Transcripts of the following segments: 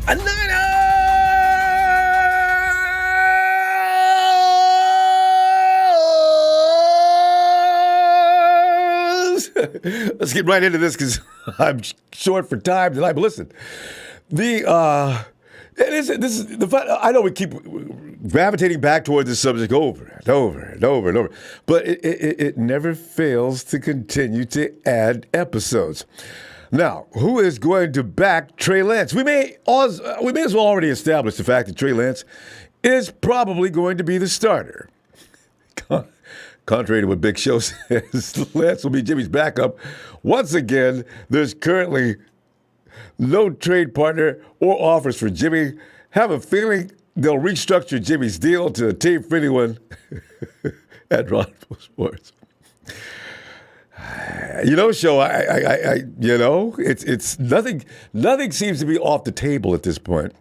A Niners! Let's get right into this because I'm short for time tonight. But listen, I know we keep gravitating back toward this subject over and over and over and over, but it never fails to continue to add episodes. Now, who is going to back Trey Lance? We may as well already establish the fact that Trey Lance is probably going to be the starter. Contrary to what Big Show says, Lance will be Jimmy's backup. Once again, there's currently no trade partner or offers for Jimmy. Have a feeling they'll restructure Jimmy's deal to a team-friendly one at Ronbo Sports. Show, it's nothing. Nothing seems to be off the table at this point.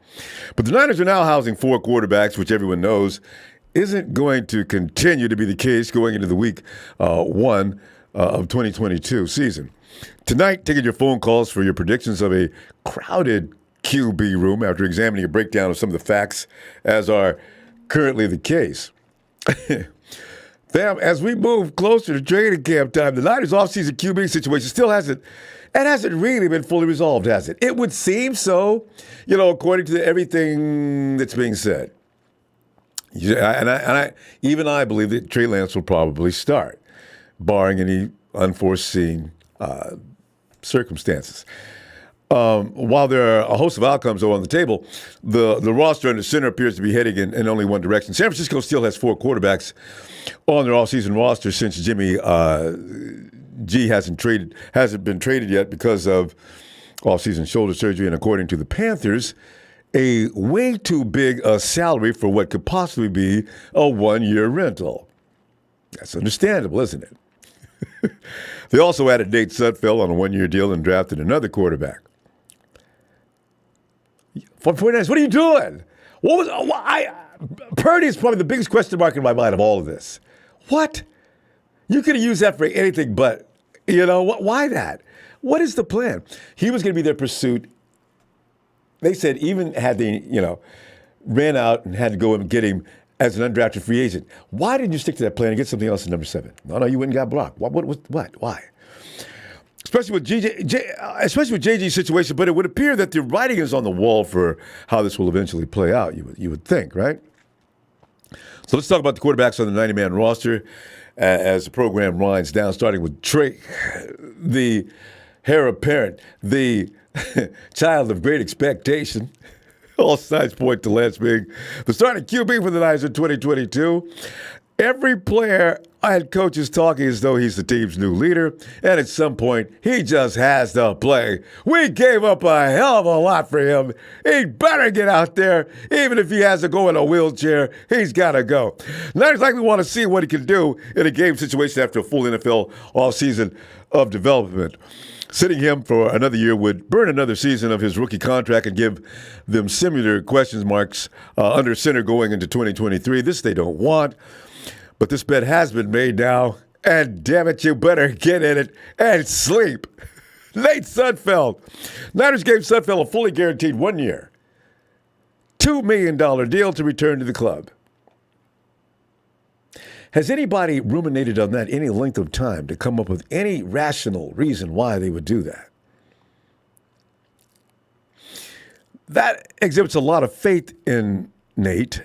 But the Niners are now housing 4 quarterbacks, which everyone knows isn't going to continue to be the case going into the week 1 of 2022 season. Tonight, taking your phone calls for your predictions of a crowded QB room after examining a breakdown of some of the facts as are currently the case. Fam, as we move closer to training camp time, the Niners offseason QB situation still hasn't really been fully resolved, has it? It would seem so, according to everything that's being said. Yeah, and I believe that Trey Lance will probably start, barring any unforeseen circumstances. While there are a host of outcomes on the table, the roster under center appears to be heading in only one direction. San Francisco still has 4 quarterbacks on their offseason roster since Jimmy G hasn't been traded yet because of offseason shoulder surgery, and according to the Panthers, a way too big a salary for what could possibly be a 1-year rental. That's understandable, isn't it? They also added Nate Sudfeld on a 1-year deal and drafted another quarterback. For 49ers, what are you doing? Purdy is probably the biggest question mark in my mind of all of this. What? You could have used that for anything but, why that? What is the plan? He was going to be their pursuit. They said even had they, ran out and had to go and get him as an undrafted free agent. Why didn't you stick to that plan and get something else at number 7? No, you went and got blocked. What? Why? Especially with JG's situation, but it would appear that the writing is on the wall for how this will eventually play out, you would think, right? So let's talk about the quarterbacks on the 90-man roster as the program winds down, starting with Trey, the heir apparent, the child of great expectation. All signs point to Lance being the starting QB for the Niners in 2022. Every player and coach is talking as though he's the team's new leader, and at some point, he just has to play. We gave up a hell of a lot for him. He better get out there. Even if he has to go in a wheelchair, he's got to go. Niners likely want to see what he can do in a game situation after a full NFL offseason of development. Sitting him for another year would burn another season of his rookie contract and give them similar question marks under center going into 2023. This they don't want. But this bet has been made now, and damn it, you better get in it and sleep. Nate Sudfeld. Niners gave Sudfeld a fully guaranteed 1-year, $2 million deal to return to the club. Has anybody ruminated on that any length of time to come up with any rational reason why they would do that? That exhibits a lot of faith in Nate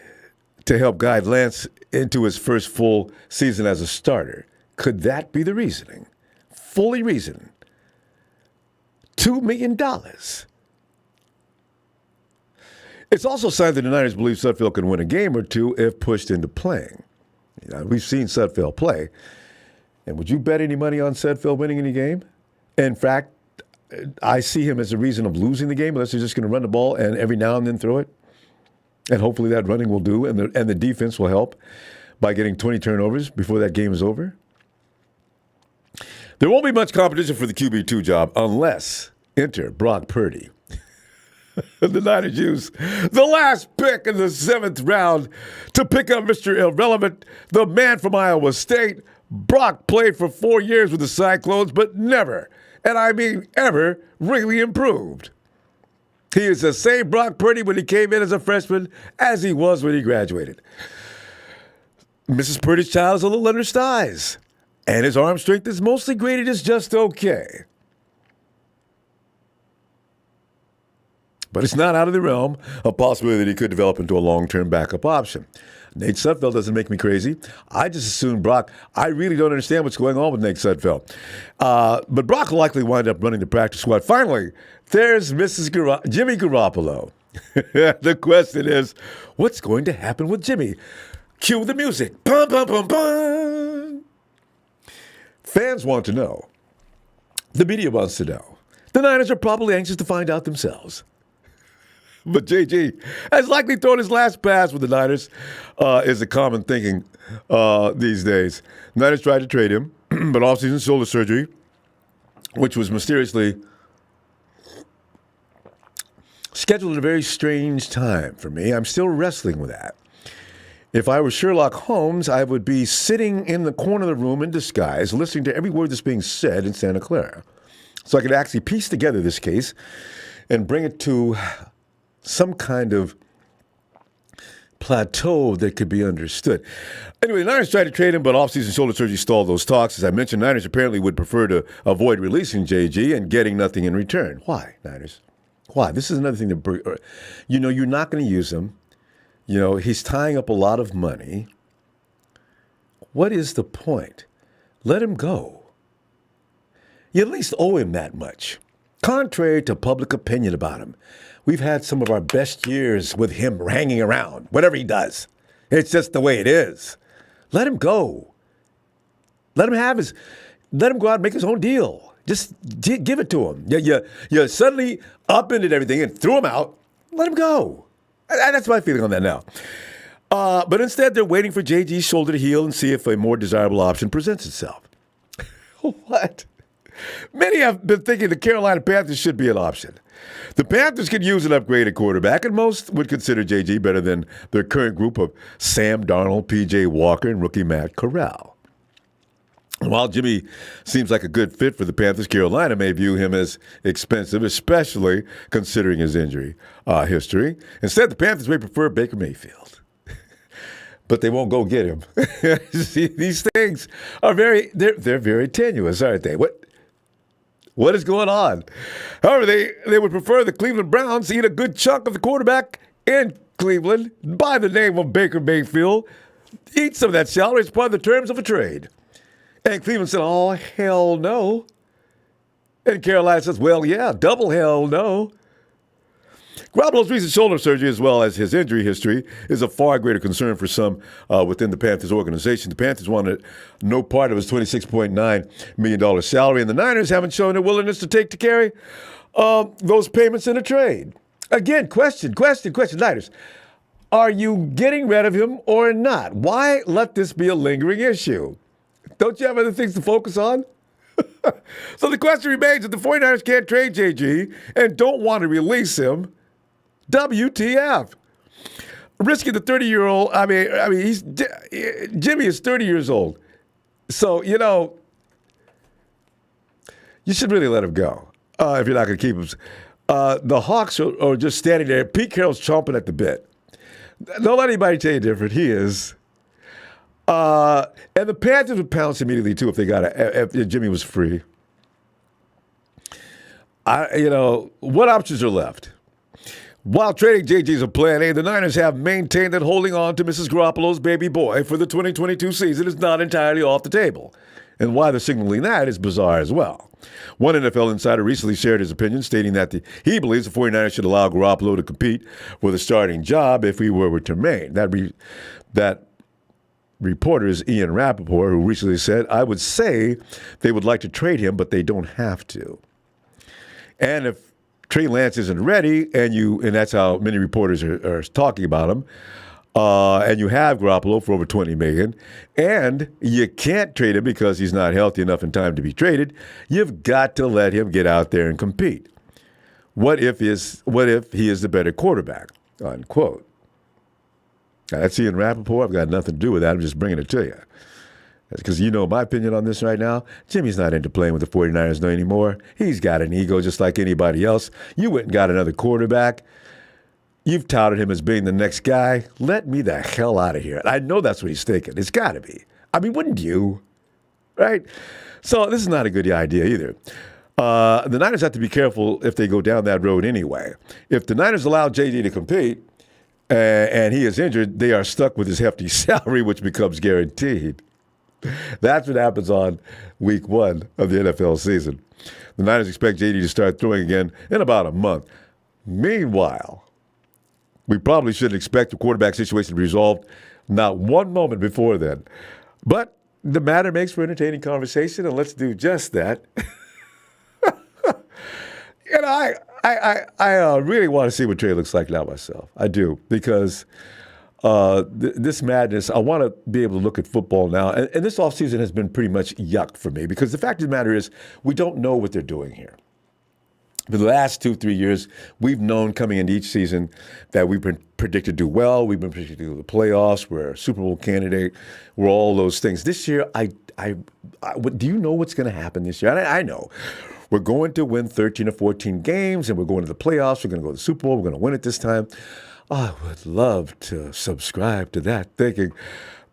to help guide Lance into his first full season as a starter. Could that be the reasoning? Fully reasoned. $2 million. It's also a sign that the Niners believe Sudfeld can win a game or two if pushed into playing. We've seen Sudfeld play. And would you bet any money on Sudfeld winning any game? In fact, I see him as a reason of losing the game unless they're just going to run the ball and every now and then throw it. And hopefully that running will do, and the defense will help by getting 20 turnovers before that game is over. There won't be much competition for the QB2 job unless enter Brock Purdy. The Niners use the last pick in the 7th round to pick up Mr. Irrelevant, the man from Iowa State. Brock played for 4 years with the Cyclones, but never, and I mean ever, really improved. He is the same Brock Purdy when he came in as a freshman as he was when he graduated. Mrs. Purdy's child is a little undersized, and his arm strength is mostly graded as just okay. But it's not out of the realm of possibility that he could develop into a long-term backup option. Nate Sudfeld doesn't make me crazy. I just assume Brock, I really don't understand what's going on with Nate Sudfeld. But Brock will likely wind up running the practice squad. Finally, there's Jimmy Garoppolo. The question is, what's going to happen with Jimmy? Cue the music. Bum, bum, bum, bum. Fans want to know. The media wants to know. The Niners are probably anxious to find out themselves. But JG has likely thrown his last pass with the Niners, is the common thinking these days. Niners tried to trade him, but offseason shoulder surgery, which was mysteriously scheduled at a very strange time for me. I'm still wrestling with that. If I were Sherlock Holmes, I would be sitting in the corner of the room in disguise, listening to every word that's being said in Santa Clara. So I could actually piece together this case and bring it to some kind of plateau that could be understood. Anyway, the Niners tried to trade him, but offseason shoulder surgery stalled those talks. As I mentioned, Niners apparently would prefer to avoid releasing JG and getting nothing in return. Why, Niners? Why? This is another thing that, you're not going to use him. He's tying up a lot of money. What is the point? Let him go. You at least owe him that much. Contrary to public opinion about him, we've had some of our best years with him hanging around, whatever he does. It's just the way it is. Let him go. Let him go out and make his own deal. Just give it to him. You suddenly upended everything and threw him out. Let him go. That's my feeling on that now. But instead, they're waiting for JG's shoulder to heal and see if a more desirable option presents itself. What? Many have been thinking the Carolina Panthers should be an option. The Panthers could use an upgraded quarterback, and most would consider JG better than their current group of Sam Darnold, P.J. Walker, and rookie Matt Corral. While Jimmy seems like a good fit for the Panthers, Carolina may view him as expensive, especially considering his injury history. Instead, the Panthers may prefer Baker Mayfield. But they won't go get him. See, these things are they're very tenuous, aren't they? What is going on? However, they would prefer the Cleveland Browns eat a good chunk of the quarterback in Cleveland by the name of Baker Mayfield, eat some of that salary as part of the terms of a trade. And Cleveland said, oh, hell no. And Carolina says, well, yeah, double hell no. Garoppolo's recent shoulder surgery, as well as his injury history, is a far greater concern for some within the Panthers organization. The Panthers wanted no part of his $26.9 million salary, and the Niners haven't shown their willingness to carry those payments in a trade. Again, question. Niners, are you getting rid of him or not? Why let this be a lingering issue? Don't you have other things to focus on? So the question remains, if the 49ers can't trade JG and don't want to release him, WTF? Risking the 30-year-old, Jimmy is 30 years old. So, you should really let him go if you're not going to keep him. The Hawks are just standing there. Pete Carroll's chomping at the bit. Don't let anybody tell you different. He is. And the Panthers would pounce immediately, too, if Jimmy was free. What options are left? While trading JG's a plan A, the Niners have maintained that holding on to Mrs. Garoppolo's baby boy for the 2022 season is not entirely off the table. And why they're signaling that is bizarre as well. One NFL insider recently shared his opinion, stating that he believes the 49ers should allow Garoppolo to compete for the starting job if he were to remain. That reporter is Ian Rappaport, who recently said, I would say they would like to trade him, but they don't have to. And if Trey Lance isn't ready, and that's how many reporters are talking about him, and you have Garoppolo for over $20 million, and you can't trade him because he's not healthy enough in time to be traded, you've got to let him get out there and compete. What if he is the better quarterback? Unquote. Now, that's Ian Rappaport. I've got nothing to do with that. I'm just bringing it to you. Because you know my opinion on this right now. Jimmy's not into playing with the 49ers no anymore. He's got an ego just like anybody else. You went and got another quarterback. You've touted him as being the next guy. Let me the hell out of here. I know that's what he's thinking. It's got to be. I mean, wouldn't you? Right? So this is not a good idea either. The Niners have to be careful if they go down that road anyway. If the Niners allow JD to compete and he is injured, they are stuck with his hefty salary, which becomes guaranteed. That's what happens on week 1 of the NFL season. The Niners expect JD to start throwing again in about a month. Meanwhile, we probably shouldn't expect the quarterback situation to be resolved not one moment before then. But the matter makes for entertaining conversation, and let's do just that. You know, I really want to see what Trey looks like now myself. I do, because this madness, I want to be able to look at football now. And this offseason has been pretty much yuck for me, because the fact of the matter is we don't know what they're doing here. For the last 2-3 years, we've known coming into each season that we've been predicted to do well. We've been predicted to do the playoffs. We're a Super Bowl candidate. We're all those things. This year, do you know what's going to happen this year? I know. We're going to win 13 or 14 games, and we're going to the playoffs. We're going to go to the Super Bowl. We're going to win it this time. I would love to subscribe to that thinking,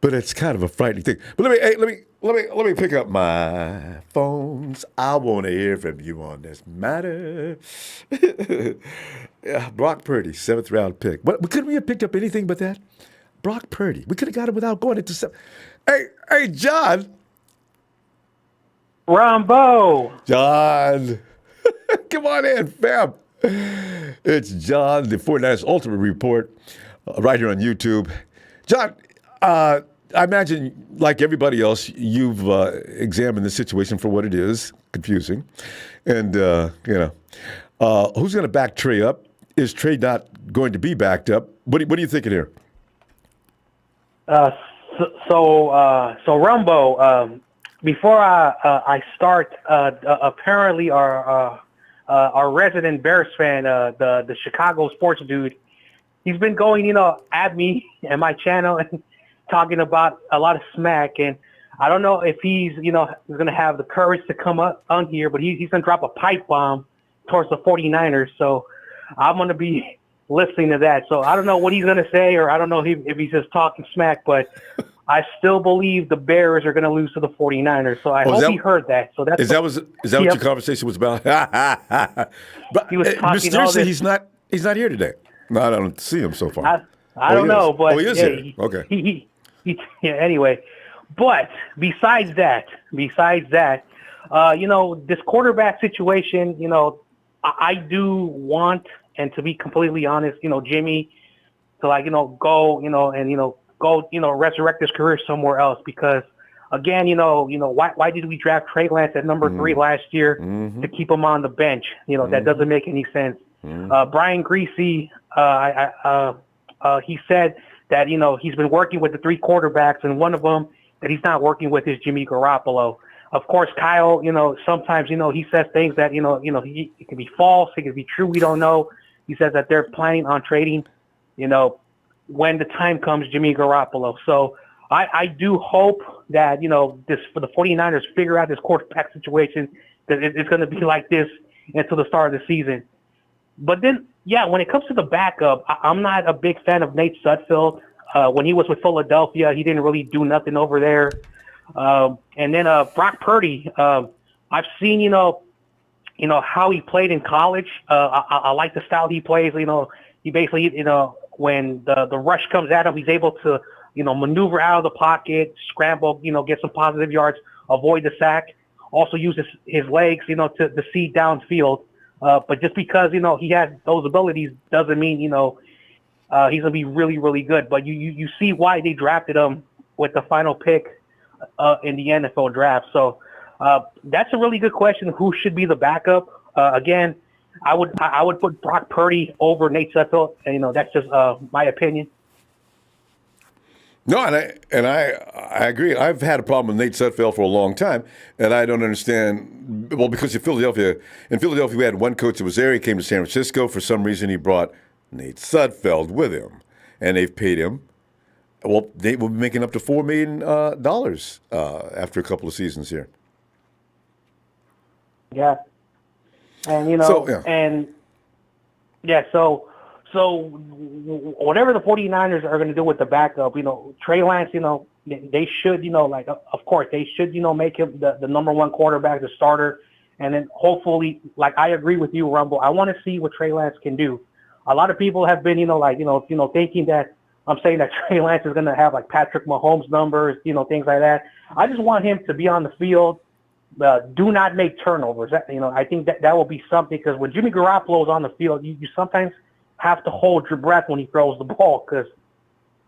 but it's kind of a frightening thing. But let me pick up my phones. I want to hear from you on this matter. Yeah, Brock Purdy, 7th round pick. But couldn't we have picked up anything but that? Brock Purdy. We could have got him without going into 7. Hey, John. Ronbo. John. Come on in, fam. It's John, the 49ers Ultimate Report, right here on YouTube. John, I imagine, like everybody else, you've examined the situation for what it is, confusing. And, who's going to back Trey up? Is Trey not going to be backed up? What are you thinking here? So Ronbo, before I start, apparently our resident Bears fan, the Chicago sports dude, he's been going, at me and my channel and talking about a lot of smack. And I don't know if he's going to have the courage to come up on here, but he's going to drop a pipe bomb towards the 49ers. So I'm going to be listening to that. So I don't know what he's going to say, or I don't know if he's just talking smack, but I still believe the Bears are going to lose to the 49ers. So I hope he heard that. So that's what your conversation was about? But he was talking mysteriously, he's not here today. No, I don't see him so far. I don't know, but he is here. Okay. Anyway, but besides that, this quarterback situation, I do want, and to be completely honest, Jimmy to go, resurrect his career somewhere else, because again, why did we draft Trey Lance at number 3 last year to keep him on the bench? That doesn't make any sense. Brian Greasy, he said that, he's been working with the 3 quarterbacks, and one of them that he's not working with is Jimmy Garoppolo. Of course, Kyle, sometimes, he says things that, it can be false, it can be true, we don't know. He says that they're planning on trading, when the time comes, Jimmy Garoppolo. So I do hope that, this for the 49ers figure out this quarterback situation, that it's going to be like this until the start of the season. But then, when it comes to the backup, I'm not a big fan of Nate Sudfeld. When he was with Philadelphia, he didn't really do nothing over there. And then Brock Purdy, I've seen, how he played in college. I like the style he plays. He basically, when the rush comes at him, he's able to, maneuver out of the pocket, scramble, get some positive yards, avoid the sack. Also uses his legs, to see downfield. But just because, he has those abilities doesn't mean, he's going to be really, really good. But you see why they drafted him with the final pick in the NFL draft. So that's a really good question. Who should be the backup? Again, I would put Brock Purdy over Nate Sudfeld, and that's just my opinion. No, and I agree. I've had a problem with Nate Sudfeld for a long time, and I don't understand. Well, because in Philadelphia, we had one coach that was there. He came to San Francisco. For some reason, he brought Nate Sudfeld with him, and they've paid him Well, they will be making up to $4 million after a couple of seasons here. Yeah. And So, yeah. So whatever the 49ers are going to do with the backup, Trey Lance, they should, like, of course, they should, make him the number one quarterback, the starter. And then hopefully, like, I agree with you, Rumble. I want to see what Trey Lance can do. A lot of people have been, thinking that I'm saying that Trey Lance is going to have, like, Patrick Mahomes numbers, things like that. I just want him to be on the field. Do not make turnovers. I think that will be something, because when Jimmy Garoppolo is on the field, you sometimes have to hold your breath when he throws the ball, because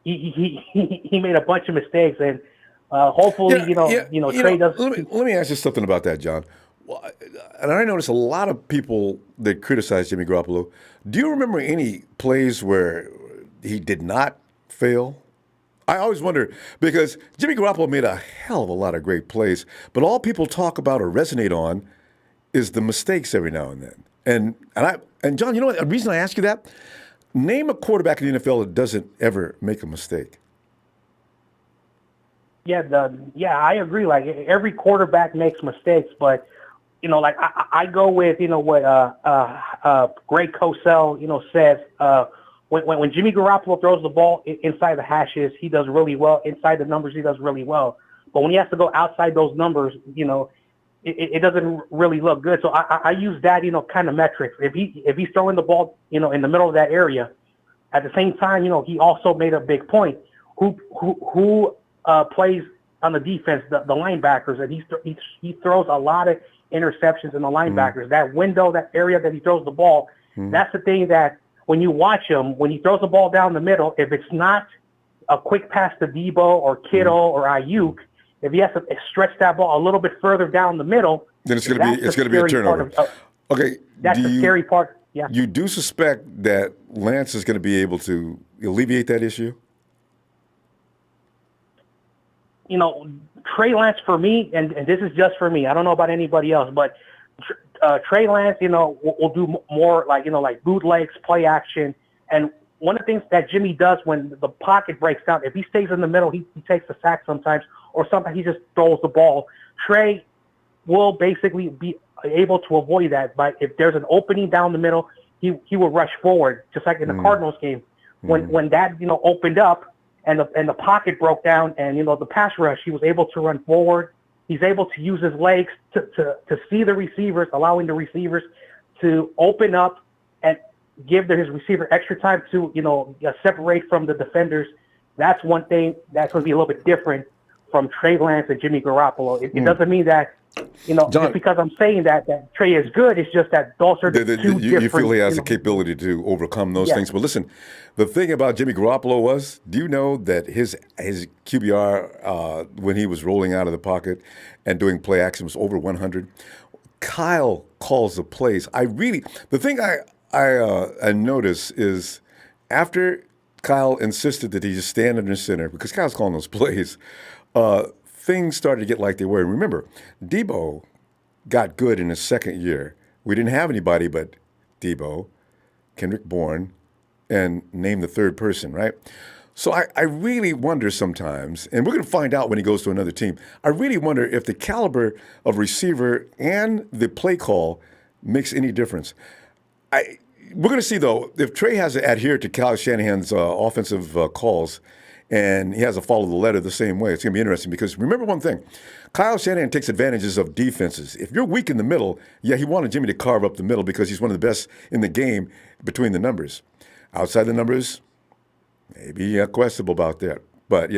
he made a bunch of mistakes, and hopefully Trey does. Let me ask you something about that, John. Well, and I notice a lot of people that criticize Jimmy Garoppolo. Do you remember any plays where he did not fail? I always wonder, because Jimmy Garoppolo made a hell of a lot of great plays, but all people talk about or resonate on is the mistakes every now and then. And John, you know what? The reason I ask you that, name a quarterback in the NFL that doesn't ever make a mistake. Yeah, I agree. Like, every quarterback makes mistakes, but like, I go with what Greg Cosell says. When Jimmy Garoppolo throws the ball inside the hashes, he does really well. Inside the numbers, he does really well. But when he has to go outside those numbers, it doesn't really look good. So I use that, kind of metrics. If he's throwing the ball, in the middle of that area, at the same time, he also made a big point. Who plays on the defense, the linebackers, and he throws a lot of interceptions in the linebackers. That window, that area that he throws the ball, that's the thing that, when you watch him, when he throws the ball down the middle, if it's not a quick pass to Debo or Kittle or Ayuk, if he has to stretch that ball a little bit further down the middle, then it's going to be a turnover. Okay, that's the scary part. Yeah, you do suspect that Lance is going to be able to alleviate that issue? Trey Lance, for me, and this is just for me, I don't know about anybody else, but Trey Lance, will do more like bootlegs, play action. And one of the things that Jimmy does when the pocket breaks down, if he stays in the middle, he takes a sack sometimes, or sometimes he just throws the ball. Trey will basically be able to avoid that. But if there's an opening down the middle, he will rush forward, just like in the Cardinals game. When that, opened up and the pocket broke down and, the pass rush, he was able to run forward. He's able to use his legs to see the receivers, allowing the receivers to open up and give his receiver extra time to, separate from the defenders. That's one thing that's going to be a little bit different from Trey Lance and Jimmy Garoppolo. It doesn't mean that, John, just because I'm saying that Trey is good, it's just that those are two different. You feel he has the capability to overcome those things. But listen, the thing about Jimmy Garoppolo was, do you know that his QBR when he was rolling out of the pocket and doing play action was over 100? Kyle calls the plays. The thing I notice is, after Kyle insisted that he just stand under center, because Kyle's calling those plays, things started to get like they were. And remember, Debo got good in his second year. We didn't have anybody but Debo, Kendrick Bourne, and name the third person, right? So I really wonder sometimes, and we're going to find out when he goes to another team, I really wonder if the caliber of receiver and the play call makes any difference. We're going to see, though, if Trey has to adhere to Kyle Shanahan's offensive calls, and he has to follow the letter the same way. It's going to be interesting, because remember one thing, Kyle Shanahan takes advantages of defenses. If you're weak in the middle, he wanted Jimmy to carve up the middle because he's one of the best in the game between the numbers. Outside the numbers, maybe questionable about that. But,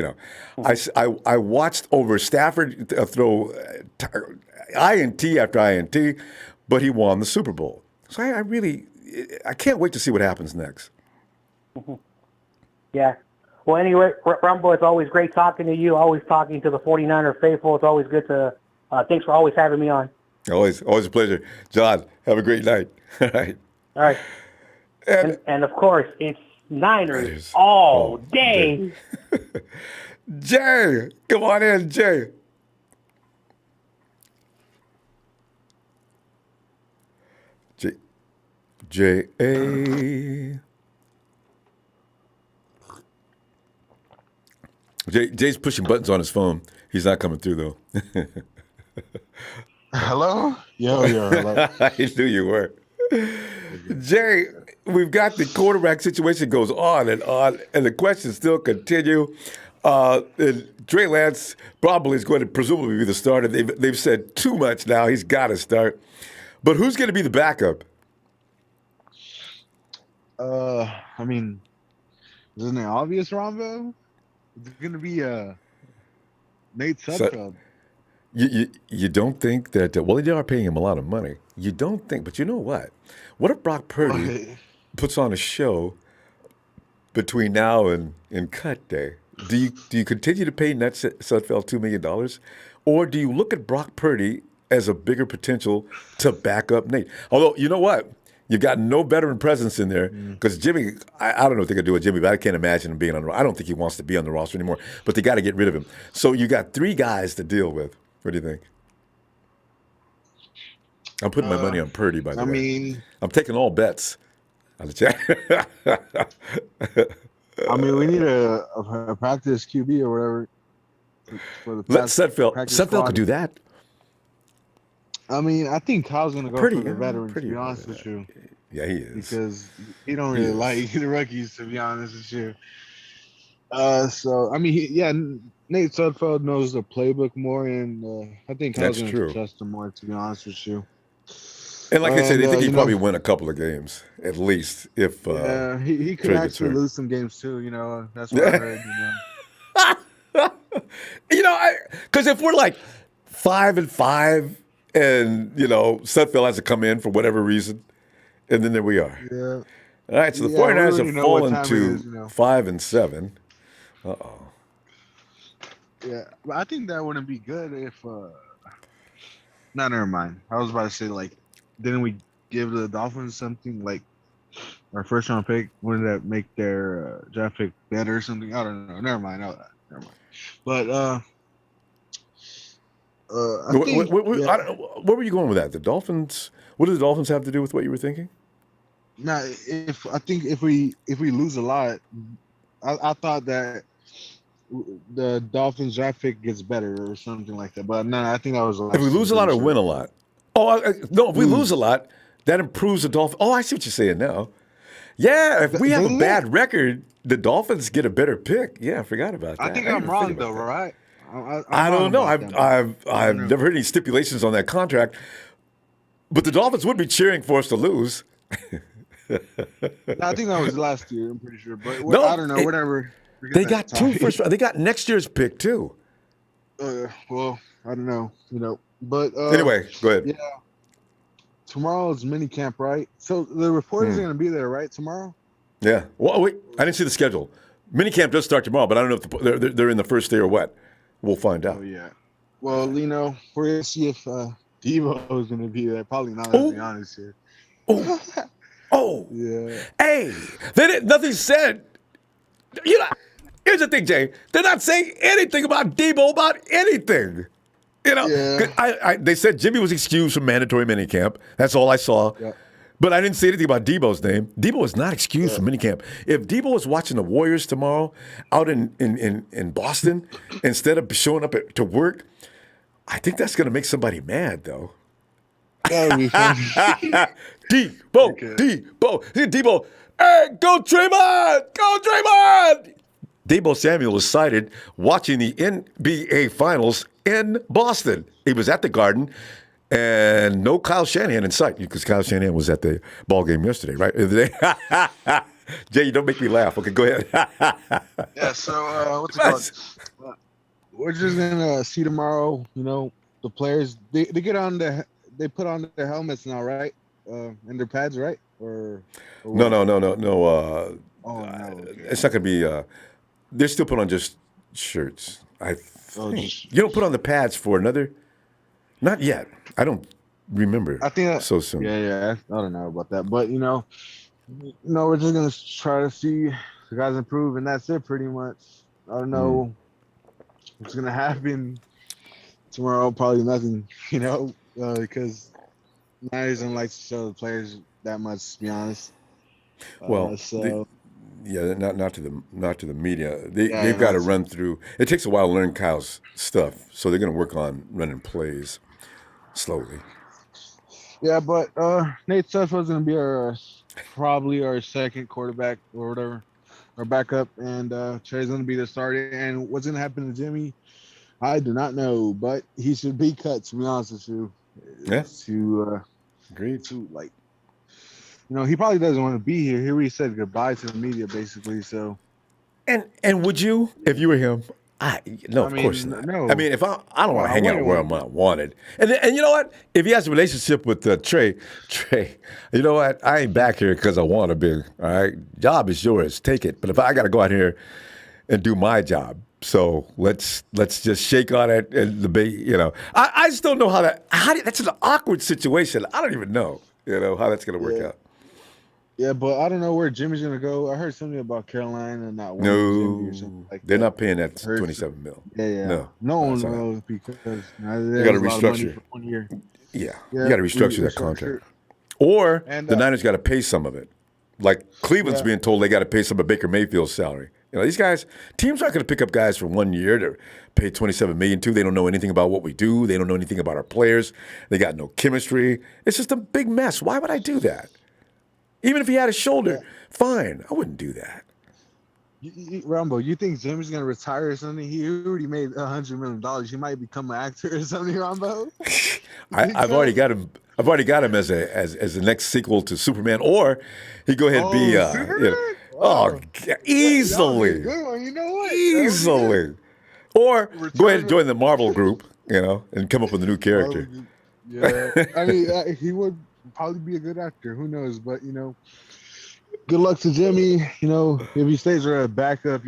I watched over Stafford throw INT after INT, but he won the Super Bowl. So I can't wait to see what happens next. Yeah. Well, anyway, Ronbo, it's always great talking to you, always talking to the 49er faithful. It's always good to thanks for always having me on. Always a pleasure. John, have a great night. All right. All right. And of course, it's Niners all day. Jay, come on in, Jay. J-A. Jay's pushing buttons on his phone. He's not coming through though. Hello? Yo, hello. I knew you were. Jay, we've got the quarterback situation goes on, and the questions still continue. And Trey Lance probably is going to presumably be the starter. They've said too much now. He's got to start. But who's going to be the backup? I mean, isn't it obvious, Ronbo? It's going to be Nate Sudfeld. You don't think that, well, they are paying him a lot of money. You don't think, but you know what? What if Brock Purdy puts on a show between now and cut day? Do you continue to pay Nate Sudfeld $2 million? Or do you look at Brock Purdy as a bigger potential to back up Nate? Although, you know what? You've got no veteran presence in there because Jimmy, I don't know what they could do with Jimmy, but I can't imagine him being on the roster. I don't think he wants to be on the roster anymore, but they got to get rid of him. So you got 3 guys to deal with. What do you think? I'm putting my money on Purdy, by the way. mean, I'm taking all bets. On the chat. we need a practice QB or whatever. For the Let Sudfeld could do that. I mean, I think Kyle's going to go for the veterans, to be honest with you. Yeah, he is. Because he don't really like the rookies, to be honest with you. So, I mean, Nate Sudfeld knows the playbook more, and I think Kyle's going to trust him more, to be honest with you. And like I said, they think he'd probably win a couple of games, at least, if he could actually lose some games, too, That's what I heard, Because if we're like 5-5, and, Sudfeld has to come in for whatever reason, and then there we are. Yeah. All right, so the 49ers have fallen to 5-7. Uh-oh. Yeah, but I think that wouldn't be good if no, never mind. I was about to say, didn't we give the Dolphins something like our first round pick? Wouldn't that make their draft pick better or something? I don't know. Never mind. Never mind. But where were you going with that? The Dolphins. What do the Dolphins have to do with what you were thinking? Nah, if we lose a lot, I thought that the Dolphins draft pick gets better or something like that. But no, I think that was if we lose a lot or win a lot. No, if we lose a lot, that improves the Dolphins. Oh, I see what you're saying now. Yeah, if we have a bad record, the Dolphins get a better pick. Yeah, I forgot about that. I think I'm wrong though, right? I don't know. I've never heard any stipulations on that contract, but the Dolphins would be cheering for us to lose. I think that was last year. I'm pretty sure, but no, I don't know. Whatever. They got 2 first round. They got next year's pick too. Well, I don't know. But anyway, go ahead. Yeah. Tomorrow's mini camp, right? So the reporters are going to be there, right? Tomorrow. Yeah. Well, wait. I didn't see the schedule. Mini camp does start tomorrow, but I don't know if they're in the first day or what. We'll find out. Oh yeah. Well, we're going to see if Debo is going to be there. Probably not. Let's be honest here. Oh. Yeah. Hey, nothing said. Here's the thing, Jay. They're not saying anything about Debo about anything. They said Jimmy was excused from mandatory minicamp. That's all I saw. Yeah. But I didn't say anything about Debo's name. Debo is not excused from minicamp. If Debo is watching the Warriors tomorrow out in Boston instead of showing up to work, I think that's going to make somebody mad, though. That would be funny. Debo. Hey, go Draymond! Go Draymond! Debo Samuel was cited watching the NBA Finals in Boston. He was at the Garden, and no Kyle Shanahan in sight because Kyle Shanahan was at the ball game yesterday, right? Jay, you don't make me laugh. Okay, go ahead. Yeah. So what's it called? We're just gonna see tomorrow. The players they get on they put on their helmets now, right? And their pads, right? Or no. Okay. It's not gonna be. They're still put on just shirts. You don't put on the pads for another. Not yet. I don't remember. I think so soon. Yeah. I don't know about that, but we're just gonna try to see the guys improve, and that's it, pretty much. I don't know what's gonna happen tomorrow. Probably nothing, because Myers don't like to show the players that much, to be honest. Well, Yeah, not to the media. Yeah, They've got to run through. It takes a while to learn Kyle's stuff, so they're going to work on running plays slowly. yeah, but Nate Sudfeld's gonna be our probably our second quarterback or whatever, our backup, and Trey's gonna be the starter. And what's gonna happen to Jimmy, I do not know, but he should be cut. To be honest with you, Yeah, to agreed. like, he probably doesn't want to be here. He already said goodbye to the media, basically. So, And would you, if you were him? No, of course not. No. I mean, if I don't want to hang out wouldn't where I'm not wanted. And you know what? If he has a relationship with Trey, you know what? I ain't back here because I want to be. All right, job is yours. Take it. But if I got to go out here and do my job, so let's just shake on it and debate. I just don't know that's an awkward situation. I don't even know, how that's going to work out. Yeah, but I don't know where Jimmy's gonna go. I heard something about Carolina not wanting Jimmy or something like they're that. not paying that $27 million. Yeah. No one will because you got to restructure. For 1 year. Yeah, you got to restructure that contract, or the Niners got to pay some of it. Like Cleveland's being told they got to pay some of Baker Mayfield's salary. These guys, teams aren't going to pick up guys for 1 year to pay $27 million to. They don't know anything about what we do. They don't know anything about our players. They got no chemistry. It's just a big mess. Why would I do that? Even if he had a shoulder, fine. I wouldn't do that. Ronbo, you think Jimmy's gonna retire or something? He already made $100 million. He might become an actor or something, Ronbo. I've already got him. I've already got him as the next sequel to Superman, or he go ahead and be easily. Good one. You know what? Easily. Or go ahead and join the Marvel group, and come up with a new character. Yeah, I mean, he would probably be a good actor. Who knows? But good luck to Jimmy. If he stays a backup,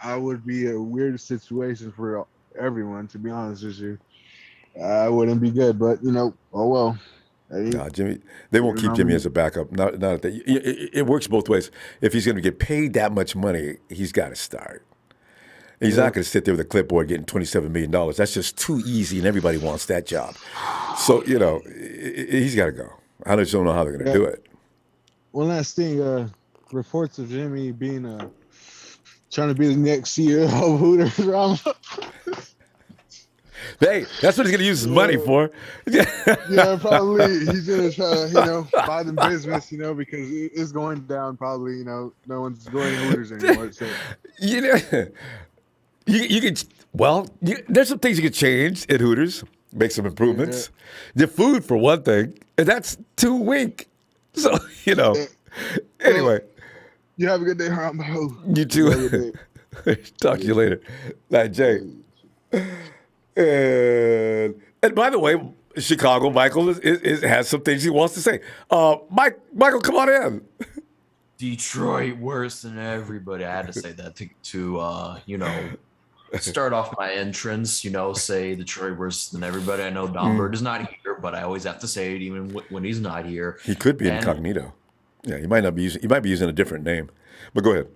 I would be a weird situation for everyone. To be honest with you, I wouldn't be good. But oh well. No, Jimmy. They won't keep Jimmy as a backup. Not that it works both ways. If he's going to get paid that much money, he's got to start. He's not going to sit there with a clipboard getting $27 million. That's just too easy, and everybody wants that job. So he's got to go. I just don't know how they're going to do it. One last thing, reports of Jimmy being trying to be the next CEO of Hooters. Hey, that's what he's going to use his money for. Yeah, probably. He's going to try to, buy them business, because it's going down probably, no one's going to Hooters anymore. So. You could, there's some things you could change at Hooters, make some improvements. The food, for one thing, and that's too weak. So, anyway. You have a good day, Ronbo. You too. Talk to you later. Night, Jay. And by the way, Chicago, Michael has some things he wants to say. Michael, come on in. Detroit worse than everybody. I had to say that to start off my entrance. Say Detroit worse than everybody. I know Don Bird is not here, but I always have to say it even when he's not here. He could be incognito. Yeah, he might be using a different name. But go ahead.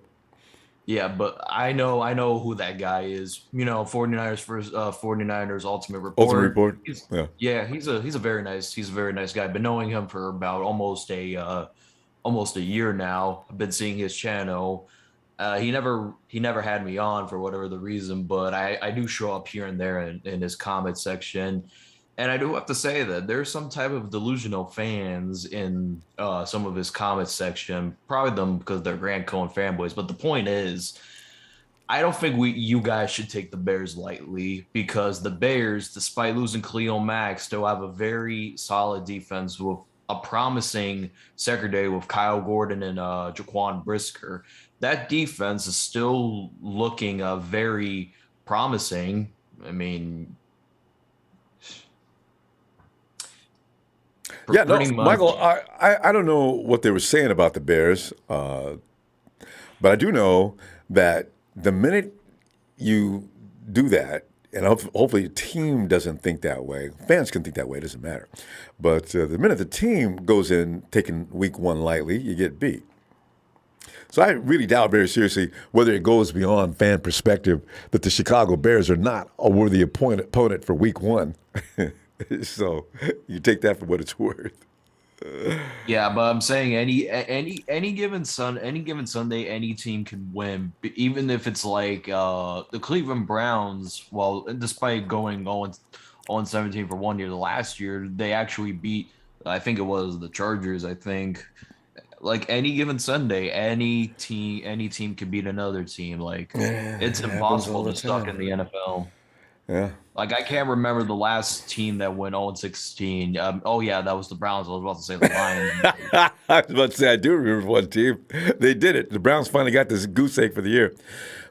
Yeah, but I know who that guy is. 49ers first 49ers Ultimate Report. Ultimate Report. He's a very nice guy. Been knowing him for about almost a year now. I've been seeing his channel. He never had me on for whatever the reason, but I do show up here and there in his comment section. And I do have to say that there's some type of delusional fans in some of his comment section, probably them because they're Grant Cohn fanboys. But the point is, I don't think you guys should take the Bears lightly, because the Bears, despite losing Khalil Mack, still have a very solid defense with a promising secondary with Kyle Gordon and Jaquan Brisker. That defense is still looking very promising. I mean, Michael, I don't know what they were saying about the Bears, but I do know that the minute you do that, and hopefully your team doesn't think that way. Fans can think that way, it doesn't matter. But the minute the team goes in taking week one lightly, you get beat. So I really doubt very seriously whether it goes beyond fan perspective that the Chicago Bears are not a worthy opponent for week one. So you take that for what it's worth. Yeah, but I'm saying any given Sunday, any team can win, even if it's like the Cleveland Browns. Well, despite going on 17 for 1 year, the last year they actually beat. I think it was the Chargers. I think like any given Sunday, any team can beat another team. Like Yeah, it's it happens all impossible the to suck time. in the NFL. Yeah. Like I can't remember the last team that went 0-16. Oh yeah, that was the Browns. I was about to say the Lions. I was about to say, I do remember one team. They did it. The Browns finally got this goose egg for the year.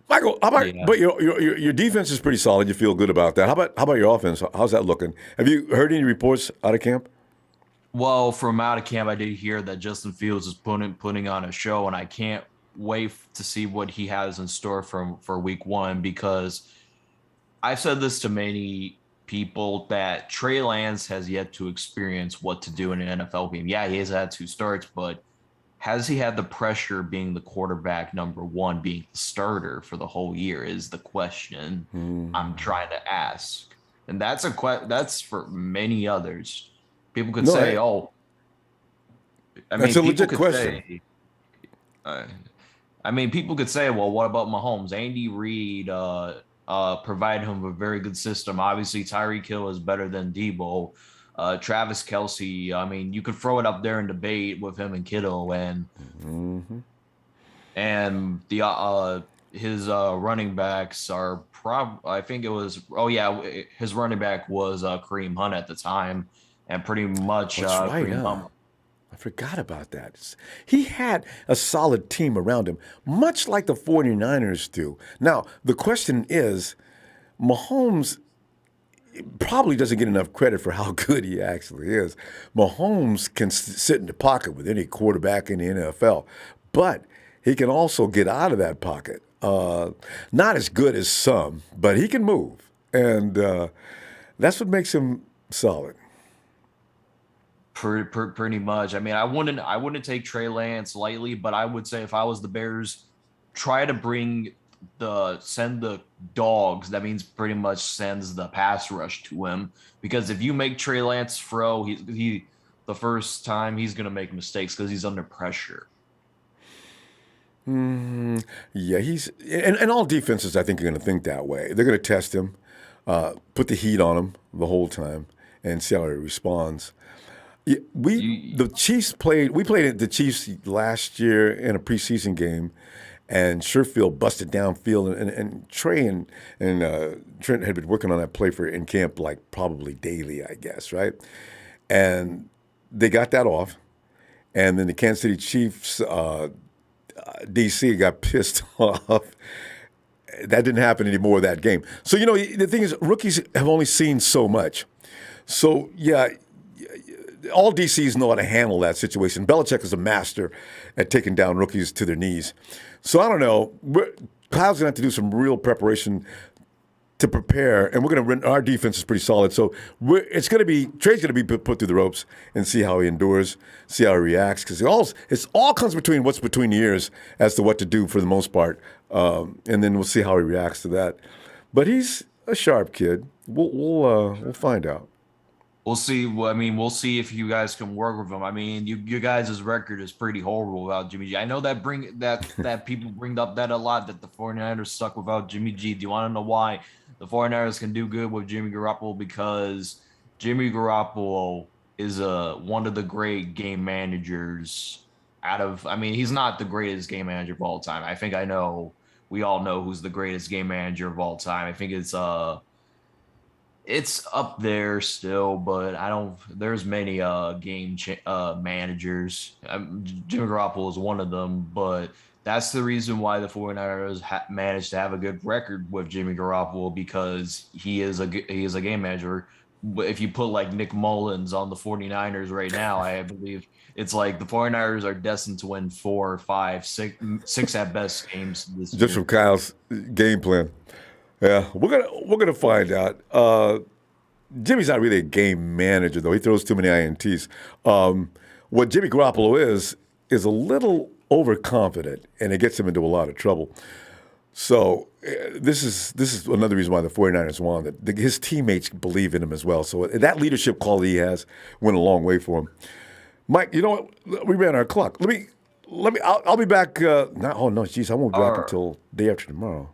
Michael, how about, Yeah. but your defense is pretty solid. You feel good about that. How about your offense? How's that looking? Have you heard any reports out of camp? Well, from out of camp, I did hear that Justin Fields is putting on a show, and I can't wait to see what he has in store for Week 1 because I've said this to many people that Trey Lance has yet to experience what to do in an NFL game. Yeah, he has had 2 starts, but has he had the pressure being the quarterback number 1, being the starter for the whole year is the question I'm trying to ask. And that's for many others. People could No, say, "Oh, I that's mean, a people legit could question. say, uh, I mean, people could say, well, what about Mahomes? Andy Reid provided him with a very good system. Obviously, Tyreek Hill is better than Debo. Travis Kelsey, I mean, you could throw it up there and debate with him and Kittle and the his running backs are I think it was his running back was Kareem Hunt at the time, and pretty much That's right, Kareem huh? Hunt. I forgot about that. He had a solid team around him, much like the 49ers do. Now, the question is, Mahomes probably doesn't get enough credit for how good he actually is. Mahomes can sit in the pocket with any quarterback in the NFL, but he can also get out of that pocket. Not as good as some, but he can move, and that's what makes him solid. Pretty much. I mean, I wouldn't take Trey Lance lightly, but I would say if I was the Bears, try to send the dogs. That means pretty much sends the pass rush to him because if you make Trey Lance throw, he the first time he's gonna make mistakes because he's under pressure. Yeah, and all defenses I think are going to think that way. They're going to test him, put the heat on him the whole time, and see how he responds. Yeah, You the Chiefs played. We played the Chiefs last year in a preseason game, and Sherfield busted downfield, and Trey and Trent had been working on that play for in camp like probably daily, I guess, right? And they got that off, and then the Kansas City Chiefs DC got pissed off. That didn't happen anymore that game. So the thing is, rookies have only seen so much. So yeah, all DCs know how to handle that situation. Belichick is a master at taking down rookies to their knees. So I don't know. Kyle's gonna have to do some real preparation to prepare, and we're going to. Our defense is pretty solid, so it's going to be Trey's going to be put through the ropes and see how he endures, see how he reacts, because it's all comes between what's between the ears as to what to do for the most part, and then we'll see how he reacts to that. But he's a sharp kid. We'll find out. We'll see. Well, I mean, we'll see if you guys can work with him. I mean, you guys' record is pretty horrible without Jimmy G. I know that people bring up that a lot that the 49ers stuck without Jimmy G. Do you want to know why the 49ers can do good with Jimmy Garoppolo? Because Jimmy Garoppolo is one of the great game managers I mean, he's not the greatest game manager of all time. I think we all know who's the greatest game manager of all time. I think it's up there still, but I don't. There's many managers. Jimmy Garoppolo is one of them, but that's the reason why the 49ers managed to have a good record with Jimmy Garoppolo because he is a game manager. But if you put like Nick Mullins on the 49ers right now, I believe it's like the 49ers are destined to win 4, 5, 6 at best games this Just year. from Kyle's game plan. Yeah, we're gonna find out. Jimmy's not really a game manager though. He throws too many ints. What Jimmy Garoppolo is a little overconfident, and it gets him into a lot of trouble. So this is another reason why the 49ers won. That his teammates believe in him as well. So that leadership quality he has went a long way for him. Mike, you know what? We ran our clock. I'll be back. Oh no, geez, I won't be back All right. until day after tomorrow.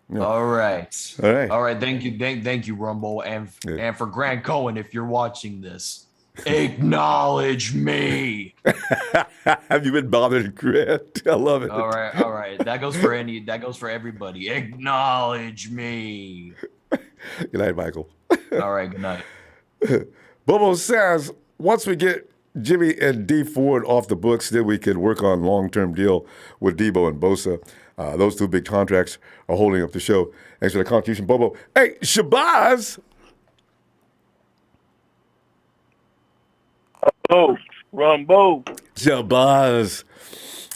Yeah. All right. All right. All right. Thank you, Rumble, and for Grant Cohen, if you're watching this, acknowledge me. Have you been bothered, Grant? I love it. All right. All right. That goes for everybody. Acknowledge me. Good night, Michael. All right. Good night. Bobo says once we get Jimmy and D Ford off the books, then we can work on long-term deal with Debo and Bosa. Those two big contracts are holding up the show. Thanks for the contribution, Bobo. Hey, Shabazz. Oh, Ronbo. Shabazz.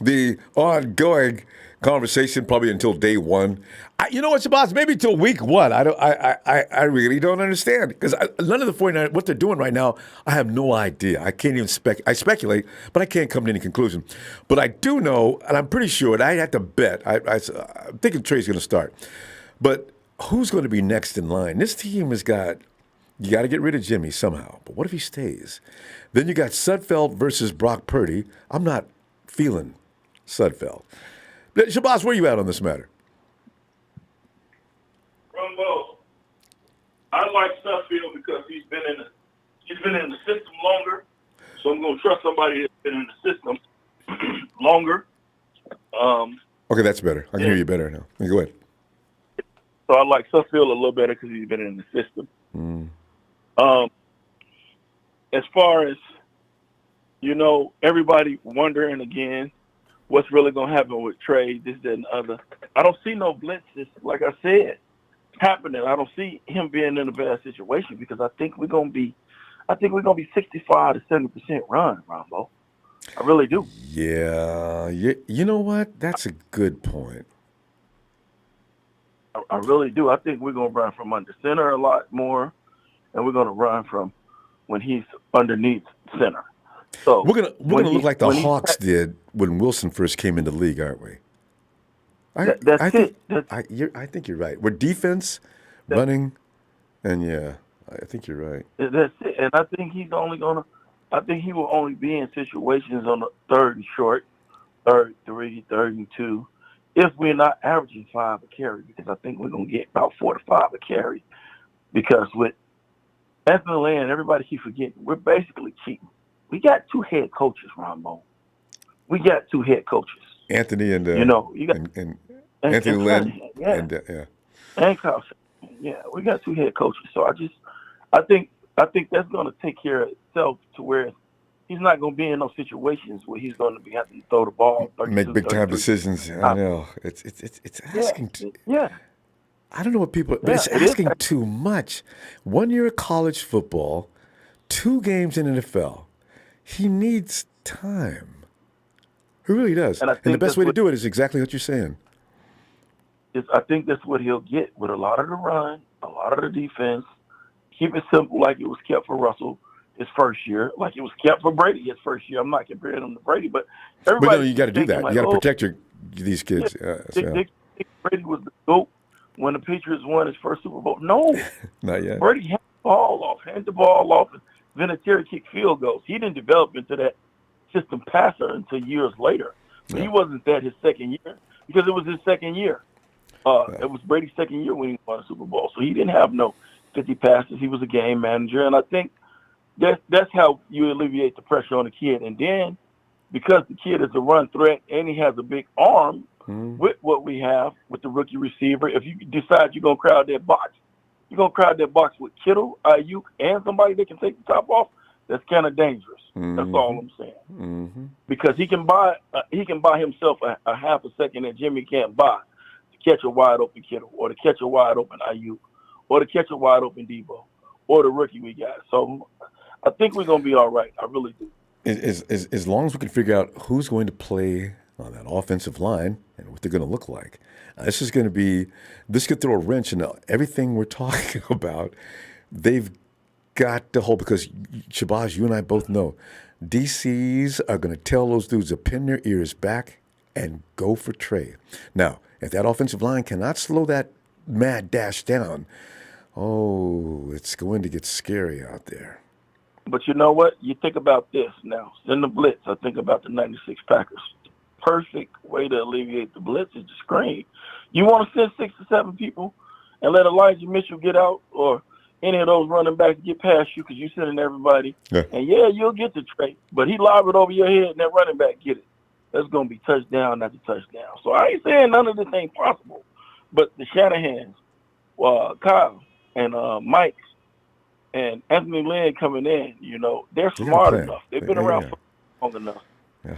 The ongoing conversation probably until day one. You know what, Shabazz? Maybe till week one. I really don't understand because none of the 49ers, what they're doing right now, I have no idea. I can't even I speculate, but I can't come to any conclusion. But I do know, and I'm pretty sure, and I have to bet, I'm thinking Trey's going to start. But who's going to be next in line? This team has got, you got to get rid of Jimmy somehow. But what if he stays? Then you got Sudfeld versus Brock Purdy. I'm not feeling Sudfeld. Shabazz, where you at on this matter? Ronbo. I like Sudfeld because he's been in the system longer. So I'm going to trust somebody that's been in the system longer. Okay, that's better. I can hear you better now. Go ahead. So I like Sudfeld a little better because he's been in the system. As far as, everybody wondering again what's really going to happen with Trey, this, that, and the other. I don't see no blitzes, like I said, happening. I don't see him being in a bad situation because I think we're going to be 65 to 70% run, Ronbo. I really do. Yeah. You know what? That's a good point. I really do. I think we're going to run from under center a lot more, and we're going to run from when he's underneath center. So we're gonna look like the Hawks did when Wilson first came into the league, aren't we? I think you're right. We're defense, running, and I think you're right. That's it. And I think he will only be in situations on the third and short, third 3, third and 2, if we're not averaging 5 a carry, because I think we're gonna get about 4 to 5 a carry. Because with Anthony Lynn, everybody keep forgetting, we're basically cheating. We got 2 head coaches, Ronbo. We got 2 head coaches. Anthony and you got and Anthony Lynn and and Kyle. Yeah, we got 2 head coaches. So I think that's going to take care of itself to where he's not going to be in those situations where he's going to be having to throw the ball, make big time decisions. I know it's asking. I don't know what people, but it's asking too much. 1 year of college football, 2 games in NFL. He needs time. He really does. And the best way to do it is exactly what you're saying. I think that's what he'll get with a lot of the run, a lot of the defense. Keep it simple like it was kept for Russell his first year, like it was kept for Brady his first year. I'm not comparing him to Brady, but everybody. But no, you got to do that. You got to protect these kids. Brady was the GOAT when the Patriots won his first Super Bowl. No. Not yet. Brady handed the ball off, and Vinatieri kicked field goals. He didn't develop into that system passer until years later. But he wasn't that his second year because it was his second year. It was Brady's second year when he won a Super Bowl. So he didn't have no 50 passes. He was a game manager. And I think that's how you alleviate the pressure on the kid. And then because the kid is a run threat and he has a big arm with what we have with the rookie receiver, if you decide you're going to crowd that box, you're going to crowd that box with Kittle, Ayuk, and somebody that can take the top off, that's kind of dangerous. That's all I'm saying. Because he can buy himself a half a second that Jimmy can't buy to catch a wide open Kittle or to catch a wide open Ayuk or to catch a wide open Debo or the rookie we got. So I think we're going to be all right. I really do. As long as we can figure out who's going to play on that offensive line and what they're going to look like. This could throw a wrench into everything we're talking about. They've got to hold, because Shabazz, you and I both know, DCs are going to tell those dudes to pin their ears back and go for Trey. Now, if that offensive line cannot slow that mad dash down, it's going to get scary out there. But you know what? You think about this now. Send the blitz. I think about the 96 Packers. Perfect way to alleviate the blitz is the screen. You want to send 6 or 7 people and let Elijah Mitchell get out or any of those running backs get past you because you're sending everybody. Yeah. And, yeah, you'll get the Trey. But he lob it over your head and that running back get it. That's going to be touchdown after touchdown. So I ain't saying none of this ain't possible. But the Shanahans, Kyle and Mike and Anthony Lynn coming in, they're smart enough. They've been around for long enough. Yeah.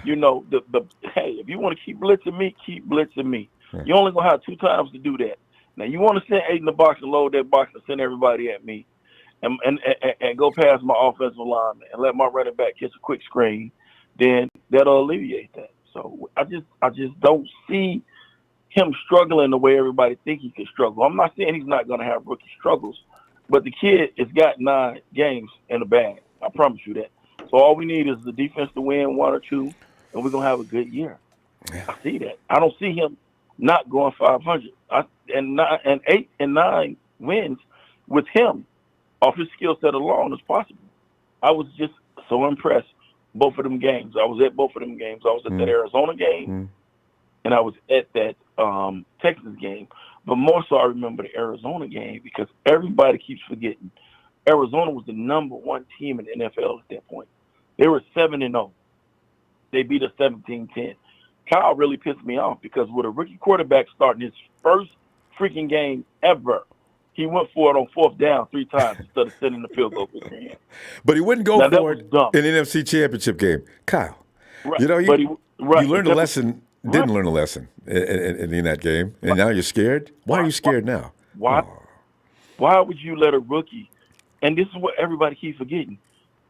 Hey, if you want to keep blitzing me, keep blitzing me. Yeah. You only going to have 2 times to do that. Now, you want to send 8 in the box and load that box and send everybody at me and go past my offensive lineman and let my running back catch a quick screen, then that'll alleviate that. So I just don't see him struggling the way everybody think he can struggle. I'm not saying he's not going to have rookie struggles, but the kid has got 9 games in the bag. I promise you that. So all we need is the defense to win 1 or 2, and we're going to have a good year. Yeah. I see that. I don't see him not going 500. And 8 and 9 wins with him off his skill set alone is possible. I was just so impressed both of them games. I was at both of them games. I was at that Arizona game, and I was at that Texas game. But more so I remember the Arizona game because everybody keeps forgetting. Arizona was the number 1 team in the NFL at that point. They were 7-0. They beat us 17-10. Kyle really pissed me off because with a rookie quarterback starting his first freaking game ever, he went for it on 4th down 3 times instead of sending the field goal for him. But he wouldn't go for it in the NFC Championship game. Kyle, right. you learned a lesson, didn't learn a lesson in that game, and now you're scared? Why are you scared now? Why would you let a rookie, and this is what everybody keeps forgetting,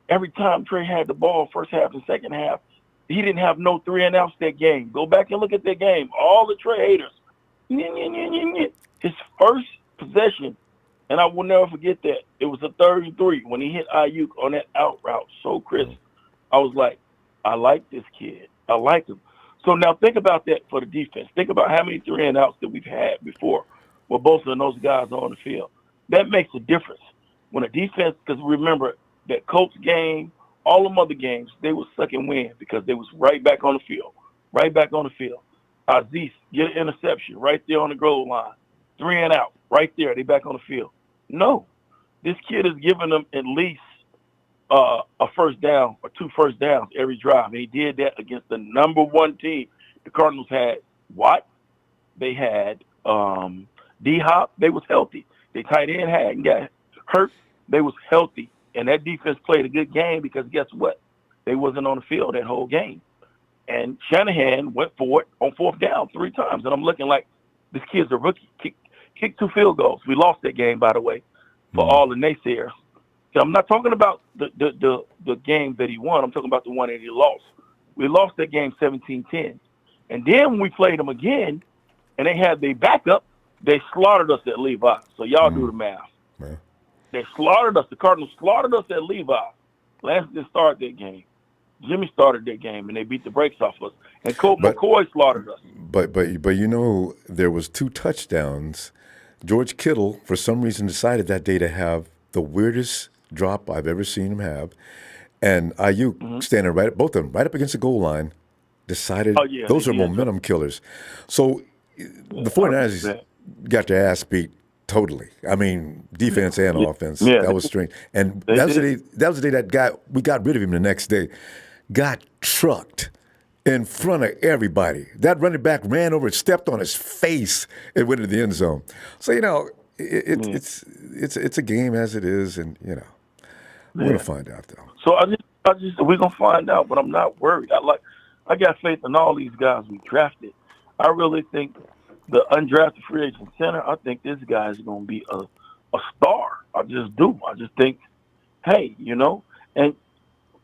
every time Trey had the ball first half and second half, he didn't have no 3 and outs that game. Go back and look at that game. All the Trey haters. His first possession, and I will never forget that. It was a 3rd and 3 when he hit Ayuk on that out route so crisp. I was like, I like this kid. I like him. So now think about that for the defense. Think about how many 3 and outs that we've had before with both of those guys on the field. That makes a difference. When a defense, because remember that Colts game, all them other games, they was suck and win because they was right back on the field. Right back on the field. Aziz get an interception right there on the goal line. 3 and out. Right there. They back on the field. No. This kid is giving them at least a first down or 2 first downs every drive. And he did that against the number 1 team. The Cardinals had Watt. They had D-Hop. They was healthy. They tight end had got hurt. They was healthy. And that defense played a good game because guess what? They wasn't on the field that whole game. And Shanahan went for it on 4th down 3 times. And I'm looking like, this kid's a rookie. Kicked 2 field goals. We lost that game, by the way, for all the naysayers. So I'm not talking about the game that he won. I'm talking about the one that he lost. We lost that game 17-10. And then when we played them again, and they had their backup, they slaughtered us at Levi. So y'all do the math. Yeah. They slaughtered us. The Cardinals slaughtered us at Levi. Lance didn't start that game. Jimmy started that game, and they beat the brakes off us. And Colt McCoy slaughtered us. But there was 2 touchdowns. George Kittle, for some reason, decided that day to have the weirdest drop I've ever seen him have. And Ayuk standing both of them, right up against the goal line, decided those are momentum killers. So the 49ers got their ass beat totally. I mean, defense and offense. Yeah. That was strange. And that was the day that we got rid of him the next day, got trucked in front of everybody. That running back ran over and stepped on his face and went into the end zone. So, it's a game as it is, and, we're going to find out, though. So we're going to find out, but I'm not worried. I got faith in all these guys we drafted. I really think the undrafted free agent center, I think this guy is going to be a star. I just do. I just think, hey, and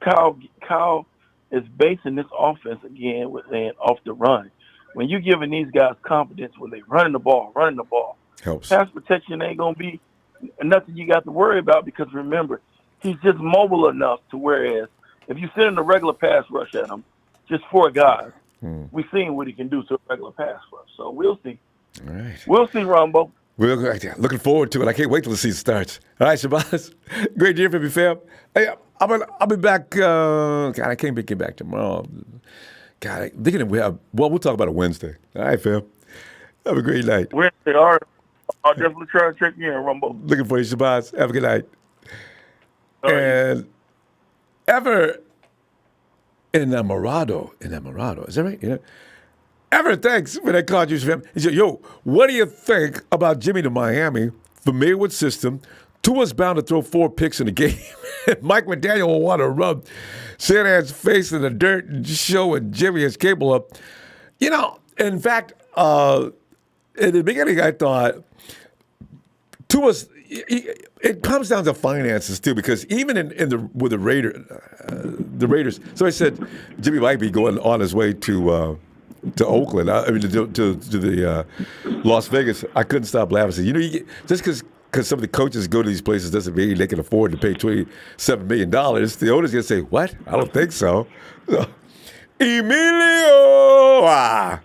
Kyle is basing this offense again with saying off the run. When you're giving these guys confidence when they running the ball helps. Pass protection ain't going to be nothing you got to worry about because remember, he's just mobile enough to whereas if you send in a regular pass rush at him, just 4 guys, we've seen what he can do to a regular pass rush. So we'll see. All right. We'll see, Ronbo. We're looking forward to it. I can't wait till the season starts. All right, Shabazz. Great to hear from you, fam. Hey, I'll be back. God, I can't get back tomorrow. God, I'm thinking we'll talk about it Wednesday. All right, fam. Have a great night. Wednesday, all right. I'll definitely try to check you in, Ronbo. Looking for you, Shabazz. Have a good night. All right. And ever enamorado, is that right? Yeah. Ever, thanks for that call, Juice fam. He said, yo, what do you think about Jimmy to Miami, familiar with system, Tua's bound to throw 4 picks in the game, Mike McDaniel will want to rub Shanahan's face in the dirt and show what Jimmy is capable of. You know, in fact, in the beginning I thought Tua's, it comes down to finances too, because even with the Raiders. So I said Jimmy might be going on his way to Oakland. I mean to the Las Vegas. I couldn't stop laughing. I said, you know, just because some of the coaches go to these places doesn't mean they can afford to pay $27 million. The owner's gonna say, what? I don't think so. Emilio.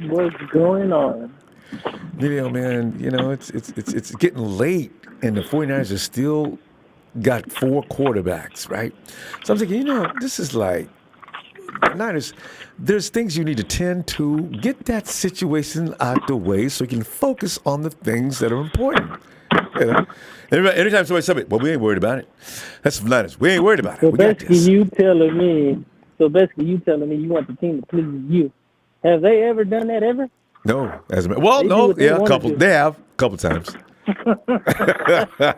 What's going on? Emilio, man, you know, it's getting late, and the 49ers are still got 4 quarterbacks, right? So I'm thinking, you know, this is like, Niners, there's things you need to tend to. Get that situation out the way so you can focus on the things that are important. You know? Anytime somebody says, well, we ain't worried about it. That's the Niners. We ain't worried about it. So we got basically, this. you telling me you want the team to please you. Have they ever done that ever? No. They do what they a wanna couple. do. They have a couple times.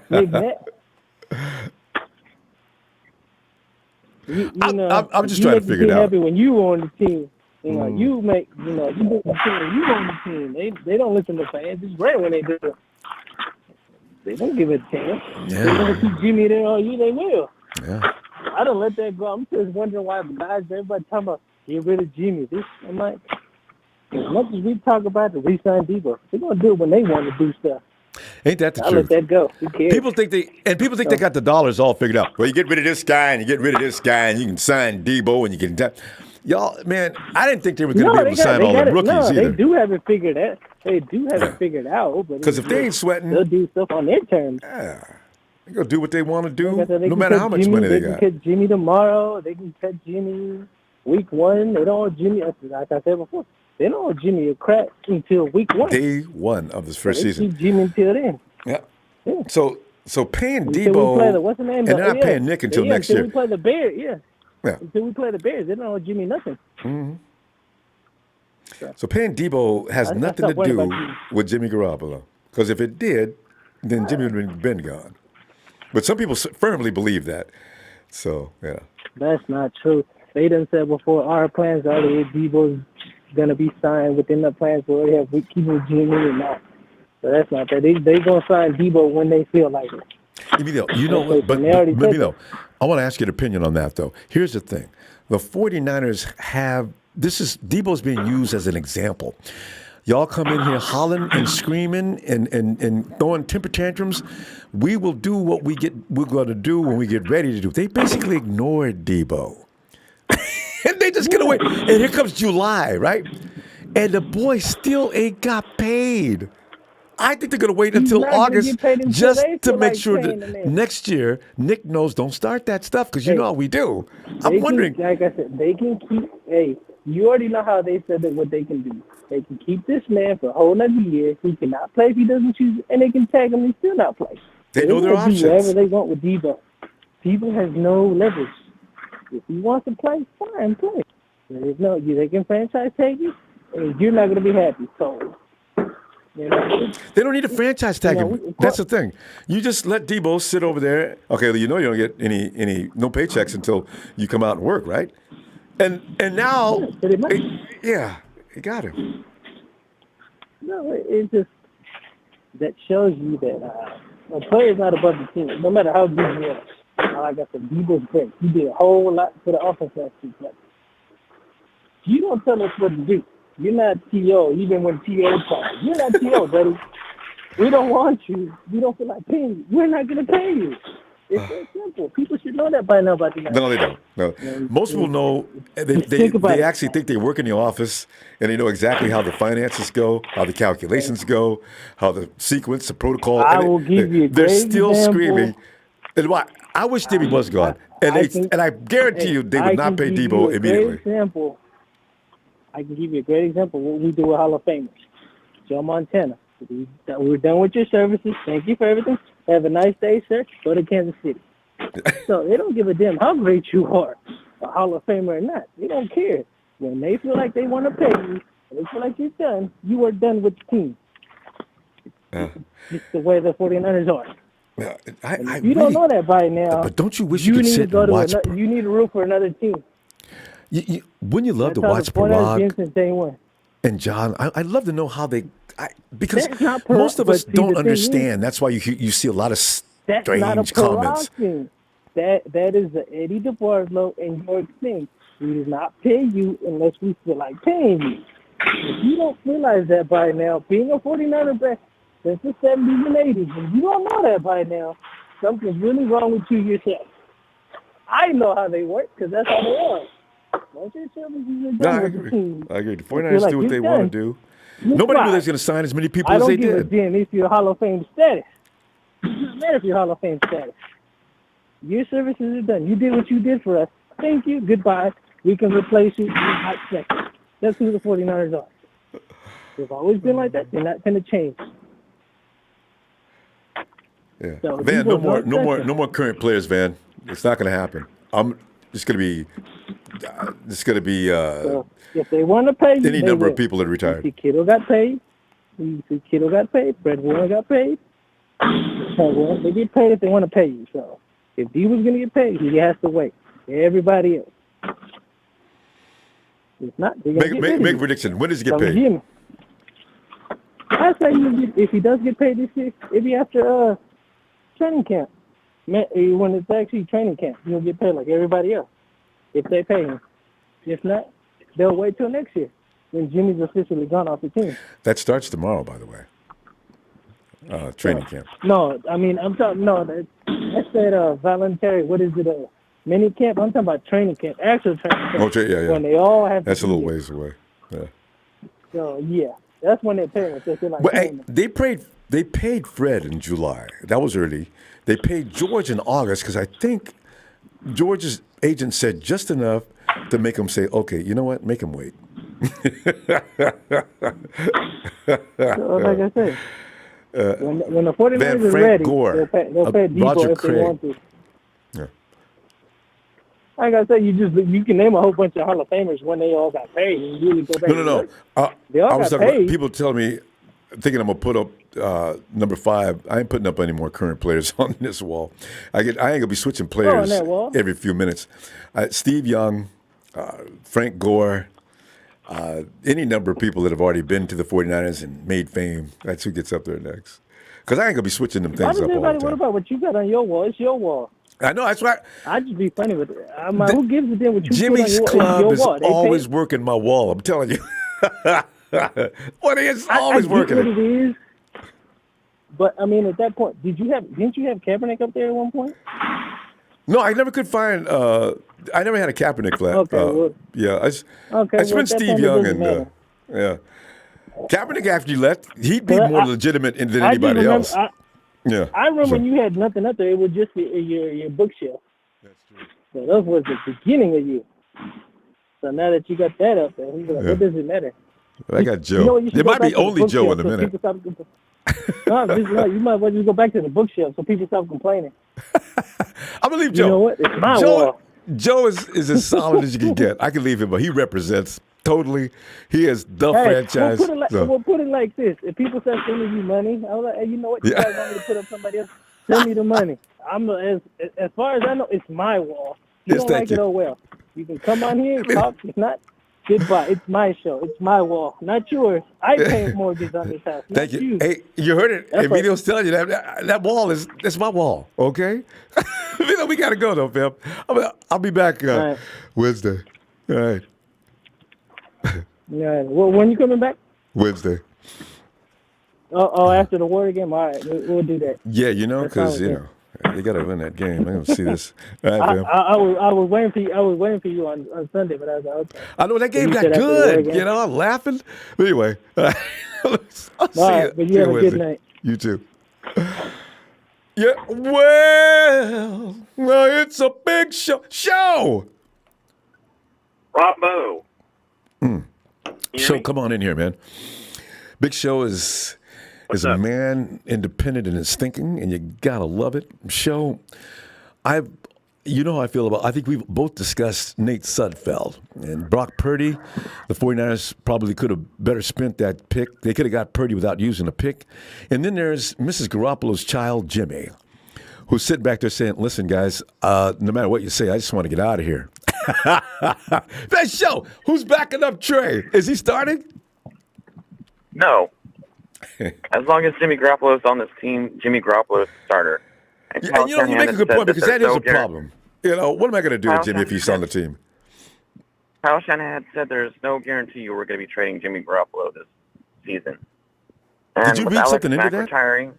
They bet. You know, I'm just you trying to make the figure it team out. happy when you on the team. You know, you make the team when you on the team. They don't listen to fans. It's great when they do it. They don't give it a chance. Yeah. They're gonna keep Jimmy there all year. They will. Yeah. I don't let that go. I'm just wondering why the guys, everybody talking about get rid of Jimmy. I'm like, as much as we talk about the re-sign Debo, they're gonna do it when they want to do stuff. Ain't that the I truth? let that go. Who cares? People think they got the dollars all figured out. Well, you get rid of this guy and you get rid of this guy and you can sign Debo and you can y'all, man, I didn't think they were going to be able to sign all the rookies either. They do have it figured out. They do have it figured out. Because if they ain't sweating, they'll do stuff on their terms. yeah, they're going to do what they want to do, Like I said, they no can matter cut how much Jimmy, money they got. They can cut Jimmy tomorrow. They can cut Jimmy week 1. They don't want Jimmy, like I said before, they don't want Jimmy a crack until week 1. Day 1 of this first They season. keep Jimmy until then. Yeah. Yeah. So paying Until we play Debo, what's the name? and they're not paying Nick until next until year. we play the Bears, Yeah. Until we play the Bears, they don't owe Jimmy nothing. Mm-hmm. So paying Debo has I nothing to stopped worrying do about you. with Jimmy Garoppolo. Because if it did, then Jimmy would have been gone. But some people firmly believe that. So, yeah. That's not true. They done said before, our plans are that Debo's going to be signed within the plans where they have keeping Jimmy and not. So that's not that. They going to sign Debo when they feel like it. You know what? But I want to ask your opinion on that, though. Here's the thing. The 49ers have, Debo's being used as an example. Y'all come in here hollering and screaming and throwing temper tantrums. We will do what we're going to do when we get ready to do. They basically ignored Debo. And they just get away. And here comes July, right? And the boy still ain't got paid. I think they're going to wait until not gonna August get paid until just they to feel make like sure paying the that man. next year Nick knows don't start that stuff because you know how we do. I'm They wondering. like I said, they can keep. Hey, you already know how they said that what they can do. They can keep this man for a whole another year. He cannot play if he doesn't choose, and they can tag him and still not play. They know their can do options. whatever they want with Debo. Debo has no leverage. If he wants to play, fine, play. There's no, they can franchise tag you, and you're not going to be happy. So, you know, They don't need a franchise tag him. we- That's the thing. You just let Debo sit over there. Okay, you know you don't get no paychecks until you come out and work, right? And now, Yeah, pretty much. you got him. no, it just that shows you that a player's not above the team, no matter how good he is. Like I said, Debo's great. He did a whole lot for the offense last week. But you don't tell us what to do. You're not T.O., even when T.O. calls. You're not T.O., buddy. We don't want you. We don't feel like paying you. We're not going to pay you. It's so simple. People should know that by now about the Niners. No, they don't. No, most people know. They actually think they work in the office and they know exactly how the finances go, how the calculations go, how the sequence, the protocol. I and will give you a They're great still example. screaming. And why? I wish Jimmy was gone, and I guarantee you they would not pay Debo immediately. Example. I can give you a great example of what we do with Hall of Famers. Joe Montana. We're done with your services. Thank you for everything. Have a nice day, sir. Go to Kansas City. So they don't give a damn how great you are, a Hall of Famer or not. They don't care. When they feel like they want to pay you, and they feel like you're done, you are done with the team. Just the way the 49ers are. You don't know that by now. But don't you wish you could sit and watch? You need to root for another team. Wouldn't you love to watch Parag and John? I'd love to know how they because most of us don't understand. That's why you see a lot of strange comments. Thing. That is the Eddie DeBartolo and York thing. We do not pay you unless we feel like paying you. If you don't realize that by now, being a 49er back since the 70s and 80s, and you don't know that by now, something's really wrong with you yourself. I know how they work because that's how they are. Once your services are done with the team, I agree. The 49ers do what they want to do. Nobody knew they was going to sign as many people as they did. I don't give a damn if you're Hall of Fame status. It doesn't matter if you're Hall of Fame status. Your services are done. You did what you did for us. Thank you. Goodbye. We can replace you in a hot second. That's who the 49ers are. They've always been like that. They're not going to change. Yeah. So Van, no more current players, Van. It's not going to happen. It's going to be. So if they want to pay you, any number of people that retired. Kittle got paid. Kittle got paid. Brett Warren got paid. They get paid if they want to pay you. So if he was going to get paid, he has to wait. Everybody else. If not, they're going to make a prediction. When does he get paid? I say if he does get paid this year, it'll be after training camp. When it's actually training camp, he'll get paid like everybody else if they pay him. If not, they'll wait till next year when Jimmy's officially gone off the team. That starts tomorrow, by the way. Training camp. No, I mean I'm talking. No, that's that voluntary. What is it? Mini camp. I'm talking about training camp. Actual training camp. Oh, yeah. When they all have. That's a little ways away. Yeah. So yeah, that's when they're paying. They're like. But hey, they paid Fred in July. That was early. They paid George in August because I think George's agent said just enough to make him say, "Okay, you know what? Make him wait." So, like I said. When the 49ers are ready, they'll pay Debo if they want to. Yeah. Like I said, you can name a whole bunch of Hall of Famers when they all got paid. And really go back No. They all I was got talking paid. about people telling me, thinking I'm gonna put up number 5. I ain't putting up any more current players on this wall. I ain't gonna be switching players every few minutes. Steve Young, Frank Gore. Any number of people that have already been to the 49ers and made fame, that's who gets up there next. Because I ain't going to be switching them things up all the time. What about what you got on your wall? It's your wall. I know, that's right. I'd just be funny with it. Who gives a damn what you Jimmy's put on your wall? Club is always working my wall, I'm telling you. What is always working what it is. But, I mean, at that point, didn't you have Kaepernick up there at one point? No, I never could find I never had a Kaepernick flag. Okay, I spent Steve Young and yeah. Kaepernick after you left, he'd be more legitimate than anybody else. I remember when you had nothing up there. It was just your bookshelf. That's true. So that was the beginning of you. So now that you got that up there, what does it matter? I got Joe. There might be only Joe in a minute. You might as well just go back to the bookshelf so people stop complaining. I'm gonna leave Joe. You know what? It's my wall. Joe is as solid as you can get. I can leave him, but he represents totally. He is the franchise. We'll put it like this: if people start sending you money, I'm like, hey, you know what? You guys want me to put up somebody else? Send me the money. As far as I know, it's my wall. You don't like it, oh well. You can come on here and talk. If not, goodbye. It's my show. It's my wall, not yours. I pay a mortgage on this house. Thank you. Hey, you heard it. Hey, Vito's telling you that wall that's my wall. Okay. Vito, we gotta go though, Phil. I'll be back Wednesday. All right. Yeah. Well, when you coming back? Wednesday. Oh, after the Warrior game. All right, we'll do that. Yeah, because They got to win that game. I'm going to see this. All right, I, man. I was waiting for you. I was waiting for you on Sunday, but I was like, okay. I know that game You got said after the good. game. You know, I'm laughing. But anyway, I'll see All right, but you have a good night. You too. Yeah, well, it's a big show. Ronbo. Show, come on in here, man. Big Show is What's a up? man independent in his thinking, and you gotta love it. Show, you know how I feel about. I think we've both discussed Nate Sudfeld and Brock Purdy. The 49ers probably could have better spent that pick. They could have got Purdy without using a pick. And then there's Mrs. Garoppolo's child, Jimmy, who's sitting back there saying, "Listen, guys, no matter what you say, I just want to get out of here." That Show, who's backing up Trey? Is he starting? No. As long as Jimmy Garoppolo is on this team, Jimmy Garoppolo is the starter. And you know, you make a good point because that is a problem. You know, what am I going to do with Jimmy if he's on the team? Kyle Shanahan said there's no guarantee we're going to be trading Jimmy Garoppolo this season. And Did you with read Alex something into Mack that? Retiring,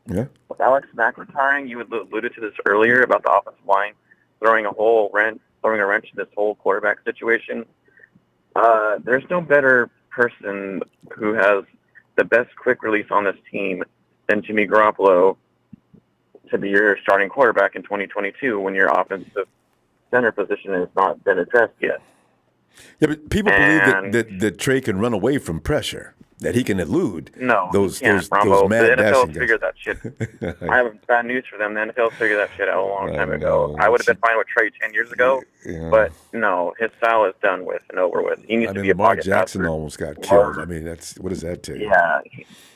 Yeah. with Alex Mack retiring, you alluded to this earlier about the offensive line throwing a wrench in this whole quarterback situation. There's no better person who has the best quick release on this team than Jimmy Garoppolo to be your starting quarterback in 2022 when your offensive center position has not been addressed yet. Yeah, but people believe that Trey can run away from pressure, that he can elude those Ronbo. mad The dashing NFL guys. figured that shit. I have bad news for them. The NFL figured that shit out a long time ago. no. I would have been fine with Trey 10 years ago, Yeah. but no, his style is done with and over with. He needs to be a Lamar pocket Jackson passer. almost got killed. I mean, what does that tell you? Yeah,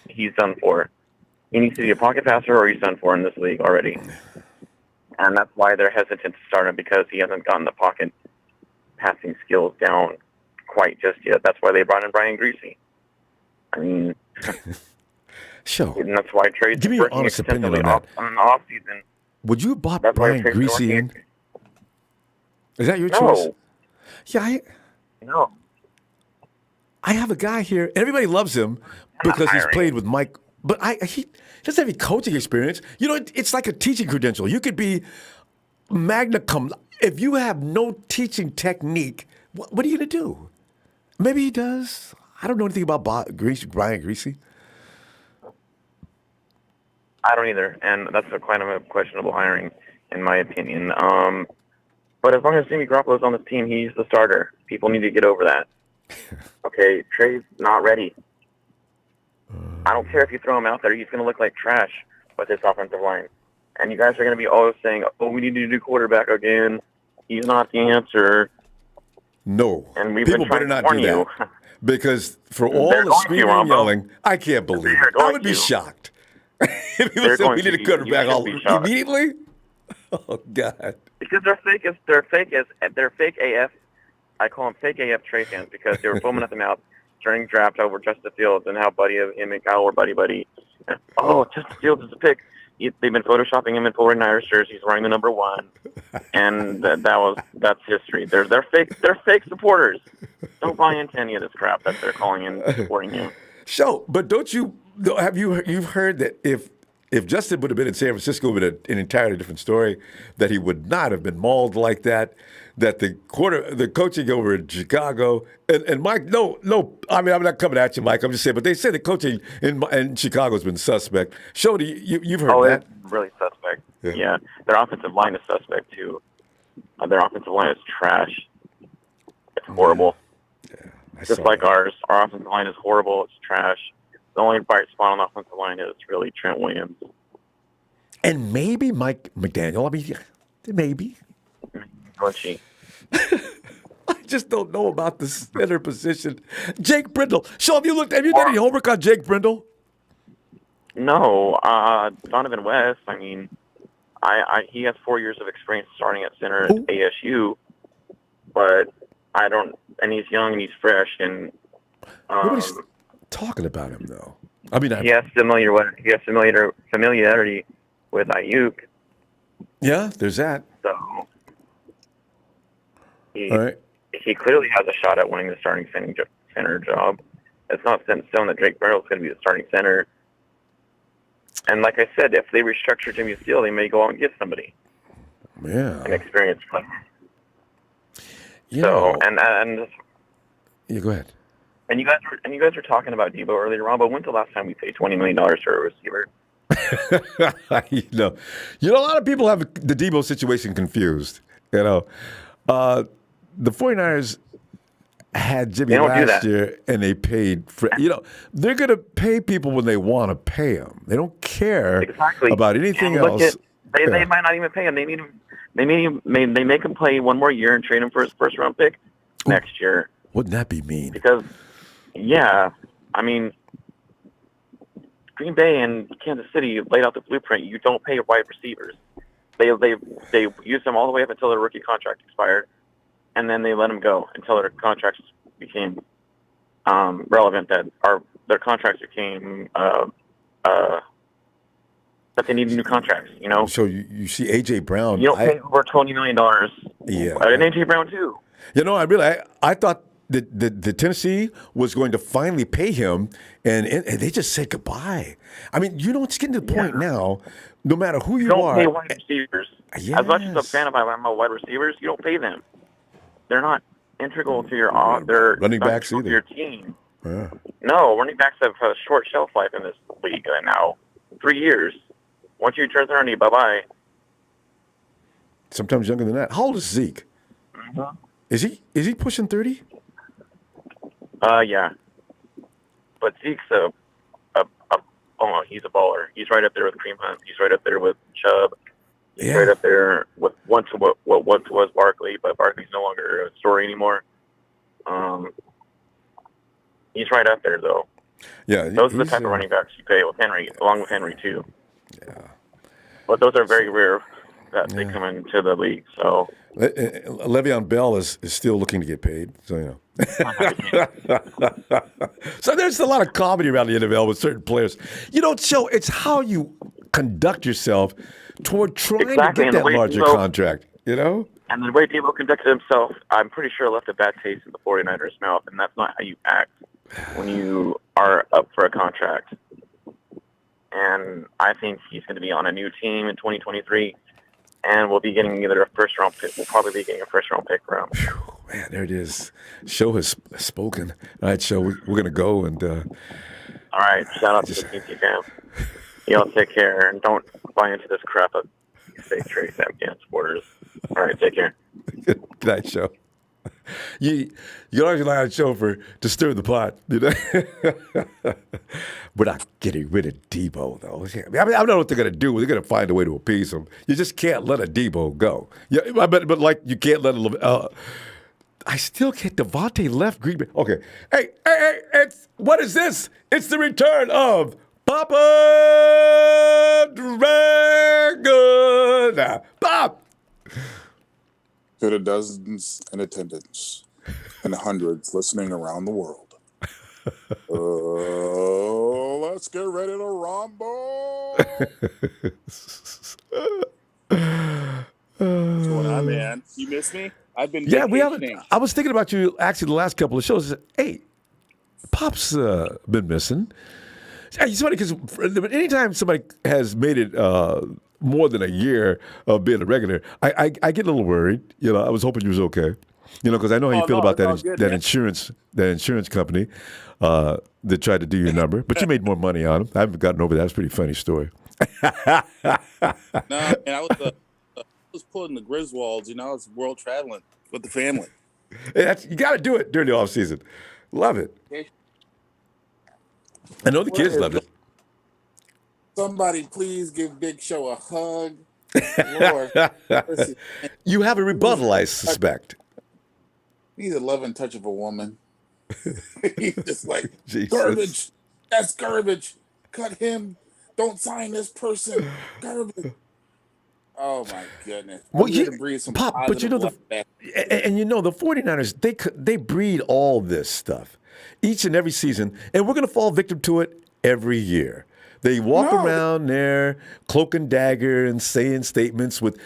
he's done for. He needs to be a pocket passer or he's done for in this league already. And that's why they're hesitant to start him, because he hasn't gotten the pocket passing skills down quite just yet. That's why they brought in Brian Greasy. I mean, Show. and that's why Trey's Give me your working honest opinion extensively on that. on the off season. Would you have bought That's why Brian Trey's Greasy in? working. Is that your choice? No, Yeah, no. I have a guy here, and everybody loves him because he's hiring. played with Mike. But he doesn't have any coaching experience. You know, it's like a teaching credential. You could be magna cum. If you have no teaching technique, what are you going to do? Maybe he does. I don't know anything about Brian Greasy. I don't either, and that's kind of a questionable hiring, in my opinion. But as long as Jimmy Garoppolo's on this team, he's the starter. People need to get over that. Okay, Trey's not ready. I don't care if you throw him out there; he's going to look like trash with this offensive line. And you guys are going to be always saying, "Oh, we need to do quarterback again. He's not the answer." No. And we've People been trying better to not warn do you. that. Because for all They're the going to, screaming and Ronbo. yelling, I can't believe They're it. I going would be to. shocked. If people They're said going we to need a be. quarterback You should be shocked. immediately. Oh God. Because they're fake AF. I call them fake AF Trey fans because they were foaming at the mouth during draft over Justin Fields and how buddy of him and Kyle were buddy. And, oh, Justin Fields is a pick. They've been photoshopping him in 49ers jerseys wearing the number 1, and that's history. They're fake supporters. Don't buy into any of this crap that they're calling in supporting you. So, but you've heard that if Justin would have been in San Francisco, it would have been an entirely different story, that he would not have been mauled like that, that the coaching over in Chicago, and Mike, no, I mean, I'm not coming at you, Mike, I'm just saying, but they say the coaching in Chicago has been suspect. Shody, you've heard that. It's really suspect. Yeah. Yeah, their offensive line is suspect, too. Their offensive line is trash. It's horrible. I Just saw like that. ours. Our offensive line is horrible. It's trash. The only bright spot on the offensive line is really Trent Williams. And maybe Mike McDaniel, I mean, maybe. Bunchy. I just don't know about the center position. Jake Brindle. Sean, have you done any homework on Jake Brindle? No, Donovan West. I mean, he has 4 years of experience starting at center at ASU, but I don't. And he's young and he's fresh, and Nobody's talking about him though. I mean, he has familiarity with Ayuk. yeah, there's that. So All right. he clearly has a shot at winning the starting center job. It's not set in stone that Drake Barrel's going to be the starting center. And like I said, if they restructure Jimmy's deal, they may go out and get somebody, Yeah. an experienced player. You So know, and yeah, go ahead. and you guys were talking about Debo earlier, Ronbo. When's the last time we paid $20 million for a receiver? A lot of people have the Debo situation confused. The 49ers had Jimmy They don't do last that. year, and they paid for. They're going to pay people when they want to pay them. They don't care Exactly. about anything And look else. they might not even pay him. They make him play one more year and trade him for his first round pick next year. Wouldn't that be mean? Because, yeah, I mean, Green Bay and Kansas City laid out the blueprint. You don't pay wide receivers. They used them all the way up until their rookie contract expired, and then they let them go until their contracts became relevant. Their contracts became that they needed new contracts. So you see AJ Brown. You don't pay over $20 million. Yeah. And AJ Brown too. I thought that the Tennessee was going to finally pay him, and they just said goodbye. I mean, it's getting to the point now. No matter who you Don't are, pay wide receivers. Yes. As much as a fan of Alabama wide receivers, you don't pay them. They're not integral to your running backs to either. your team. Yeah. No, running backs have a short shelf life in this league now. 3 years. Once you turn 30, bye-bye. Sometimes younger than that. How old is Zeke? Mm-hmm. Is he pushing 30? Yeah. But Zeke's he's a baller. He's right up there with Kareem Hunt. He's right up there with Chubb. He's right up there with what once was Barkley, but Barkley's no longer a story anymore. He's right up there, though. Yeah. Those are the type of running backs you pay with Henry, along with Henry, too. Yeah. But those are very rare that they come into the league, so... Le'Veon Bell is still looking to get paid, so So there's a lot of comedy around the NFL with certain players. So it's how you conduct yourself toward trying to get that larger contract, And the way Debo conducted himself, I'm pretty sure left a bad taste in the 49ers' mouth, and that's not how you act when you are up for a contract. And I think he's going to be on a new team in 2023. And we'll be getting either a first-round pick. We'll probably be getting a first-round pick from. Man, there it is. Show has spoken. All right, Show, we're going to go and. All right, shout out to the TT fam. Y'all take care and don't buy into this crap of fake Trey Afghan supporters. All right, take care. Good night, Show. You always rely on Show to stir the pot, We're not getting rid of Debo, though. I don't know what they're going to do. They're going to find a way to appease him. You just can't let a Debo go. Yeah, but like you can't let I still can't. Devontae left Green Bay. Okay. Hey, what is this? It's the return of Papa Dragon. Pop! To the dozens in attendance and hundreds listening around the world. Let's get ready to Ronbo. What's going on, man? You miss me? I've been vacationing. I was thinking about you actually the last couple of shows. Hey, Pop's been missing. It's funny because anytime somebody has made it more than a year of being a regular, I get a little worried. I was hoping you was okay. Because I know how you feel about that insurance company that tried to do your number, but you made more money on them. I haven't gotten over that. It's a pretty funny story. No, and I was pulling the Griswolds. I was world traveling with the family. You got to do it during the off season. Love it. I know the kids loved it. Somebody please give Big Show a hug. Lord, you have a rebuttal, I suspect. He's a loving touch of a woman. He's just like, Jesus. Garbage. That's garbage. Cut him. Don't sign this person. Garbage. Oh, my goodness. Well, Pop, but the 49ers, they breed all this stuff each and every season, and we're going to fall victim to it every year. They walk around there, cloak and dagger, and saying statements with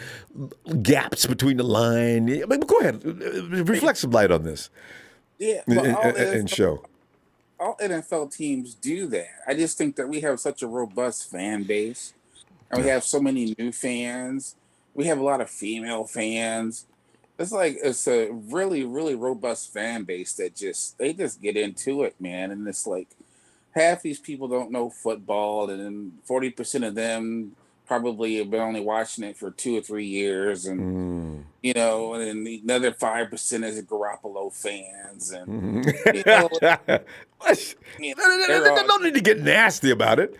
gaps between the line. I mean, go ahead, reflect some light on this. Yeah, and Show. all NFL teams do that. I just think that we have such a robust fan base, and we have so many new fans. We have a lot of female fans. It's a really, really robust fan base that they just get into it, man. And it's like half these people don't know football, and then 40% of them probably have been only watching it for 2 or 3 years, and you know, and another 5% is Garoppolo fans, and you know, What? you know, they're all Don't need to get nasty about it.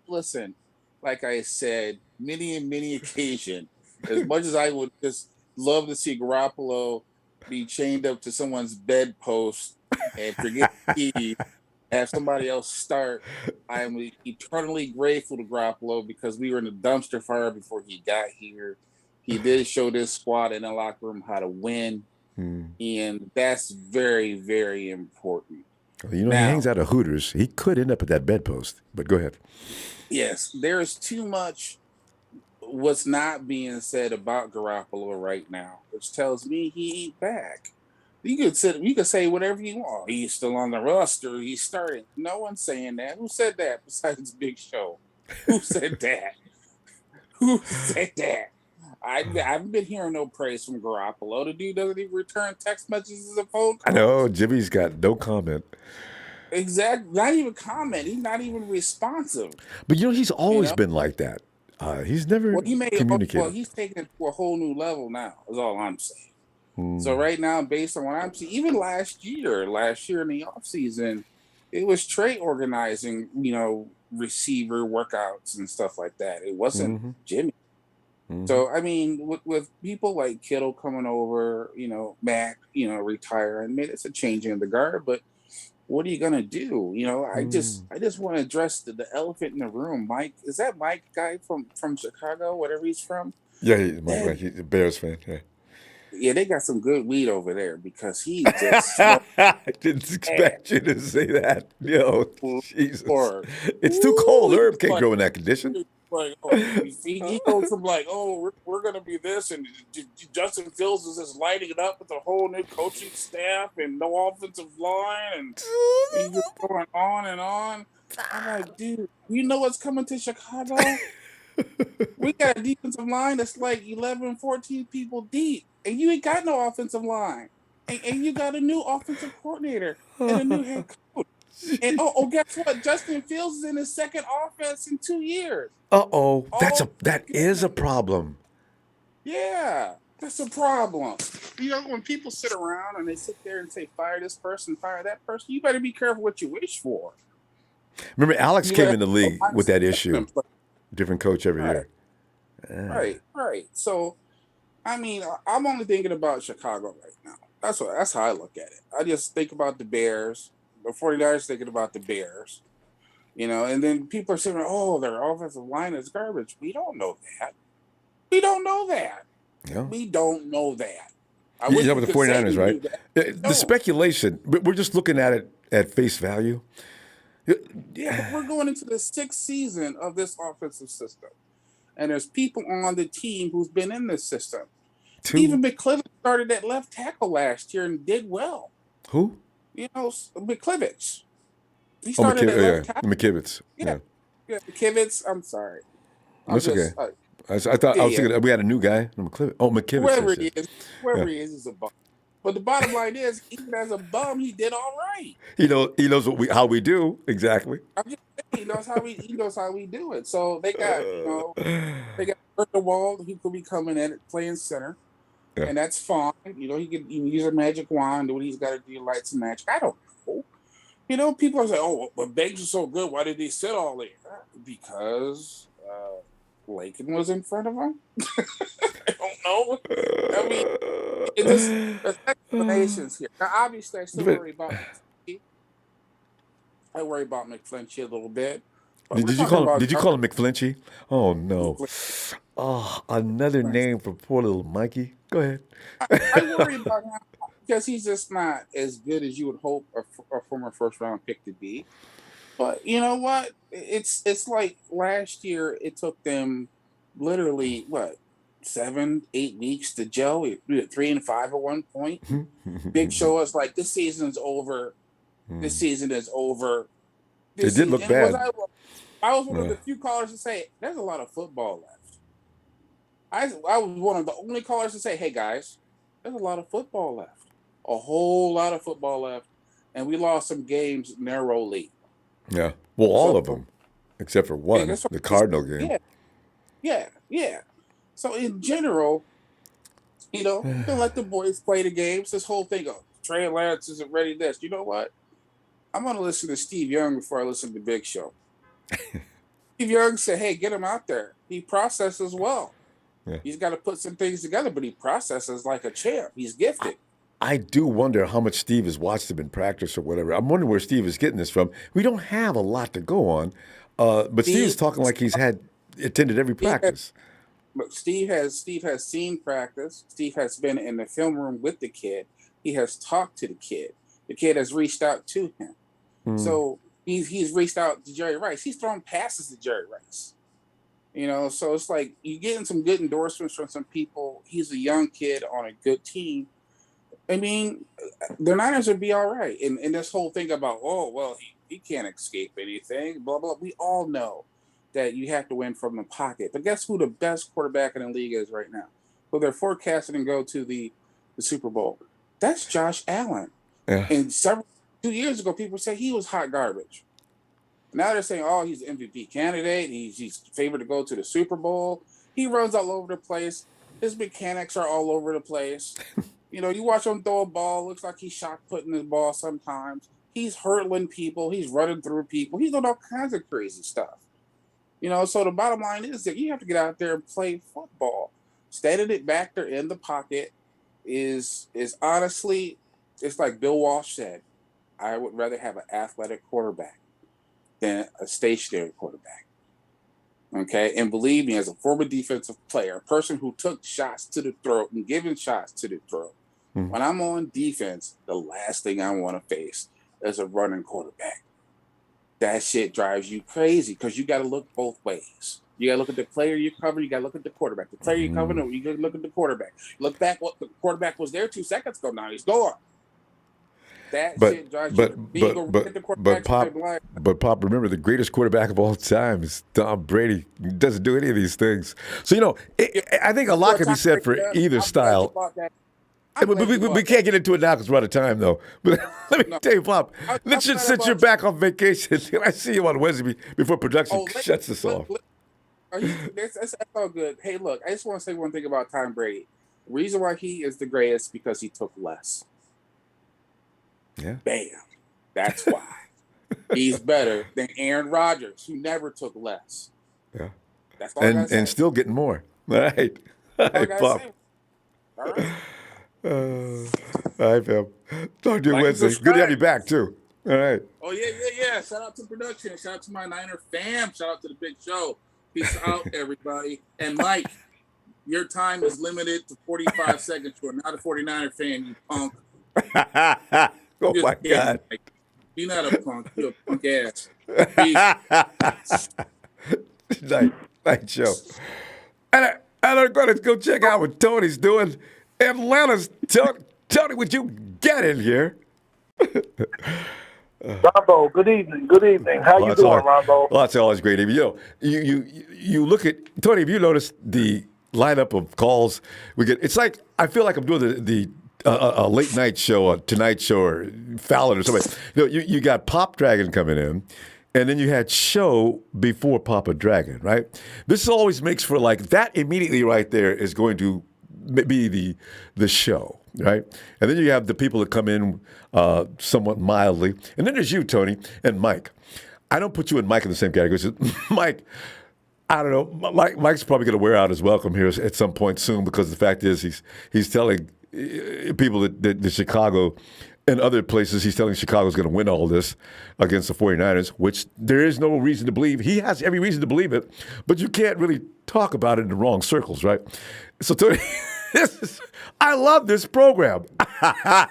listen. Like I said, many and many occasion, as much as I would just love to see Garoppolo be chained up to someone's bedpost and forget the key, have somebody else start, I am eternally grateful to Garoppolo because we were in the dumpster fire before he got here. He did show this squad in the locker room how to win, and that's very, very important. Well, you know, he hangs out at Hooters. He could end up at that bedpost, but go ahead. Yes, there is too much what's not being said about Garoppolo right now, which tells me he ain't back. You could say whatever you want. He's still on the roster. He's starting. No one's saying that. Who said that besides Big Show? Who said that? Who said that? I haven't been hearing no praise from Garoppolo. The dude doesn't even return text messages and phone calls. I know Jimmy's got no comment. Exactly. Not even comment. He's not even responsive. But you know, he's always been like that. He's never communicated. Well, he's taking it to a whole new level now, is all I'm saying. So right now, based on what I'm seeing, even last year in the offseason, it was Trey organizing, you know, receiver workouts and stuff like that. It wasn't Jimmy. So, I mean, with people like Kittle coming over, you know, Mac, you know, retiring, it's a change in the guard, but what are you gonna do? You know, I just want to address the elephant in the room. Mike, is that Mike guy from Chicago, whatever he's from? Yeah, he's a Bears fan. Yeah, they got some good weed over there because he just. I didn't expect you to say that. Yo, Jesus, it's too cold. Herb can't grow in that condition. Like, he goes from like, we're gonna be this, and Justin Fields is just lighting it up with a whole new coaching staff and no offensive line, and he's just going on and on. I'm like, dude, you know what's coming to Chicago? We got a defensive line that's like 11, 14 people deep, and you ain't got no offensive line, and you got a new offensive coordinator and a new head coach. And guess what? Justin Fields is in his second offense in 2 years. That is a problem. Yeah, that's a problem. You know, when people sit around and they sit there and say, fire this person, fire that person, you better be careful what you wish for. Remember, Alex came in the league with that issue. Different coach every year. Right. So, I mean, I'm only thinking about Chicago right now. That's how I look at it. I just think about the Bears. The 49ers thinking about the Bears. You know, and then people are saying, their offensive line is garbage. We don't know that. Yeah. We don't know that. You know, with the 49ers, right? The speculation, we're just looking at it at face value. Yeah, but we're going into the 6th season of this offensive system. And there's people on the team who's been in this system. Even McClivich started at left tackle last year and did well. Who? You know, McClivich. He started at left tackle. McKivitz. Yeah, McKivitz. I'm sorry. That's okay. I thought I was thinking we had a new guy. McKivitz. McKivitz. Whoever he is a bum. But the bottom line is, even as a bum, he did all right. He knows how we do exactly. I'm just saying, he knows how we do it. So they got Wall, who could be coming in playing center, and that's fine. You know, he can use a magic wand, do what he's got to do, light some magic. I don't know. You know, people are saying, but Banks is so good. Why did he sit all there? Because Lakin was in front of him. I don't know. I mean, there's explanations here. Now, obviously, I still worry about McFlinchy. I worry about McFlinchy a little bit. Did you call him McFlinchy? Oh, no. Another name for poor little Mikey. Go ahead. I worry about him because he's just not as good as you would hope a former first-round pick to be. But you know what? It's like last year it took them literally, 7, 8 weeks to Joe. We were 3-5 at one point. Big Show was like, this season's over. This season is over. It did look bad. I was one of the few callers to say, there's a lot of football left. I was one of the only callers to say, hey, guys, there's a lot of football left. A whole lot of football left. And we lost some games narrowly. Yeah. Well, all of them, except for one, the Cardinal game. Yeah. So in general, don't let the boys play the games. This whole thing of Trey Lance isn't ready. You know what? I'm going to listen to Steve Young before I listen to Big Show. Steve Young said, hey, get him out there. He processes well. Yeah. He's got to put some things together, but he processes like a champ. He's gifted. I do wonder how much Steve has watched him in practice or whatever. I'm wondering where Steve is getting this from. We don't have a lot to go on, but Steve's talking like he's attended every practice. But Steve has seen practice. Steve has been in the film room with the kid. He has talked to the kid. The kid has reached out to him. So he's reached out to Jerry Rice. He's thrown passes to Jerry Rice. So it's like you're getting some good endorsements from some people. He's a young kid on a good team. I mean, the Niners would be all right. And this whole thing about, he can't escape anything, blah, blah. We all know that you have to win from the pocket. But guess who the best quarterback in the league is right now? Who they're forecasting and go to the Super Bowl. That's Josh Allen. Yeah. And 2 years ago, people said he was hot garbage. Now they're saying, he's an MVP candidate. He's favored to go to the Super Bowl. He runs all over the place. His mechanics are all over the place. You watch him throw a ball, looks like he's shot putting the ball sometimes. He's hurdling people. He's running through people. He's doing all kinds of crazy stuff. So the bottom line is that you have to get out there and play football. Standing it back there in the pocket is honestly, it's like Bill Walsh said, I would rather have an athletic quarterback than a stationary quarterback. Okay, and believe me, as a former defensive player, a person who took shots to the throat and given shots to the throat, when I'm on defense, the last thing I want to face is a running quarterback. That shit drives you crazy because you got to look both ways. You got to look at the player you cover. You got to look at the quarterback. The player you cover, you got to look at the quarterback. Look back what the quarterback was there 2 seconds ago. Now he's gone. That shit drives you. But Pop, remember the greatest quarterback of all time is Tom Brady. He doesn't do any of these things. So I think a lot can be said for either style. We can't get into it now because we're out of time, though. But let me tell you, Pop, let's just since you're back on vacation, I see you on Wednesday before production shuts us off. That's all good. Hey, look, I just want to say one thing about Tom Brady. The reason why he is the greatest because he took less. Yeah. Bam. That's why. He's better than Aaron Rodgers, who never took less. Yeah. That's all I gotta say. And still getting more. All right. All right, Pop. All right. All right, Pam. Talk to you Wednesday. Good to have you back, too. All right. Oh, yeah. Shout out to production. Shout out to my Niner fam. Shout out to the Big Show. Peace out, everybody. And Mike, your time is limited to 45 seconds. You're not a 49er fan, you punk. Oh, my God. Mike. You're not a punk. You're a punk ass. Night show. And I'm going to go check out what Tony's doing. Atlanta's Tony, would you get in here? Ronbo, good evening. Good evening. How you doing, Ronbo? Well, that's always great. You look at Tony. Have you noticed the lineup of calls we get? It's like I feel like I'm doing the late night show, a Tonight Show, or Fallon or something. You got Pop Dragon coming in, and then you had Show before Papa Dragon, right? This always makes for like that immediately right there is going to be the show, right? And then you have the people that come in somewhat mildly. And then there's you, Tony, and Mike. I don't put you and Mike in the same category. So Mike, I don't know. Mike's probably going to wear out his welcome here at some point soon because the fact is he's telling people that the Chicago and other places, he's telling Chicago's going to win all this against the 49ers, which there is no reason to believe. He has every reason to believe it, but you can't really talk about it in the wrong circles, right? So, Tony, I love this program. I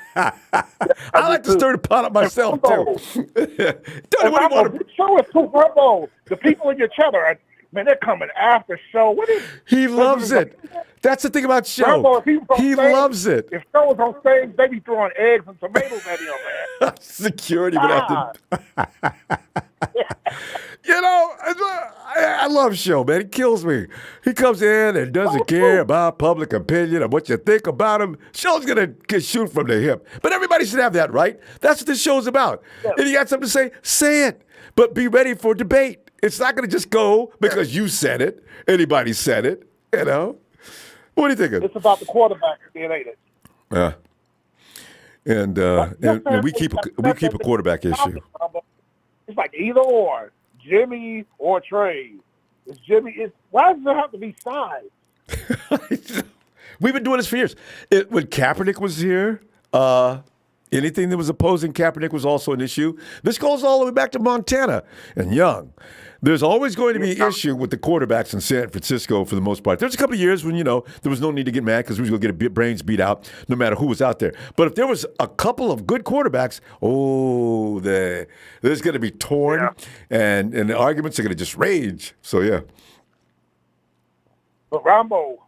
like to stir the pot up myself, too. Tony, what do you want to... Show us too, Ronbo. The people in your chatter, Man, they're coming after show. What is? He loves it. That's the thing about Rambo, Show. if he was on He stage- loves it. If Show was on stage, they be throwing eggs and tomatoes at him, man. Security would have to. You know, I love Show, man. He kills me. He comes in and doesn't care about public opinion and what you think about him. Show's going to shoot from the hip. But everybody should have that, right? That's what this show's about. If you got something to say it. But be ready for debate. It's not going to just go because you said it. Anybody said it, you know? What do you think of? It's about the quarterback, ain't it? Yeah. And we keep a quarterback issue. It's like either or, Jimmy or Trey. It's Jimmy. Why does it have to be sides? We've been doing this for years. When Kaepernick was here, anything that was opposing Kaepernick was also an issue. This goes all the way back to Montana and Young. There's always going to be an issue with the quarterbacks in San Francisco for the most part. There's a couple of years when, there was no need to get mad because we were going to get brains beat out no matter who was out there. But if there was a couple of good quarterbacks, there's going to be torn and the arguments are going to just rage. So, yeah. But Ronbo,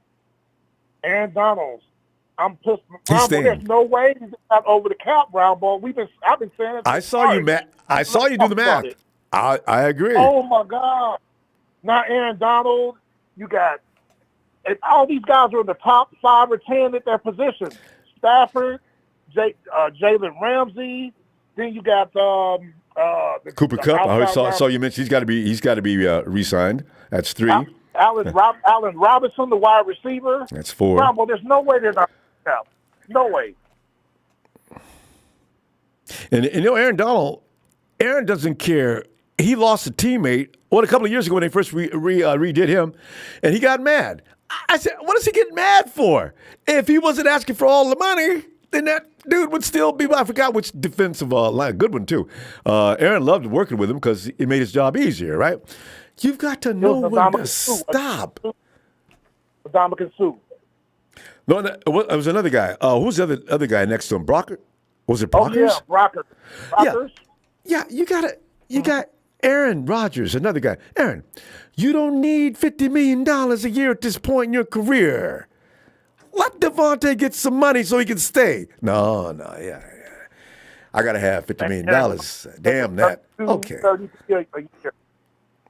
Aaron Donald, I'm pissed. Ronbo, there's no way he's not over the cap, Ronbo. I've been saying it. I saw you do the math. I agree. Oh my God! Now Aaron Donald, you got, and all these guys are in the top 5 or 10 at their position. Stafford, Jalen Ramsey. Then you got Cooper Kupp. I saw you mention he's got to be re-signed. That's 3. Allen Robinson, the wide receiver. That's 4. Well, there's no way they're not out. No way. And Aaron doesn't care. He lost a teammate, a couple of years ago when they first redid him, and he got mad. I said, what is he getting mad for? If he wasn't asking for all the money, then that dude would still be, I forgot which defensive line, good one too. Aaron loved working with him because it made his job easier, right? You've got to know when to stop. Dominican Sue. No, it was another guy. Who's the other guy next to him? Brocker? Was it Brockers? Oh, yeah, Brockers. Yeah, you got Aaron Rodgers, another guy. Aaron, you don't need $50 million a year at this point in your career. Let Devontae get some money so he can stay. No, yeah. I got to have $50 million. Damn that. Okay.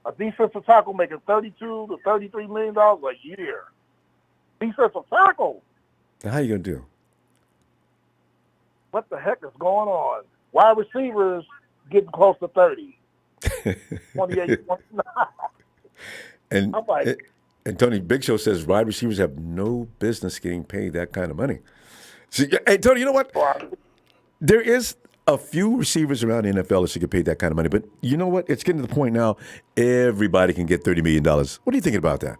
A defensive tackle making $32 to $33 million a year. Defensive tackle. Now, how you going to do? What the heck is going on? Wide receivers getting close to 30. 28, 29. And Tony Big Show says wide receivers have no business getting paid that kind of money. See, hey, Tony, you know what? There is a few receivers around the NFL that should get paid that kind of money. But you know what? It's getting to the point now everybody can get $30 million. What are you thinking about that?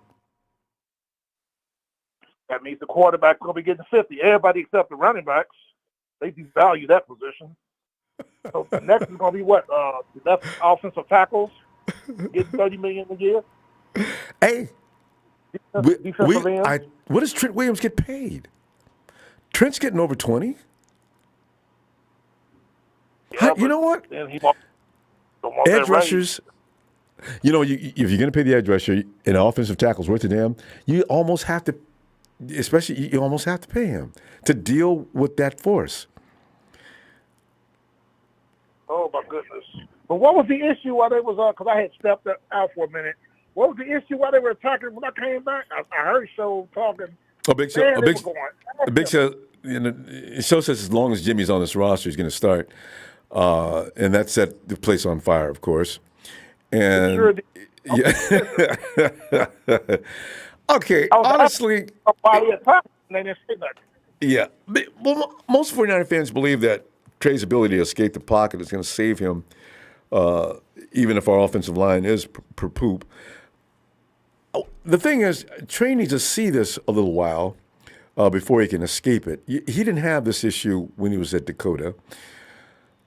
That means the quarterback's going to be getting 50. Everybody except the running backs. They devalue that position. So the next is going to be what? The offensive tackles getting $30 million a year. Hey, what does Trent Williams get paid? Trent's getting over 20. Yeah, you know what? Edge rushers. If you're going to pay the edge rusher and offensive tackles worth a damn, you almost have to, you almost have to pay him to deal with that force. Oh, my goodness. But what was the issue while they was because I had stepped out for a minute. What was the issue while they were attacking when I came back? I heard Show talking. Big Show. Show says as long as Jimmy's on this roster, he's going to start. And that set the place on fire, of course. And sure okay, honestly. They didn't say nothing. Yeah. Well, most 49er fans believe that Trey's ability to escape the pocket is going to save him, even if our offensive line is poop. The thing is, Trey needs to see this a little while before he can escape it. He didn't have this issue when he was at Dakota.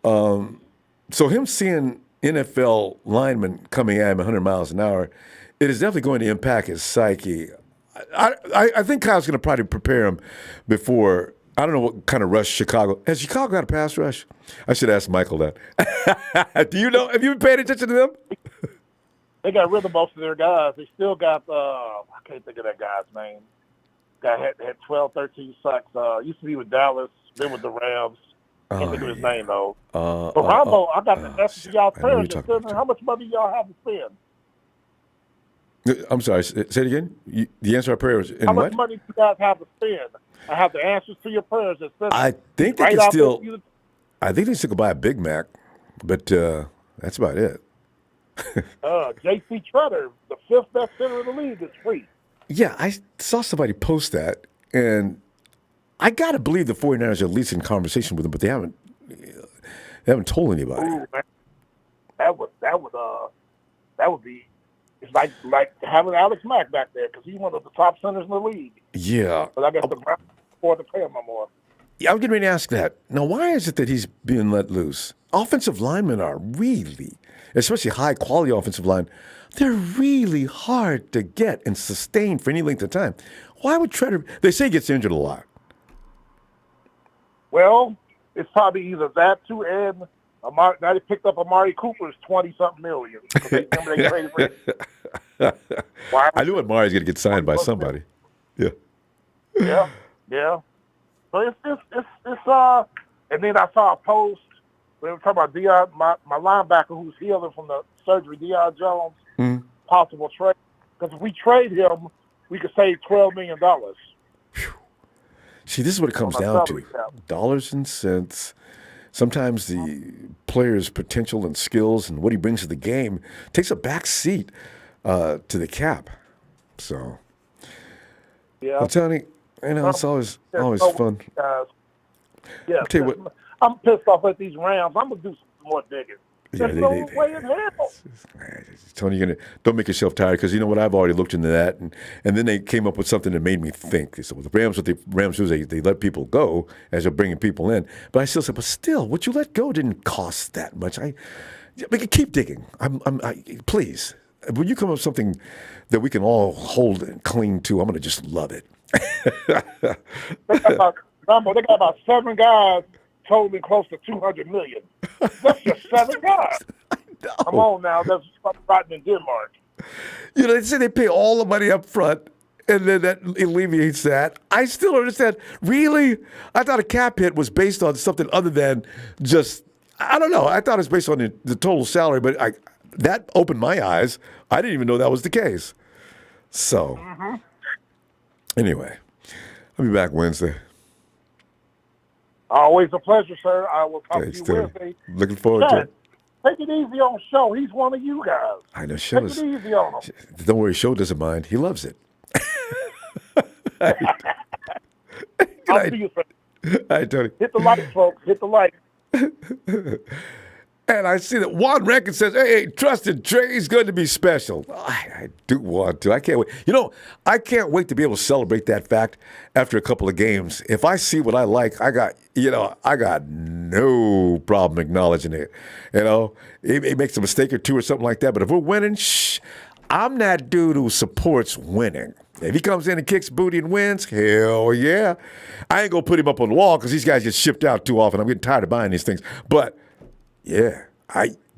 So him seeing NFL linemen coming at him 100 miles an hour, it is definitely going to impact his psyche. I think Kyle's going to probably prepare him before. I don't know what kind of rush Chicago. Has Chicago got a pass rush? I should ask Michael that. Do you know? Have you been paying attention to them? They got rid of most of their guys. They still got I can't think of that guy's name. Guy had 12, 13 sacks. Used to be with Dallas, then with the Rams. Can't think of his name though. But Ronbo, I got the message to y'all prayers. How much money y'all have to spend? I'm sorry. Say it again. The answer to our prayer is in How what? much money do you guys have to spend? I have the answers to your prayers. I think they can still. I think they still could buy a Big Mac, but that's about it. J.C. Treader, the 5th best center in the league, is free. Yeah, I saw somebody post that, and I gotta believe the 49ers are at least in conversation with them, but they haven't told anybody. Ooh, man. That would be. It's like having Alex Mack back there because he's one of the top centers in the league. Yeah, but I guess the Browns can't afford to pay him no more. Yeah, I'm getting ready to ask that. Now, why is it that he's being let loose? Offensive linemen are really, especially high-quality offensive line, they're really hard to get and sustain for any length of time. Why would Treader? They say he gets injured a lot. Well, it's probably either that too, and now they picked up Amari Cooper's 20-something million. They traded for him. I knew Amari's going to get signed by somebody. Yeah. Yeah. So it's and then I saw a post. We were talking about Deion, my linebacker who's healing from the surgery, Deion Jones, possible trade. Because if we trade him, we could save $12 million. See, this is what it comes down to. Dollars and cents. Sometimes the player's potential and skills and what he brings to the game takes a back seat to the cap. So, yeah. Well, Tony, it's always fun. Yeah, I'll tell you what. I'm pissed off at these Rams. I'm going to do some more digging. Yeah, There's no way in hell. Tony, don't make yourself tired because you know what? I've already looked into that, and then they came up with something that made me think. So the Rams, what the Rams do is they let people go as they're bringing people in. But I still said, but still, what you let go didn't cost that much. We can keep digging. Please, when you come up with something that we can all hold and cling to, I'm going to just love it. They got about 7 guys totaling close to $200 million. That's just 7 guys. Come on now, that's rotten in Denmark. They say they pay all the money up front, and then that alleviates that. I still don't understand. Really? I thought a cap hit was based on something other than just, I don't know. I thought it was based on the total salary, but that opened my eyes. I didn't even know that was the case. So, anyway, I'll be back Wednesday. Always a pleasure, sir. I will talk to you Wednesday. Looking forward to it. Take it easy on Show. He's one of you guys. I know Show. Take it easy on him. Don't worry, Show doesn't mind. He loves it. I'll see you, sir. All right, Tony. Hit the like, folks. Hit the like. And I see that Juan Rankin says, hey, trusted Trey's going to be special. I do want to. I can't wait. I can't wait to be able to celebrate that fact after a couple of games. If I see what I like, I got no problem acknowledging it. He makes a mistake or two or something like that. But if we're winning, I'm that dude who supports winning. If he comes in and kicks booty and wins, hell yeah. I ain't going to put him up on the wall because these guys get shipped out too often. I'm getting tired of buying these things. But yeah,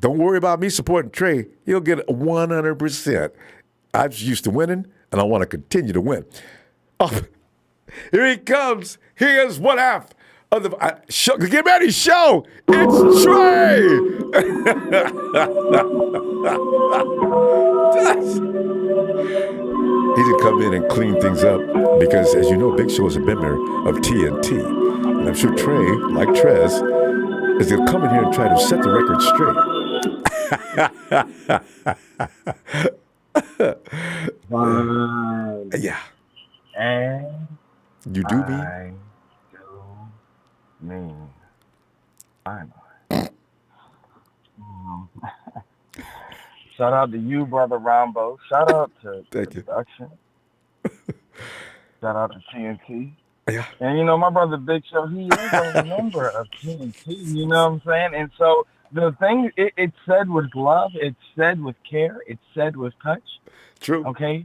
don't worry about me supporting Trey. He'll get 100%. I'm used to winning, and I want to continue to win. Oh, here he comes. Here's one half of the show. Get ready, show. It's Trey. He's going to come in and clean things up because, as you know, Big Show is a member of TNT. And I'm sure Trey, like Trez, is going to come in here and try to set the record straight. Yeah. And you do me? I do me. Finally. Shout out to you, Brother Ronbo. Shout out to Thank you. production. Shout out to TNT. Yeah. And my brother Big Show, he is a member of TNT, you know what I'm saying? And so the thing, it's said with love, it's said with care, it's said with touch. True. Okay?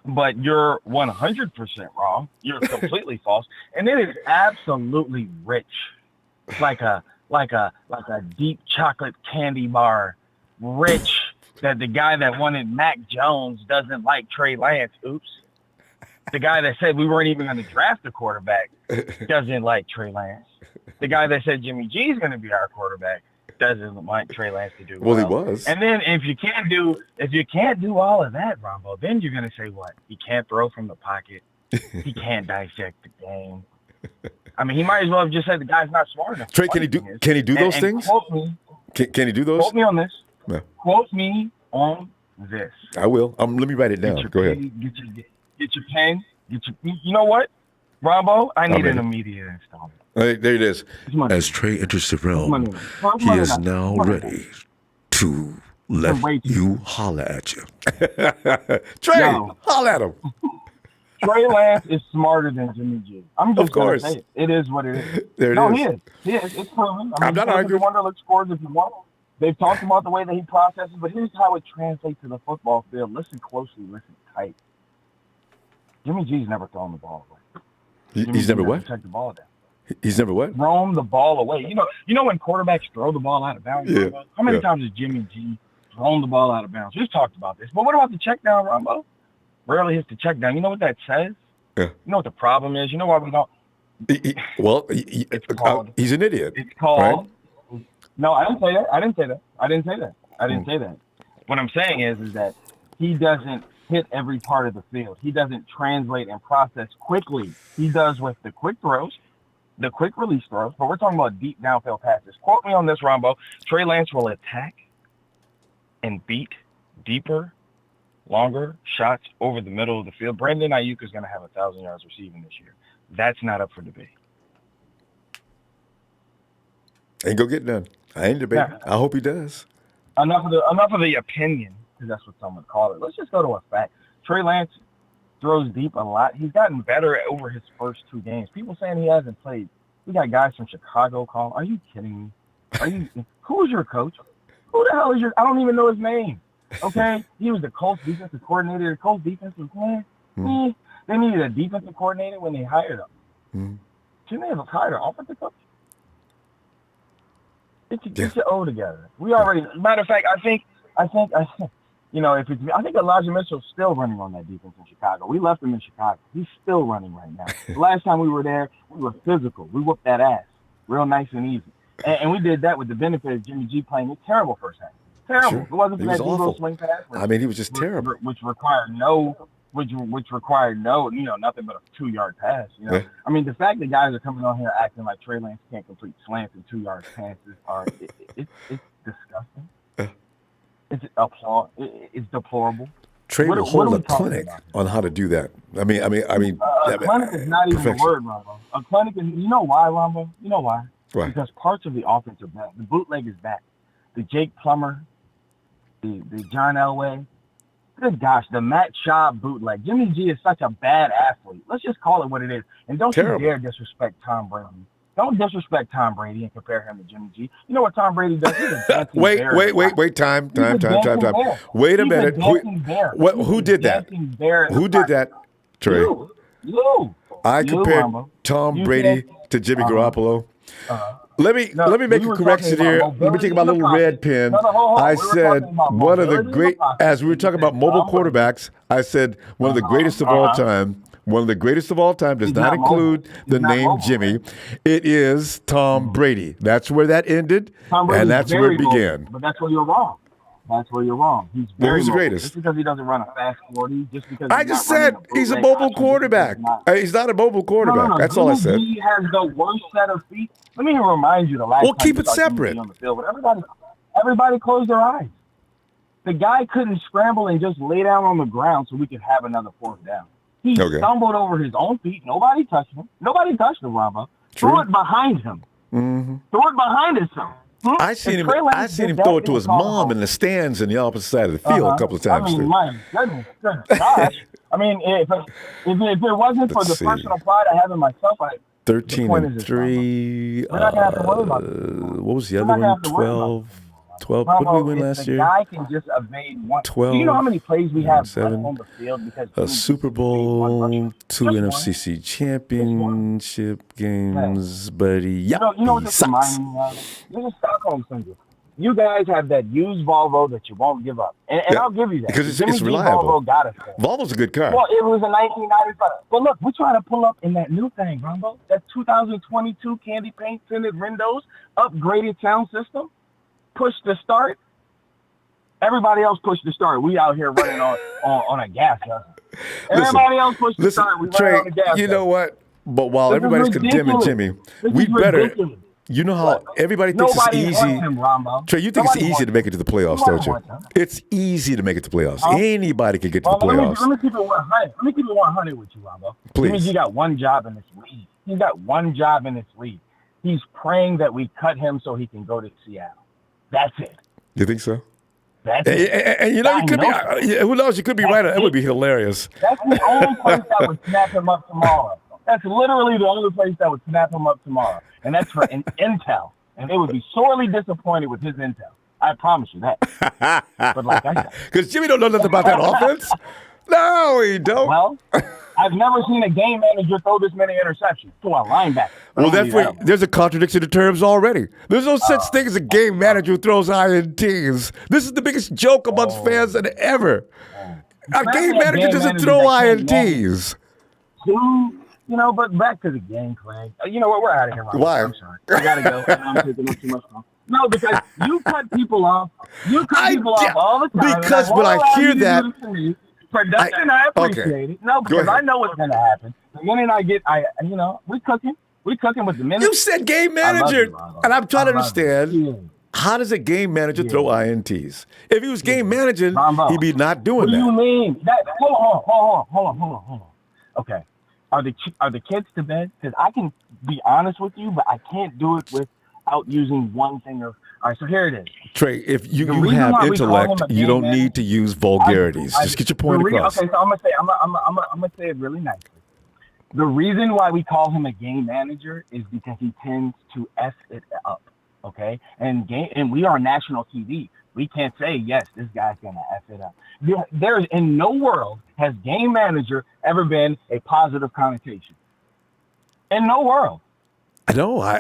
But you're 100% wrong. You're completely false. And it is absolutely rich. It's like a deep chocolate candy bar, rich that the guy that wanted Mac Jones doesn't like Trey Lance. Oops. The guy that said we weren't even going to draft a quarterback doesn't like Trey Lance. The guy that said Jimmy G is going to be our quarterback doesn't like Trey Lance to do well. Well, he was. And then if you can't do all of that, Ronbo, then you're going to say what? He can't throw from the pocket. He can't dissect the game. I mean, he might as well have just said the guy's not smart enough. Trey, can he do those things? Quote me. Can he do those? Quote me on this. No. Quote me on this. I will. Let me write it down. Go ahead. Get your pen. You know what, Ronbo? I need an immediate installment. There it is. As Trey enters the realm, he is now ready to let you holler at you. Trey, holler at him. Trey Lance is smarter than Jimmy G. I'm just going to say it. It is what it is. There it is. He is. It's proven. I'm not arguing. Wonderlic scores if you want. They've talked about the way that he processes, but here's how it translates to the football field. Listen closely. Listen tight. Jimmy G's never thrown the ball away. He's never what? Check the ball down. He's never what? Thrown the ball away. You know when quarterbacks throw the ball out of bounds? Yeah. How many times has Jimmy G thrown the ball out of bounds? We've talked about this. But what about the check down, Ronbo? Rarely hits the check down. You know what that says? Yeah. You know what the problem is? You know why we don't? He's an idiot. It's called. Right? No, I didn't say that. What I'm saying is that he doesn't hit every part of the field. He doesn't translate and process quickly. He does with the quick throws, the quick release throws, but we're talking about deep downfield passes. Quote me on this, Ronbo. Trey Lance will attack and beat deeper, longer shots over the middle of the field. Brandon Ayuk is going to have 1,000 yards receiving this year. That's not up for debate. Ain't go get done. I ain't debating. I hope he does. Enough of the opinion, because that's what someone called it. Let's just go to a fact. Trey Lance throws deep a lot. He's gotten better over his first 2 games. People saying he hasn't played. We got guys from Chicago calling. Are you kidding me? Who's your coach? Who the hell is your? I don't even know his name. Okay, he was the Colts defensive coordinator. The Colts defensive man. They needed a defensive coordinator when they hired him. Shouldn't they have hired an offensive coach? Get your O together. We already. Matter of fact, I think. You know, I think Elijah Mitchell's still running on that defense in Chicago. We left him in Chicago. He's still running right now. The last time we were there, we were physical. We whooped that ass, real nice and easy. And we did that with the benefit of Jimmy G playing a terrible first half. Terrible. Sure. It wasn't for that awful. swing pass. He was just terrible. Which required nothing but a 2-yard pass. You know, I mean, the fact that guys are coming on here acting like Trey Lance can't complete slants and 2-yard passes it's disgusting. It's deplorable. Trey will hold a clinic on how to do that. I mean, a clinic is not even the word, Ronbo. A clinic is. You know why, Ronbo? You know why? Why? Because parts of the offense are back. The bootleg is back. The Jake Plummer, the John Elway. Good gosh, the Matt Schaub bootleg. Jimmy G is such a bad athlete. Let's just call it what it is. And don't you dare disrespect Tom Brady. Don't disrespect Tom Brady and compare him to Jimmy G. You know what Tom Brady does? He's a dancing bear. Wait. Time. Wait a minute. Who did that? Who did that, Trey? You. I compared Tom Brady to Jimmy Garoppolo. Let me make a correction here. Let me take my little red pen. I said one of the great, as we were talking about mobile quarterbacks, I said one of the greatest of all time. One of the greatest of all time does not include the name Jimmy. It is Tom Brady. That's where that ended, and that's where it began. But that's where you're wrong. He's who's the greatest? Just because he doesn't run a fast 40, just because I just said he's a mobile quarterback. He's not a mobile quarterback. No. That's all I said. He has the worst set of feet. Let me remind you the last time keep it separate. On the field, but everybody closed their eyes. The guy couldn't scramble and just lay down on the ground so we could have another 4th down. He stumbled over his own feet. Nobody touched him. Ronbo. Threw it behind him. Mm-hmm. Threw it behind himself. I seen him throw it to his mom in the stands in the opposite side of the field a couple of times. I mean, my goodness, gosh. I mean, if it wasn't for the personal pride I have in myself, 13-3. We're not gonna have to worry about it. What was the other one? 12. What did we win last year? The guy can just evade one. 12. Do you know how many plays we have 7. on the field because A Super Bowl, 2 NFC Championship games, buddy. You know what this reminds me of? This is Stockholm syndrome. You guys have that used Volvo that you won't give up. And Yeah, I'll give you that. because it's Jimmy G reliable. Volvo got us there. Volvo's a good car. Well, it was a 1995. But look, we're trying to pull up in that new thing, Ronbo. That 2022 candy paint tinted windows, upgraded sound system, push to start. Everybody else pushed to start. We out here running on a gas guzzle. Everybody else pushed to start. We Trey, running on a gas you know what? But while This is everybody's condemning ridiculous. Jimmy, This we is better. ridiculous. You know how everybody thinks Nobody it's wants easy. him, Ronbo. Trey, you think Nobody it's easy wants to make it to the playoffs, Nobody don't you? wants him. It's easy to make it to playoffs. Huh? Anybody can get to the Well, playoffs. let me keep it 100. Let me keep it 100 with you, Ronbo. Please. Jimmy G got one job in this league. He's got one job in this league. He's praying that we cut him so he can go to Seattle. That's it. You think so? That's And, it. and you know, you could be. Who knows? You could be right. It would be hilarious. That's the only place that would snap him up tomorrow. That's literally the only place that would snap him up tomorrow. And that's for an Intel. And they would be sorely disappointed with his Intel. I promise you that. But like I said. Because Jimmy don't know nothing about that offense. No, he don't. Well, I've never seen a game manager throw this many interceptions to a linebacker. Well, there's a contradiction in terms already. There's no such thing as a game manager who throws INTs. This is the biggest joke amongst fans than ever. A game manager doesn't throw INTs. But back to the game, Clay. You know what? We're out of here, Ron. Why? I'm sorry. I gotta go. I'm taking up too much time. No, because you cut people off. You cut people off all the time. Because when I hear that, production, I appreciate it. No, because I know what's gonna happen. The minute we cooking with the minute. You said game manager, and I'm trying to understand. How does a game manager throw INTs? If he was game managing, he'd be not doing that. What do you mean? Hold on. Okay. Are the kids to bed? Because I can be honest with you, but I can't do it without using one thing. All right, so here it is. Trey, if you reason have why we call intellect, him a you game don't manager- need to use vulgarities. Just get your point across. Okay, so I'm gonna say it really nicely. The reason why we call him a game manager is because he tends to F it up. Okay, and we are national TV. We can't say, yes, this guy's going to F it up. There's in no world has game manager ever been a positive connotation. In no world. I know. Is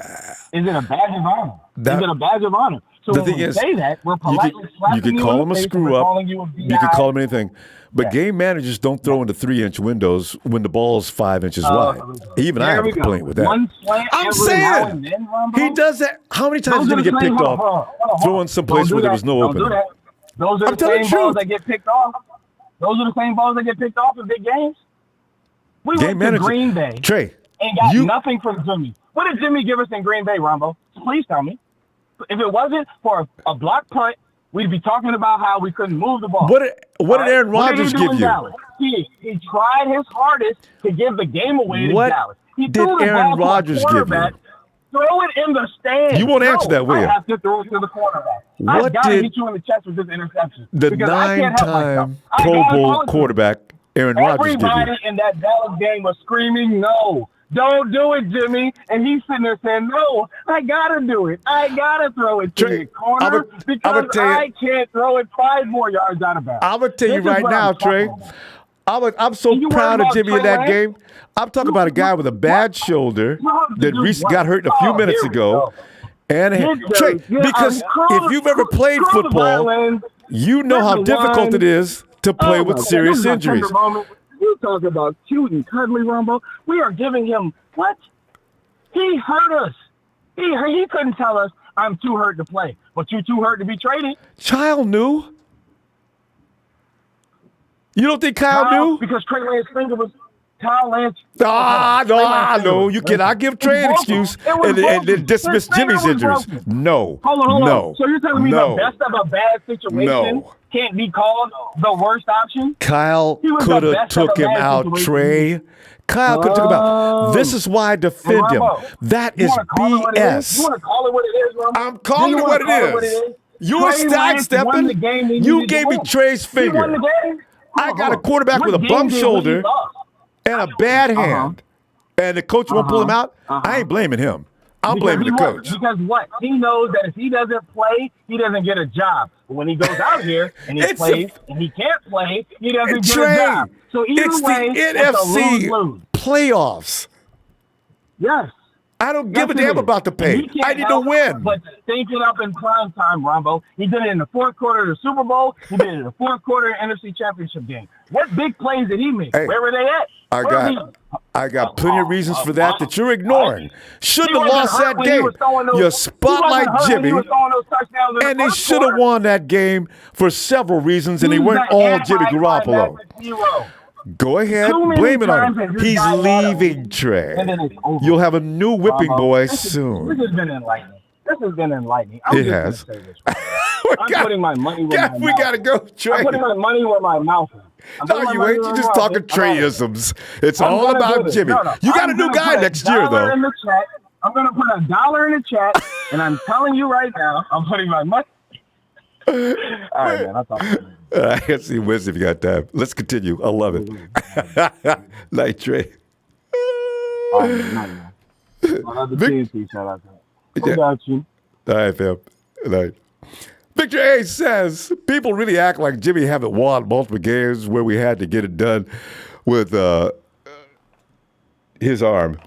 it a badge of honor? Is it a badge of honor? So the when thing we is, say that, we're politely slapping you could you call in him the a face and screw we're up. calling you a You could call him anything. But game managers don't throw into 3-inch windows when the ball's 5 inches wide. Even I have a complaint with that. One slant I'm every now and saying then, Ronbo. he does that. How many times did he get picked off throwing someplace where there was no opening? Those are I'm the telling same the balls truth. that get picked off. Those are the same balls that get picked off in big games. We Game went to manager. Green Bay Trey, and got nothing from Jimmy. What did Jimmy give us in Green Bay, Ronbo? Please tell me. If it wasn't for a block punt, we'd be talking about how we couldn't move the ball. What did Aaron Rodgers What did he do give in you? Dallas? He tried his hardest to give the game away to What Dallas. He did threw the Aaron ball to a Rodgers give you? quarterback. Throw it in the stand. You won't answer that, will I you? have to throw it to the quarterback. What I've got to did hit you in the chest with this interception. The because I can't help myself. 9-time I Pro gotta Bowl call it. quarterback Aaron Rodgers give Everybody you? in that Dallas game was screaming, no, don't do it, Jimmy. And he's sitting there saying, no, I got to do it. I got to throw it to the corner because I can't throw it 5 more yards out of bounds. I'm going to tell you This is right what now, I'm talking Trey. about. I'm so You proud worried of Jimmy about in that Trey game. I'm talking about a guy with a bad shoulder that recently got hurt a few minutes ago. And Trey, because if you've ever played football, you know how difficult it is to play with serious injuries. You talk about cute and cuddly, Ronbo. We are giving him what? He hurt us. He couldn't tell us, I'm too hurt to play, but you're too hurt to be traded. Kyle knew. You don't think Kyle knew? Because Trey Lance's finger was Kyle Lance. No. You cannot give Trey an excuse and then dismiss Jimmy's injuries. No. Hold on. No. So you're telling me the best of a bad situation can't be called the worst option? Kyle could have took him out, Trey. Kyle could have took him out. This is why I defend him. That is BS. You want to call it what it is, Ronbo? I'm calling it what it is. You're sidestepping. You gave me Trey's finger. I got a quarterback with a bum shoulder and a bad hand, and the coach won't pull him out. I ain't blaming him. I'm blaming the coach. Because what? He knows that if he doesn't play, he doesn't get a job. But when he goes out here and he plays and he can't play, he doesn't get a job. So either it's way, the it's a NFC lose-lose. playoffs. Yes. I don't give a Yes, it damn is. about the And pay. he can't I need to help win. But stink it up in prime time, Ronbo. He did it in the fourth quarter of the Super Bowl. He did it in the fourth quarter of the NFC Championship game. What big plays did he make? Hey, Where were they at? I got plenty of reasons for that you're ignoring. Shouldn't have lost that game. You spotlight Jimmy, and they should have won that game for several reasons, and they weren't all Jimmy Garoppolo. Go ahead, blame it on him. He's leaving, Trey. You'll have a new whipping boy soon. This has been enlightening. It has. I'm putting my money where my mouth is. We gotta go, Trey. I'm putting my money where my mouth is. No, you ain't. You just talking Trey-isms. It's all about Jimmy. You got a new guy next year, though. I'm going to put $1 in the chat, and I'm telling you right now, I'm putting my money. All right, man. I'll talk to you. I can see Wednesday if you got time. Let's continue. I love it. Night, Trey. Got you. All right, fam. Night. Victor A says, people really act like Jimmy haven't won multiple games where we had to get it done with his arm.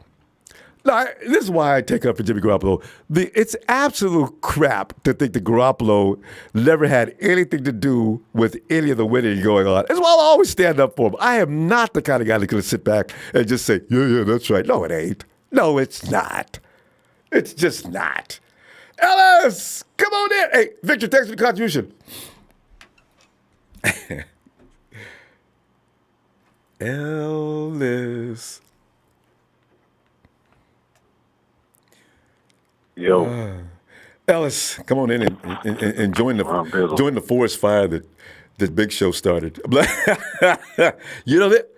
Now, this is why I take up for Jimmy Garoppolo. It's absolute crap to think that Garoppolo never had anything to do with any of the winning going on. That's why I'll always stand up for him. I am not the kind of guy that's going to sit back and just say, yeah, that's right. No, it ain't. No, it's not. It's just not. Ellis, come on in. Hey, Victor, thanks for the contribution. Ellis. Yo. Ellis, come on in and join the forest fire that Big Show started. You know that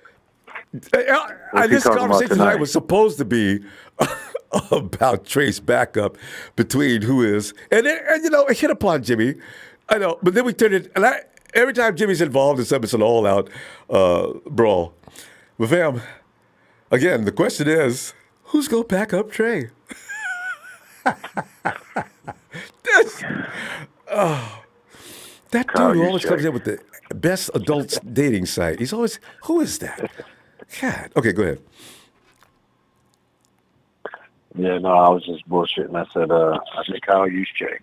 this conversation tonight was supposed to be about Trey's backup between who is and it hit upon Jimmy. I know, but then we turned it, and every time Jimmy's involved in something, it's an all-out brawl. But fam, again, the question is, who's gonna back up Trey? That dude always comes in with the best adults dating site. He's always, who is that? God. Okay, go ahead. Yeah, no, I was just bullshitting. I said, I think I'll use Jay.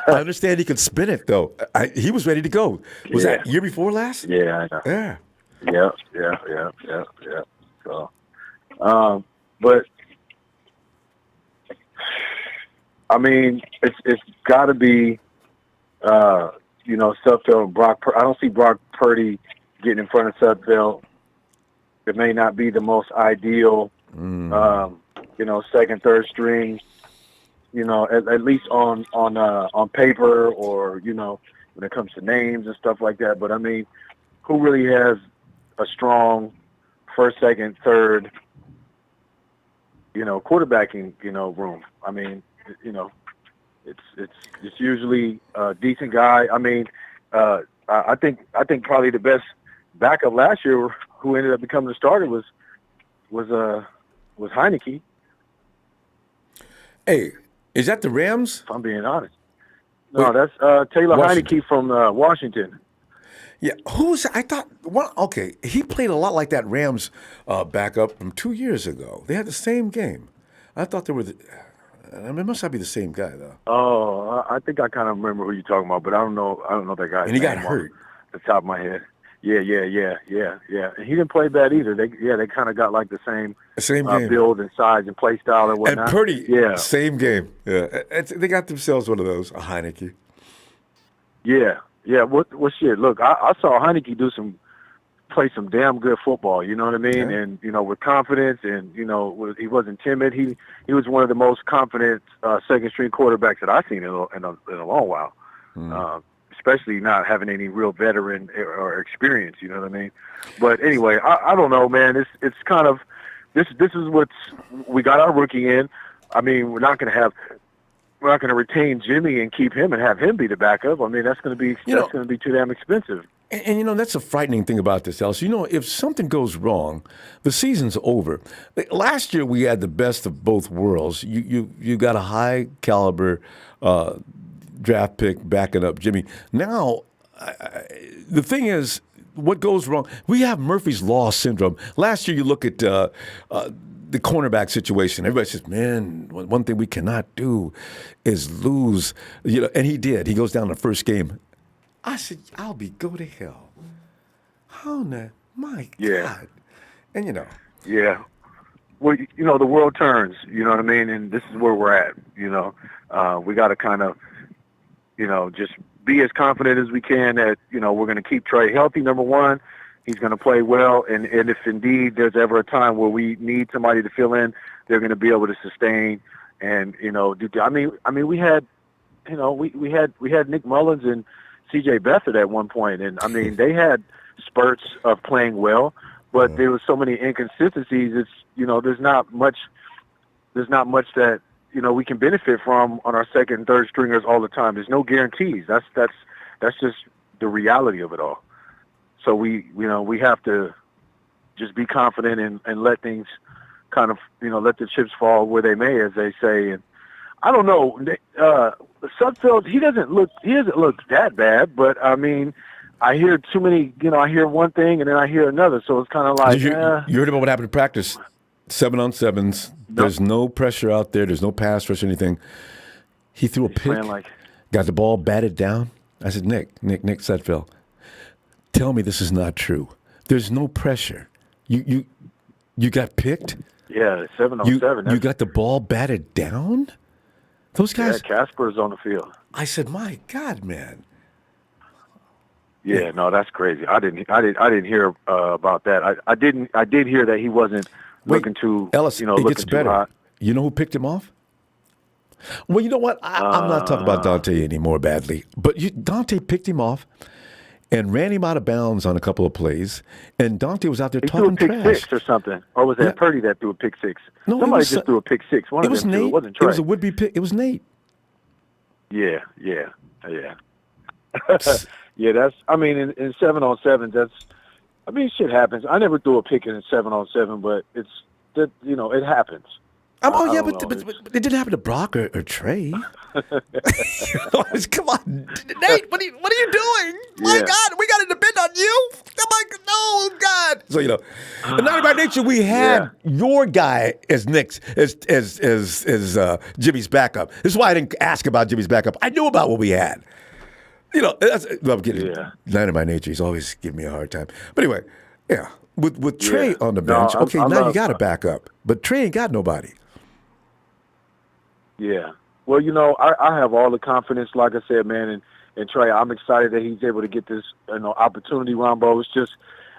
I understand he can spin it, though. He was ready to go. Was that year before last? Yeah, I know. Yeah. Yeah. So, but, I mean, it's got to be, Sudfeld, Brock. I don't see Brock Purdy getting in front of Sudfeld. It may not be the most ideal, second, third string, at least on paper or, when it comes to names and stuff like that. But I mean, who really has a strong first, second, third, quarterbacking, room? I mean, it's usually a decent guy. I mean, I think probably the best backup last year who ended up becoming the starter was Heineke. Hey, is that the Rams? If I'm being honest. No, that's Taylor Heineke from Washington. Yeah, I thought, okay, he played a lot like that Rams backup from 2 years ago. They had the same game. I thought they were it must not be the same guy, though. Oh, I think I kind of remember who you're talking about, but I don't know that guy. And he got hurt. At the top of my head. Yeah. And he didn't play bad either. They kind of got like the same game. Build and size and play style and whatnot. And Purdy, same game. Yeah, they got themselves one of those, a Heineke. Yeah. What shit? Look, I saw Heineke play some damn good football. You know what I mean? Yeah. And with confidence, and he wasn't timid. He was one of the most confident second string quarterbacks that I've seen in a long while. Especially not having any real veteran or experience, you know what I mean? But anyway, I don't know, man. It's kind of this is we got our rookie in. I mean, we're not going to retain Jimmy and keep him and have him be the backup. I mean, that's going to be too damn expensive. And that's a frightening thing about this, Alice. If something goes wrong, the season's over. Last year we had the best of both worlds. You got a high caliber draft pick backing up Jimmy. Now, the thing is, what goes wrong? We have Murphy's Law syndrome. Last year, you look at the cornerback situation. Everybody says, "Man, one thing we cannot do is lose." And he did. He goes down the first game. I said, "I'll go to hell." How now? My God. And Yeah. Well, the world turns, you know what I mean? And this is where we're at, We got to kind of, just be as confident as we can that, we're going to keep Trey healthy, number one. He's going to play well. And if indeed there's ever a time where we need somebody to fill in, they're going to be able to sustain and, do. I mean, we had, we had Nick Mullins and C.J. Beathard at one point. And, I mean, they had spurts of playing well. But there was so many inconsistencies. It's there's not much that we can benefit from on our second and third stringers all the time. There's no guarantees. That's just the reality of it all. So we have to just be confident and let things kind of let the chips fall where they may, as they say. And I don't know, Sudfeld. He doesn't look that bad, but I mean. I hear too many, I hear one thing and then I hear another. So it's kind of like, you heard about what happened in practice? 7-on-7s. Nope. There's no pressure out there. There's no pass rush or anything. He threw a pick, got the ball batted down. I said, Nick Sudfeld, tell me this is not true. There's no pressure. You got picked? Yeah, 7-on-7. You got the ball batted down? Those guys? Yeah, Casper's on the field. I said, my God, man. Yeah, no, that's crazy. I didn't hear about that. I did hear that he wasn't looking too. Ellis, it looking gets better. Hot. You know who picked him off? Well, you know what? I'm not talking about Dante anymore badly, but Dante picked him off and ran him out of bounds on a couple of plays, and Dante was out there talking trash. He threw a pick six or something, or was that Purdy that threw a pick six? No, somebody just threw a pick six. One it of was them Nate. Two. It wasn't Trey. It was a would-be pick. It was Nate. Yeah. Yeah, that's. I mean, in 7-on-7s, that's. Shit happens. I never threw a pick in 7-on-7, but it's that it happens. But it didn't happen to Brock or Trey. Come on, Nate. What are you doing? My God, we got to depend on you. No, God. So and not by nature, we had your guy as Jimmy's backup. This is why I didn't ask about Jimmy's backup. I knew about what we had. I'm kidding. Nine by nature, he's always giving me a hard time. But anyway, with Trey on the bench, now you got a backup. But Trey ain't got nobody. Yeah. Well, I have all the confidence, like I said, man, and Trey. I'm excited that he's able to get this opportunity. Ronbo, it's just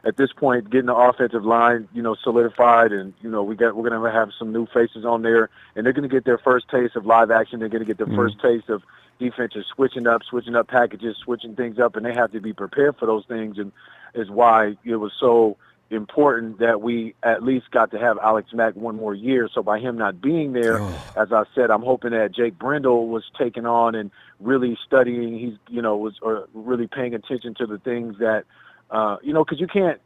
at this point getting the offensive line, solidified, and we're gonna have some new faces on there, and they're gonna get their first taste of live action. They're gonna get their first taste of defenses switching up packages, switching things up, and they have to be prepared for those things, and is why it was so important that we at least got to have Alex Mack one more year. So by him not being there, as I said, I'm hoping that Jake Brendel was taken on and really studying. He's, was really paying attention to the things that, because you can't,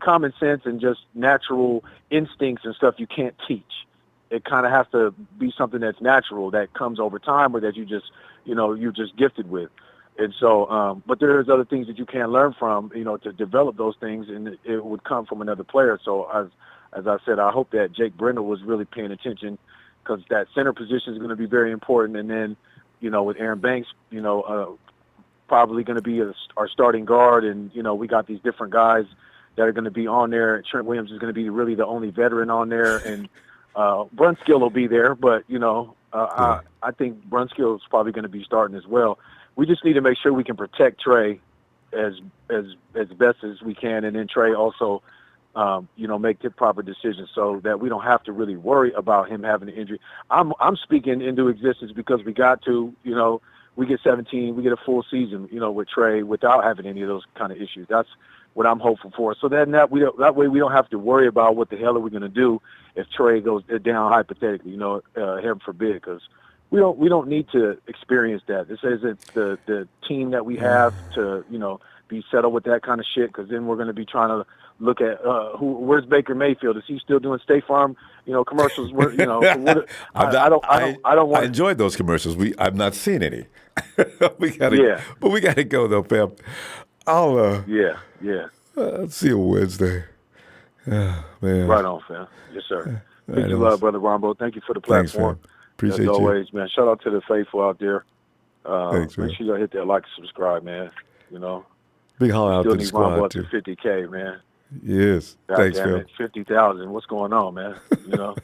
common sense and just natural instincts and stuff you can't teach. It kind of has to be something that's natural, that comes over time, or that you just, you're just gifted with. And so, but there's other things that you can learn from, to develop those things, and it would come from another player. So as I said, I hope that Jake Brendel was really paying attention, because that center position is going to be very important. And then, with Aaron Banks, probably going to be our starting guard. And, we got these different guys that are going to be on there. Trent Williams is going to be really the only veteran on there. And Brunskill will be there, but, I think Brunskill is probably going to be starting as well. We just need to make sure we can protect Trey as best as we can, and then Trey also, make the proper decisions so that we don't have to really worry about him having an injury. I'm speaking into existence because we got to, we get 17, we get a full season, with Trey without having any of those kind of issues. That's what I'm hopeful for. So then that way we don't have to worry about what the hell are we going to do if Trey goes down hypothetically, heaven forbid, because we don't need to experience that. This isn't the team that we have to, be settled with that kind of shit, because then we're going to be trying to look at where's Baker Mayfield? Is he still doing State Farm, commercials? Where, I don't want. I enjoyed those commercials. I've not seen any. But we gotta go though, fam. I'll Yeah. I'll see you Wednesday. Yeah, man. Right on, fam. Yes, sir. All Peace right, and love, brother Ronbo. Thank you for the Thanks, platform. man. Appreciate As you. always, man. Shout out to the faithful out there. Thanks, man. Make sure y'all hit that like and subscribe, man. You know, Big holler out still to the need Ronbo squad up to too. 50K, man. Yes. God Thanks, damn Phil. it, 50,000. What's going on, man? You know.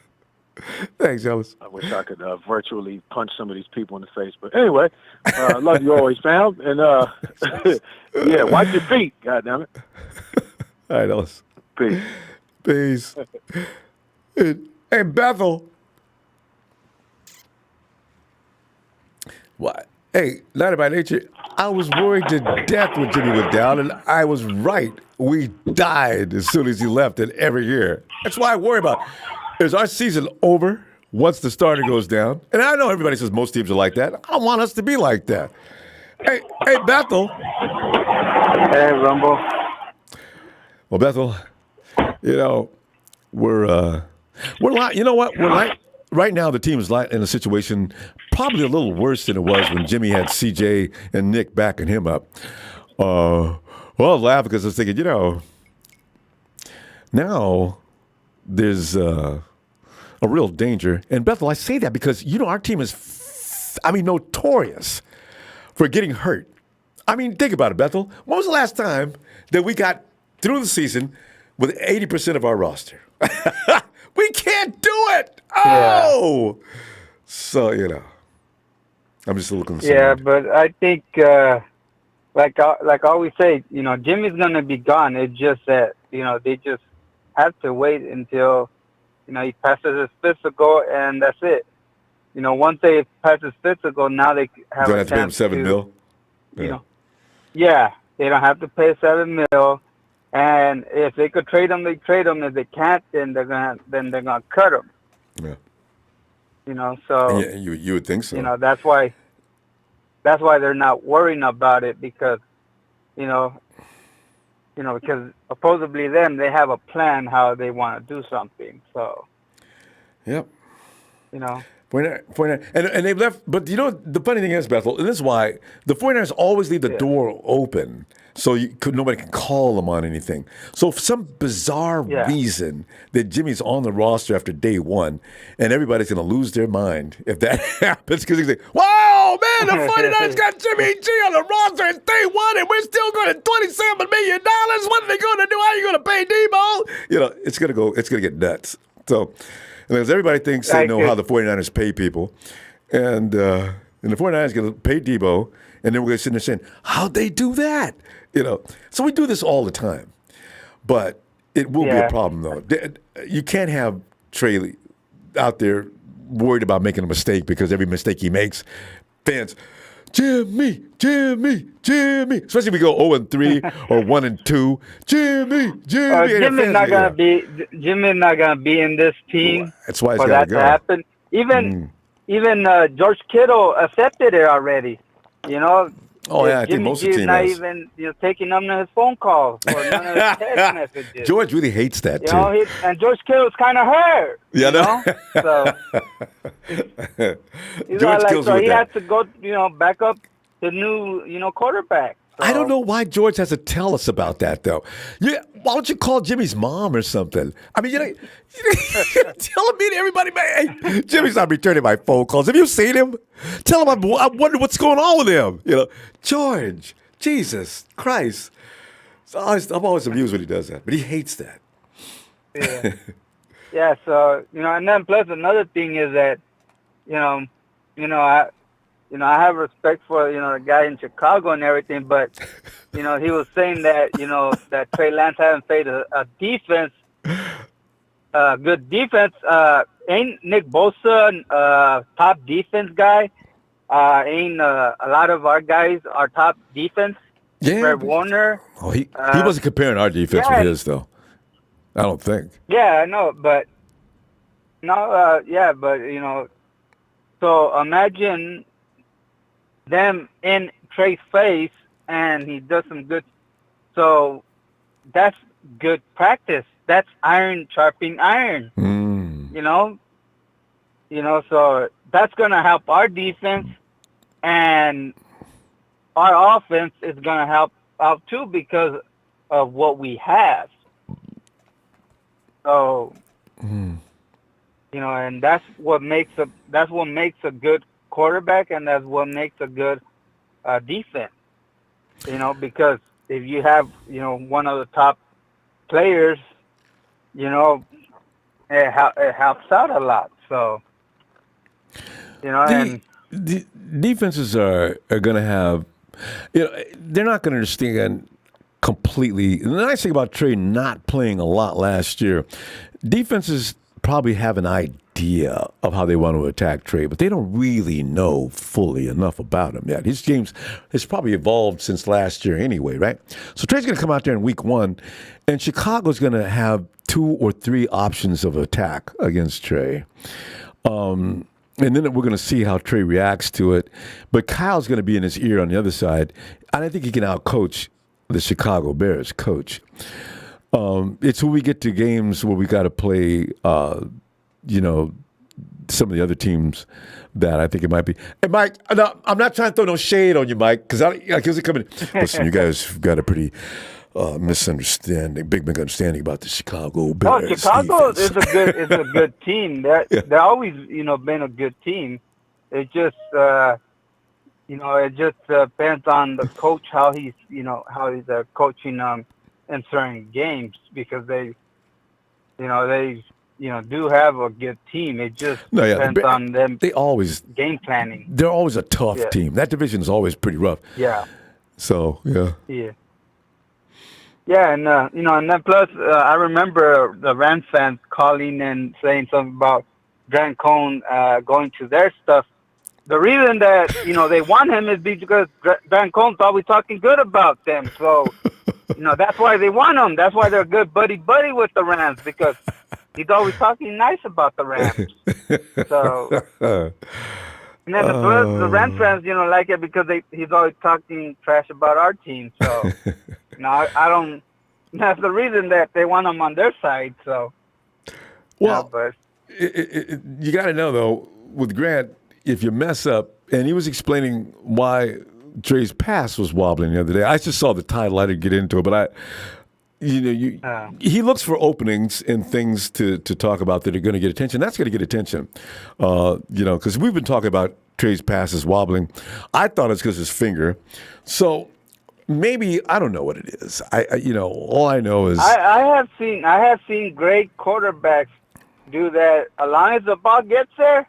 Thanks, Ellis. I wish I could virtually punch some of these people in the face, but anyway, love you always, fam. And yeah, wipe your feet. God damn it. All right, Ellis. Peace. Peace. Hey, Bethel. What? Hey, Night by Nature, I was worried to death when Jimmy went down, and I was right. We died as soon as he left it every year. That's why I worry about it. Is our season over once the starter goes down? And I know everybody says most teams are like that. I don't want us to be like that. Hey, Bethel. Hey, Rumble. Well, Bethel, you know, we're like, you know what? We're like, right now the team is like in a situation probably a little worse than it was when Jimmy had CJ and Nick backing him up. Well, I was laughing because I was thinking, you know, now there's a real danger. And Bethel, I say that because, you know, our team is, notorious for getting hurt. I mean, think about it, Bethel. When was the last time that we got through the season with 80% of our roster? We can't do it. Oh, yeah. So, you know, I'm just a little concerned. Yeah, but I think, like I always say, you know, Jimmy's gonna be gone. It's just that, you know, they just have to wait until, you know, he passes his physical, and that's it. You know, once they pass his physical, now they have don't a have to pay him chance $7 million. You know, yeah, they don't have to pay $7 million. And if they could trade him, they trade him. If they can't, then they're gonna cut him. Yeah. You know, so yeah, you would think so. You know, that's why they're not worrying about it because, because supposedly they have a plan how they want to do something. So. Yep. You know. 49, and they've left, but you know, the funny thing is, Bethel, and this is why the 49ers always leave the door open so nobody can call them on anything. So for some bizarre reason that Jimmy's on the roster after day one, and everybody's going to lose their mind if that happens because they say, whoa, man, the 49ers got Jimmy G on the roster in day one, and we're still going to $27 million. What are they going to do? How are you going to pay Debo? You know, it's going to get nuts. So, because everybody thinks they know how the 49ers pay people. And the 49ers going to pay Debo, and then we're going to sit there saying, how'd they do that? You know, so we do this all the time. But it will be a problem, though. You can't have Trey out there worried about making a mistake because every mistake he makes, fans, Jimmy. Especially if we go 0-3 or 1-2. Jimmy. Jimmy's not gonna be in this team. That's why it's for gotta that go. to happen. Even George Kittle accepted it already. You know. Oh yeah, I think most of the team not has. even taking none of his phone calls or none of his text messages. George really hates that you too. know, and George Kittle's kind of hurt. Yeah, you know? So George kills so with he that. has to go, back up the new, quarterback. So. I don't know why George has to tell us about that, though. Why don't you call Jimmy's mom or something? I mean, you're telling me to everybody, man, hey, Jimmy's not returning my phone calls. Have you seen him? Tell him I'm wondering what's going on with him. You know, George, Jesus Christ. I'm always amused when he does that, but he hates that. Yeah. Yeah. So and then plus another thing is that, I have respect for, the guy in Chicago and everything, but, he was saying that, that Trey Lance hasn't played a defense, good defense. Ain't Nick Bosa top defense guy? Ain't a lot of our guys are top defense? Yeah. Fred Warner. Oh, he wasn't comparing our defense with his, though. I don't think. Yeah, I know, but, so imagine them in Trey's face, and he does some good. So that's good practice. That's iron sharpening iron. So that's gonna help our defense, and our offense is gonna help out too because of what we have. So, and that's what makes a good quarterback, and that's what makes a good defense. Because if you have one of the top players, it helps out a lot. So, and the defenses are going to have, they're not going to understand completely. And the nice thing about Trey not playing a lot last year, defenses probably have an idea of how they want to attack Trey, but they don't really know fully enough about him yet. His games has probably evolved since last year anyway, right? So Trey's going to come out there in week 1, and Chicago's going to have 2 or 3 options of attack against Trey. And then we're going to see how Trey reacts to it. But Kyle's going to be in his ear on the other side. And I think he can outcoach the Chicago Bears coach. It's when we get to games where we got to play, some of the other teams that I think it might be. And Mike, no, I'm not trying to throw no shade on you, Mike, because listen, you guys have got a pretty big misunderstanding about the Chicago Bears. Oh, Chicago defense. is a good team. They're always been a good team. It just depends on the coach how he's coaching in certain games, because they do have a good team. It just depends on them. They always game planning. They're always a tough team. That division is always pretty rough. Yeah. So yeah. Yeah. Yeah, and and then plus, I remember the Rams fans calling and saying something about Grant Cohn going to their stuff. The reason that they want him is because Grant Cohn's always talking good about them. So that's why they want him. That's why they're good buddy with the Rams, because he's always talking nice about the Rams. So and then the Rams fans like it because he's always talking trash about our team. So. No, I don't. That's the reason that they want him on their side. So, well, you got to know though, with Grant, if you mess up, and he was explaining why Trey's pass was wobbling the other day. I just saw the title. I didn't get into it, but he looks for openings and things to talk about that are going to get attention. That's going to get attention, because we've been talking about Trey's passes wobbling. I thought it's because his finger. So. Maybe I don't know what it is. All I know is I have seen great quarterbacks do that. As long as the ball gets there,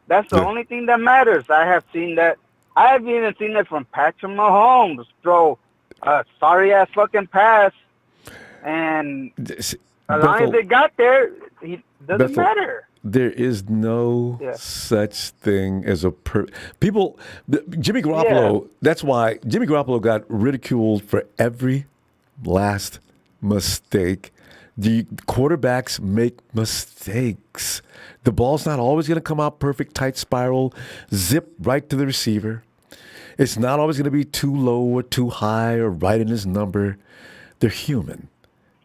that's the only thing that matters. I have seen that. I have even seen it from Patrick Mahomes throw a sorry ass fucking pass, and as long as it got there, it doesn't matter. There is no such thing as Jimmy Garoppolo. Yeah. That's why Jimmy Garoppolo got ridiculed for every last mistake. The quarterbacks make mistakes. The ball's not always going to come out perfect, tight spiral, zip right to the receiver. It's not always going to be too low or too high or right in his number. They're human.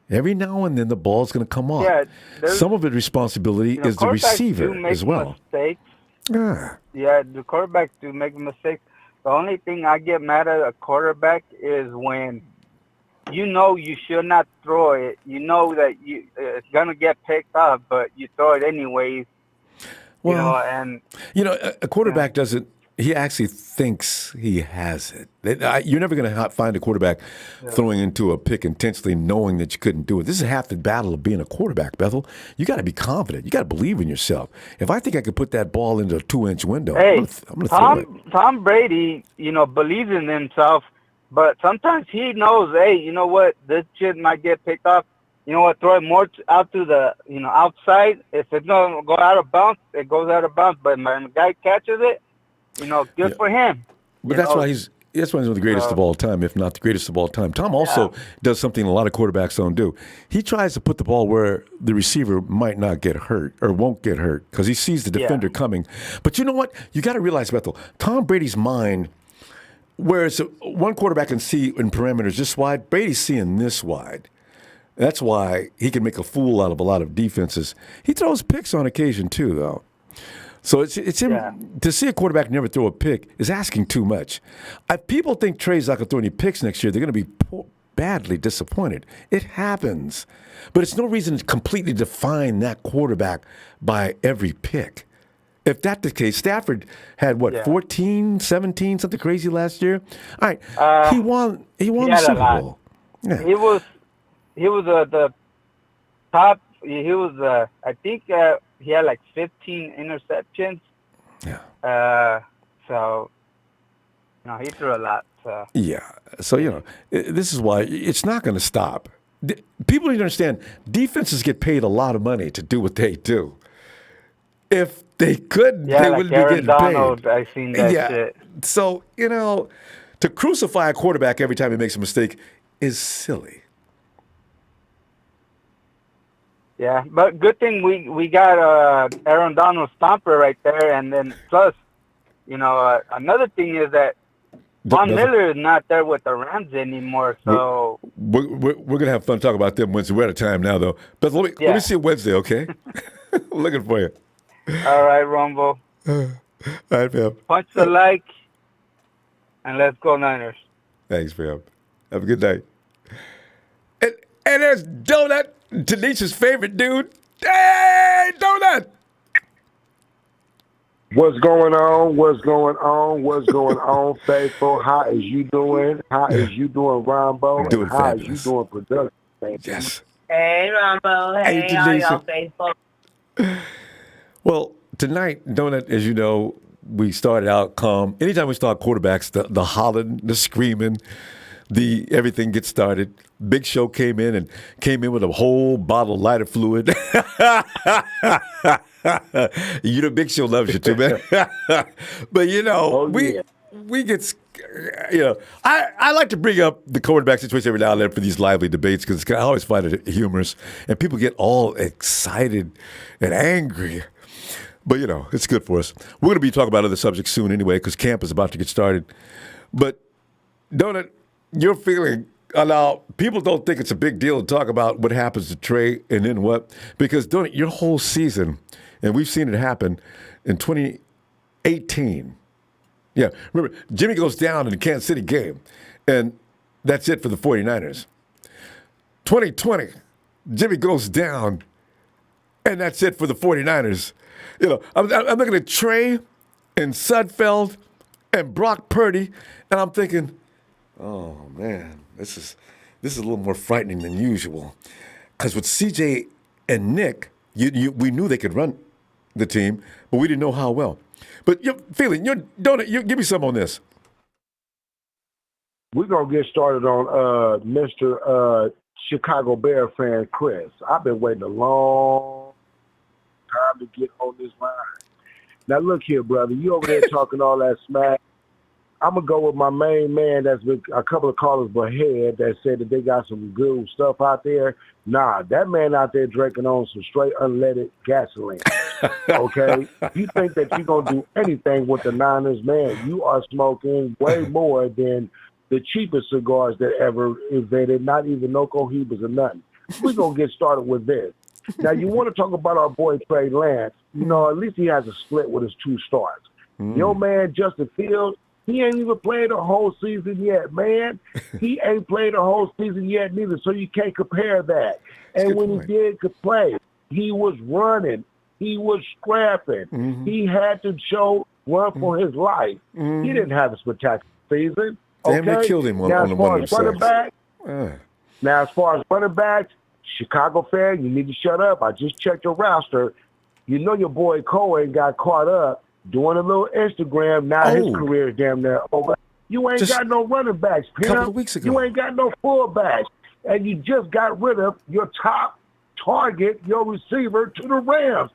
Every now and then the ball's going to come off. Yeah, some of the responsibility is the receiver as well. Mistakes. Yeah, the quarterbacks do make mistakes. The only thing I get mad at a quarterback is when you should not throw it. You know that it's going to get picked up, but you throw it anyways. Well, a quarterback doesn't. He actually thinks he has it. You're never going to find a quarterback throwing into a pick intentionally knowing that you couldn't do it. This is half the battle of being a quarterback, Bethel. You got to be confident. You got to believe in yourself. If I think I could put that ball into a 2-inch window, I'm going to throw it. Tom Brady, believes in himself, but sometimes he knows, hey, you know what, this shit might get picked off. You know what, throw it more out to the, outside. If it's going to go out of bounds, it goes out of bounds. But when the guy catches it, good for him. But that's why he's one of the greatest of all time, if not the greatest of all time. Tom also does something a lot of quarterbacks don't do. He tries to put the ball where the receiver might not get hurt or won't get hurt because he sees the defender coming. But you know what? You got to realize, Bethel, Tom Brady's mind, whereas one quarterback can see in parameters this wide, Brady's seeing this wide. That's why he can make a fool out of a lot of defenses. He throws picks on occasion too, though. So it's him Yeah. to see a quarterback never throw a pick is asking too much. If people think Trey's not going to throw any picks next year, they're going to be badly disappointed. It happens, but it's no reason to completely define that quarterback by every pick. If that's the case, Stafford had what, 14, 17, something crazy last year. All right, he won the had a Super lot. Bowl. Yeah. He was the top. He was I think he had like 15 interceptions. Yeah. So he threw a lot. So. Yeah. So, this is why it's not going to stop. People need to understand defenses get paid a lot of money to do what they do. If they couldn't, they wouldn't be getting paid. I've seen that shit. So, to crucify a quarterback every time he makes a mistake is silly. Yeah, but good thing we got Aaron Donald stomper right there, and then plus, another thing is that Von Miller is not there with the Rams anymore, so we're gonna have fun talking about them Wednesday. We're out of time now, though. But let me see you Wednesday, okay? Looking for you. All right, Ronbo. All right, fam. Punch the like, and let's go Niners. Thanks, fam. Have a good night. And there's Donut, Tanisha's favorite dude. Hey, Donut! What's going on? What's going on? What's going on, faithful? How is you doing? How is you doing, Ronbo? I'm doing and how fabulous. is you doing, production? Yes. Hey, Ronbo. Hey, all y'all faithful. Well, tonight, Donut, as you know, we started out calm. Anytime we start quarterbacks, the hollering, the screaming, everything gets started. Big Show came in with a whole bottle of lighter fluid. Big Show loves you too, man. But we get, I like to bring up the quarterback situation every now and then for these lively debates because I always find it humorous, and people get all excited and angry. But it's good for us. We're going to be talking about other subjects soon anyway because camp is about to get started. But Donut, your feeling. Now, people don't think it's a big deal to talk about what happens to Trey and then what, because your whole season, and we've seen it happen in 2018. Yeah, remember, Jimmy goes down in the Kansas City game, and that's it for the 49ers. 2020, Jimmy goes down, and that's it for the 49ers. I'm looking at Trey and Sudfeld and Brock Purdy, and I'm thinking, oh, man. This is a little more frightening than usual, because with CJ and Nick, we knew they could run the team, but we didn't know how well. But Donut, give me some on this. We're gonna get started on Mr. Chicago Bear fan Chris. I've been waiting a long time to get on this line. Now look here, brother. You over there talking all that smack. I'm going to go with my main man that's been a couple of callers ahead that said that they got some good stuff out there. Nah, that man out there drinking on some straight unleaded gasoline. Okay? You think that you're going to do anything with the Niners, man, you are smoking way more than the cheapest cigars that ever invented, not even no cohibas or nothing. We're going to get started with this. Now, you want to talk about our boy Trey Lance. At least he has a split with his 2 starts. Your man, Justin Fields, he ain't even played a whole season yet, man. He ain't played a whole season yet neither, so you can't compare that. And when he did play, he was running. He was scrapping. He had to run for his life. He didn't have a spectacular season. Okay? Damn, they killed him on one of them sacks. Now, as far as running backs, Chicago fan, you need to shut up. I just checked your roster. Your boy Cohen got caught up doing a little Instagram. Now his career is damn near over. You ain't got no running backs, Pimp. A couple of weeks ago. You ain't got no fullbacks. And you just got rid of your top target, your receiver, to the Rams,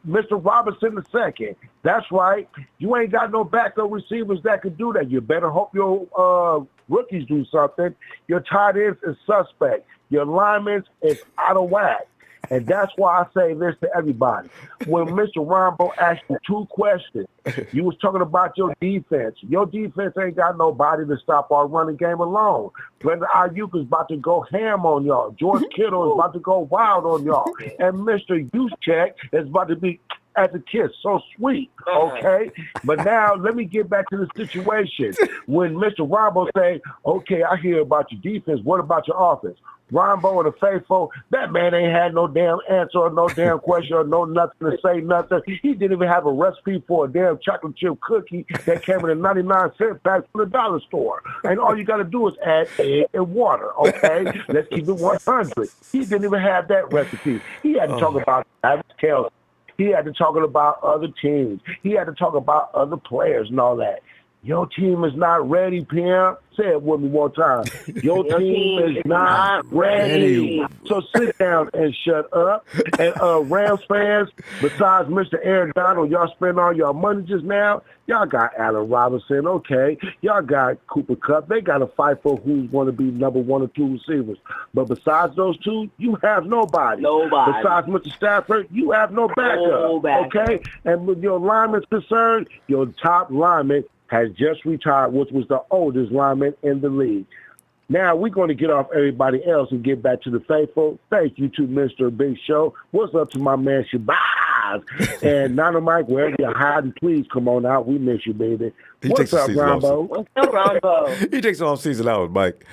Mr. Robinson II. That's right. You ain't got no backup receivers that can do that. You better hope your rookies do something. Your tight ends is suspect. Your linemen is out of whack. And that's why I say this to everybody. When Mr. Ronbo asked you 2 questions, you was talking about your defense. Your defense ain't got nobody to stop our running game alone. Brandon Ayuk is about to go ham on y'all. George Kittle is about to go wild on y'all. And Mr. Juszczyk is about to be as a kid. So sweet, okay? But now let me get back to the situation. When Mr. Ronbo say, okay, I hear about your defense. What about your offense? Ronbo and the faithful, that man ain't had no damn answer or no damn question or no nothing to say nothing. He didn't even have a recipe for a damn chocolate chip cookie that came in a 99-cent pack from the dollar store. And all you got to do is add egg and water, okay? Let's keep it 100. He didn't even have that recipe. He had to talk about Travis Kelce. He had to talk about other teams. He had to talk about other players and all that. Your team is not ready, Pimp. Say it with me one time. Your team is not ready. So sit down and shut up. And Rams fans, besides Mr. Aaron Donald, y'all spend all your money just now. Y'all got Allen Robinson, okay. Y'all got Cooper Kupp. They got to fight for who's going to be number 1 or 2 receivers. But besides those two, you have nobody. Besides Mr. Stafford, you have no backup, okay? And with your linemen's concerned, your top lineman has just retired, which was the oldest lineman in the league. Now we're going to get off everybody else and get back to the faithful. Thank you to Mr. Big Show. What's up to my man Shabazz? And Nana Mike, wherever you're hiding, please come on out. We miss you, baby. What's up, Ronbo? What's up, Ronbo? He takes off season out, Mike.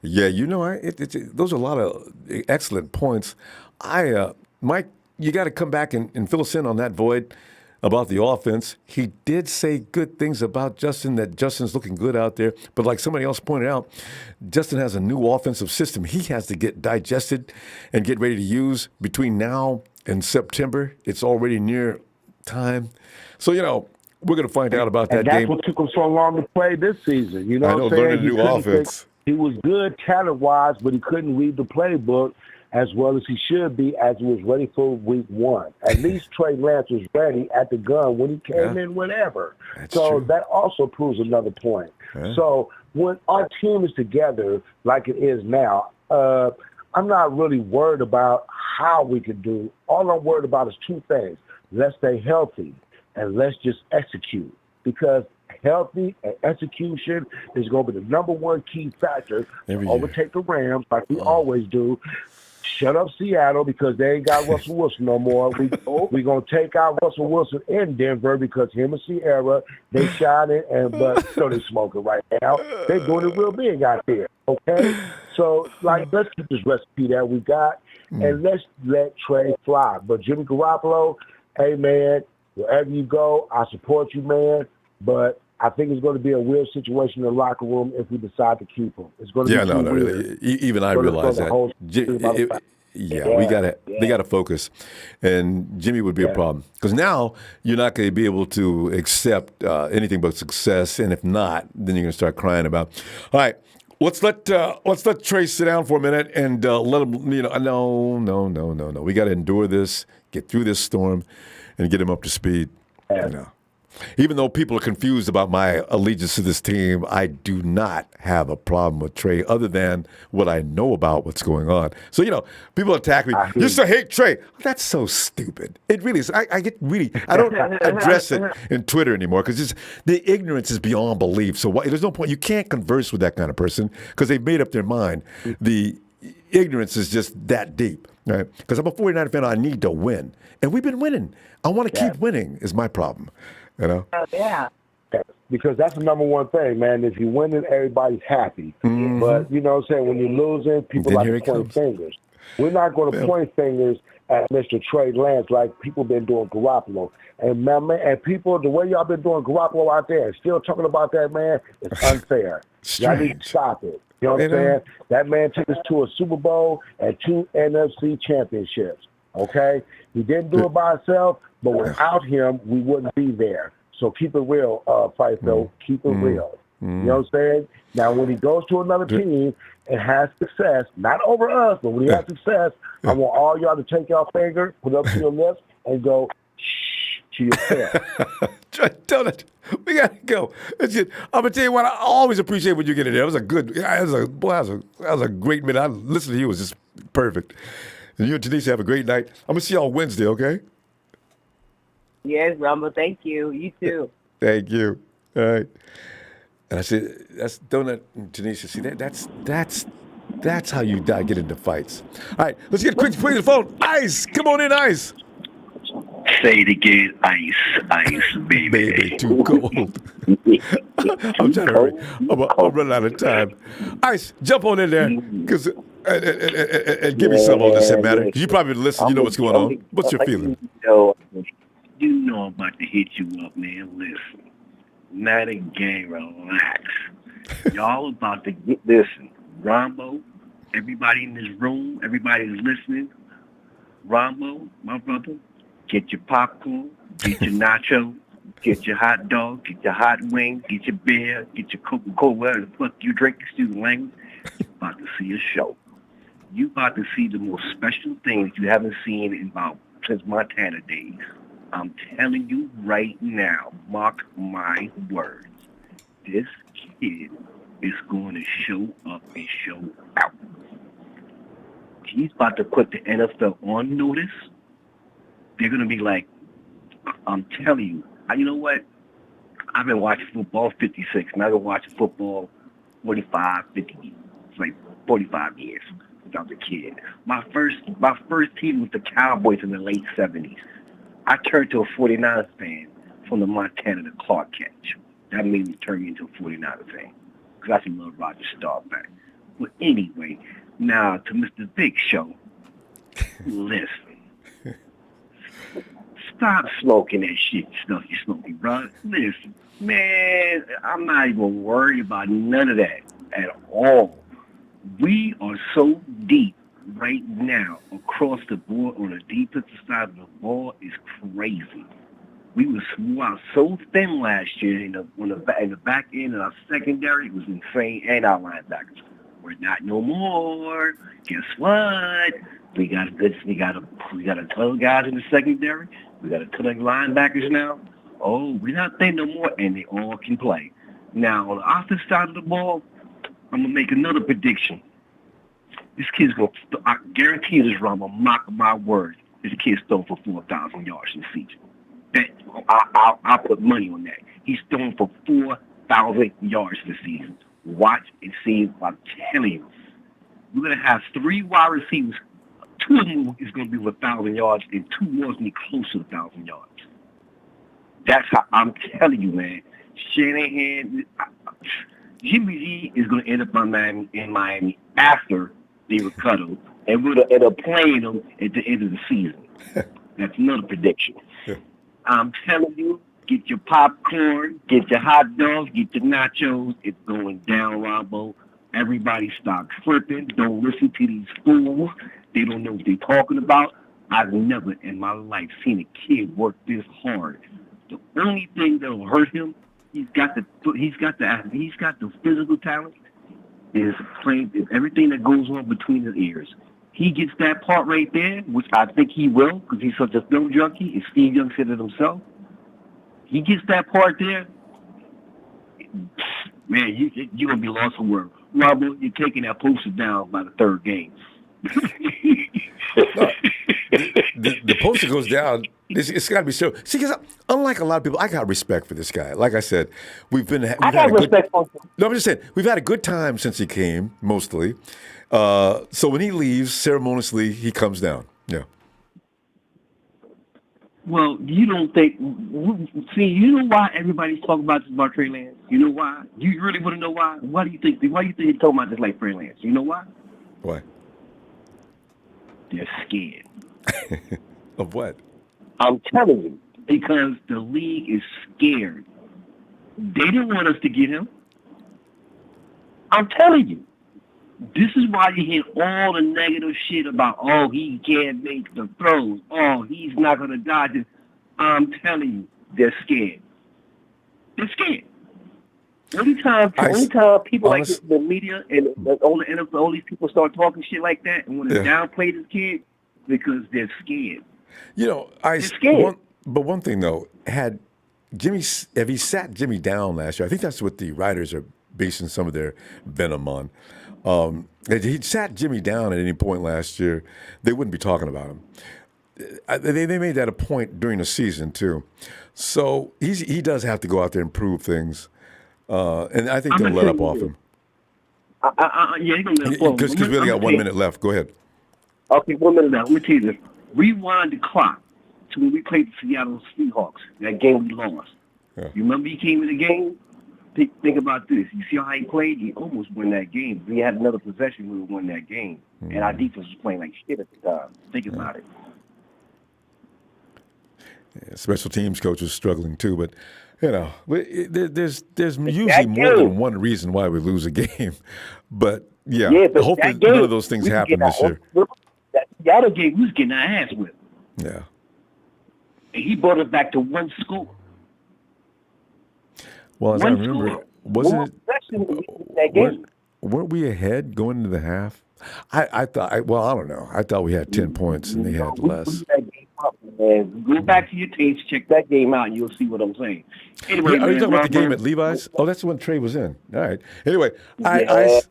Yeah, you know, those are a lot of excellent points. Mike, you got to come back and fill us in on that void about the offense. He did say good things about Justin, that Justin's looking good out there. But like somebody else pointed out, Justin has a new offensive system he has to get digested and get ready to use between now and September. It's already near time. So, you know, we're going to find out about that and that's game. what took him so long to play this season. You know I know, what I'm saying? learning a new offense. He was good talent-wise, but he couldn't read the playbook as well as he should be, as he was ready for week 1. At least Trey Lance was ready at the gun when he came in whenever. So that also proves another point. So when our team is together like it is now, I'm not really worried about how we can do. All I'm worried about is 2 things. Let's stay healthy and let's just execute. Because healthy and execution is going to be the number 1 key factor to overtake the Rams like we always do. Shut up Seattle because they ain't got Russell Wilson no more. We gonna take out Russell Wilson in Denver because him and Sierra, they shining but still they smoking right now. They doing it real big out there. Okay? So let's keep this recipe that we got and let's let Trey fly. But Jimmy Garoppolo, hey man, wherever you go, I support you, man. But I think it's going to be a weird situation in the locker room if we decide to keep him. It's going to be too weird. Even I realize that. They got to focus, and Jimmy would be a problem because now you're not going to be able to accept anything but success, and if not, then you're going to start crying about. All right, let's let Trey sit down for a minute and let him. You know, no. We got to endure this, get through this storm, and get him up to speed. You know. Even though people are confused about my allegiance to this team, I do not have a problem with Trey other than what I know about what's going on. So, you know, people attack me. You still hate Trey. That's so stupid. It really is. I don't address it in Twitter anymore because the ignorance is beyond belief. So there's no point. You can't converse with that kind of person because they've made up their mind. The ignorance is just that deep, right? Because I'm a 49er fan. I need to win. And we've been winning. I want to keep winning is my problem. You know? Because that's the number 1 thing, man. If you're winning, everybody's happy. Mm-hmm. But, you know what I'm saying, when you're losing, people like to point fingers. We're not going to point fingers at Mr. Trey Lance like people been doing Garoppolo. And, man, and people, the way y'all been doing Garoppolo out there and still talking about that, man, it's unfair. Y'all need to stop it. You know what I'm saying? That man took us to a Super Bowl and 2 NFC championships, okay? He didn't do it by himself, but without him, we wouldn't be there. So keep it real, Fife, keep it real. You know what I'm saying? Now, when he goes to another team and has success, not over us, but when he has success, I want all y'all to take your finger, put it up to your lips, and go, shh, to yourself. Tell it. We got to go. I'm going to tell you what, I always appreciate when you get in there. That was a great minute. I listened to you. It was just perfect. And you and Tanisha have a great night. I'm going to see y'all Wednesday, okay? Yes, Ronbo. Thank you. You too. Thank you. All right. And I said, that's Donut and Tanisha. See, that's how you get into fights. All right, let's get quick to the phone. Ice, come on in, Ice. Say it again, ice, baby. Baby, too cold. I'm trying to hurry. I'm running out of time. Ice, jump on in there, cause and give me some on this matter. Cause you probably listen. You know what's going on. What's your feeling? You know I'm about to hit you up, man. Listen, not a game. Relax. Y'all about to get listen. Ronbo, everybody in this room, everybody who's listening. Ronbo, my brother, get your popcorn, get your nacho, get your hot dog, get your hot wing, get your beer, get your Coca-Cola, whatever the fuck you drink, student language. You about to see a show. You about to see the most special things you haven't seen in about since Montana days. I'm telling you right now, mark my words. This kid is going to show up and show out. He's about to put the NFL on notice. They're going to be like, I'm telling you, you know what? I've been watching football 56, and I've been watching football 45, 50 years. It's like 45 years since I was a kid. My first team was the Cowboys in the late 70s. I turned to a 49ers fan from the Montana to Clark Catch. That made me turn into a 49ers fan because I love Roger Staubach. But anyway, now to Mr. Big Show. Listen. Stop smoking that shit stuff you smoking, bro. Listen, man, I'm not even worried about none of that at all. We are so deep right now across the board on the defensive side of the ball is crazy. We were out so thin last year in the back end of our secondary. It was insane, and our linebackers. We're not no more. Guess what? We got a ton of guys in the secondary. We got a ton of linebackers now. Oh, we're not thin no more, and they all can play. Now on the offensive side of the ball, I'm gonna make another prediction. This kid's gonna. I guarantee this, Ron. I'm gonna mock my words. This kid's thrown for 4,000 yards in the season. I'll put money on that. He's thrown for 4,000 yards this season. Watch and see what I'm telling you. We're going to have 3 wide receivers. 2 of them is going to be with 1,000 yards, and 2 more is going to be close to 1,000 yards. That's how I'm telling you, man. Shanahan, Jimmy G is going to end up in Miami after they were cut him, and we're going to end up playing them at the end of the season. That's another prediction. I'm telling you, get your popcorn, get your hot dogs, get your nachos. It's going down, Ronbo. Everybody stop flipping. Don't listen to these fools. They don't know what they're talking about. I've never in my life seen a kid work this hard. The only thing that'll hurt him, he's got the physical talent. Is everything that goes on between his ears. He gets that part right there, which I think he will, because he's such a film junkie. As Steve Young said it himself. He gets that part there, man, you're going to be lost for words. Robert, you're taking that poster down by the 3rd game. The poster goes down. It's got to be so. See, because unlike a lot of people, I got respect for this guy. Like I said, I got respect for him. No, I'm just saying, we've had a good time since he came, mostly. So when he leaves, ceremoniously, he comes down. Yeah. Well, you don't think. See, you know why everybody's talking about this about Trey Lance? You know why? You really want to know why? Why do you think they're talking about this like Trey Lance? You know why? Why? They're scared. Of what? I'm telling you, because the league is scared. They didn't want us to get him. I'm telling you. This is why you hear all the negative shit about, oh, he can't make the throws. Oh, he's not going to dodge it. I'm telling you, they're scared. They're scared. Anytime people like the media and all the NFL, all these people start talking shit like that and want to downplay this kid because they're scared. You know, one thing though, if he sat Jimmy down last year, I think that's what the writers are basing some of their venom on. If he sat Jimmy down at any point last year, they wouldn't be talking about him. They made that a point during the season too. So he does have to go out there and prove things. And I think they'll let up off him. Because we only got 1 minute left. Go ahead. Okay, 1 minute left. Let me tell you this. Rewind the clock to when we played the Seattle Seahawks. That game we lost. Yeah. You remember he came in the game? Think about this. You see how he played? He almost won that game. If we had another possession, we would win that game. And our defense was playing like shit at the time. Think about it. Yeah, special teams coach was struggling too, but there's usually more than one reason why we lose a game. But but hopefully that game, none of those things happen this year. That Seattle game, we was getting our ass whipped. Yeah. And he brought it back to one score. Well, as I remember, wasn't it? Weren't we ahead going into the half? I thought. I don't know. I thought we had 10 points and they had less. Go back to your tapes, check that game out, and you'll see what I'm saying. Anyway, are you talking about the game at Levi's? Oh, that's the one Trey was in. All right. Anyway, have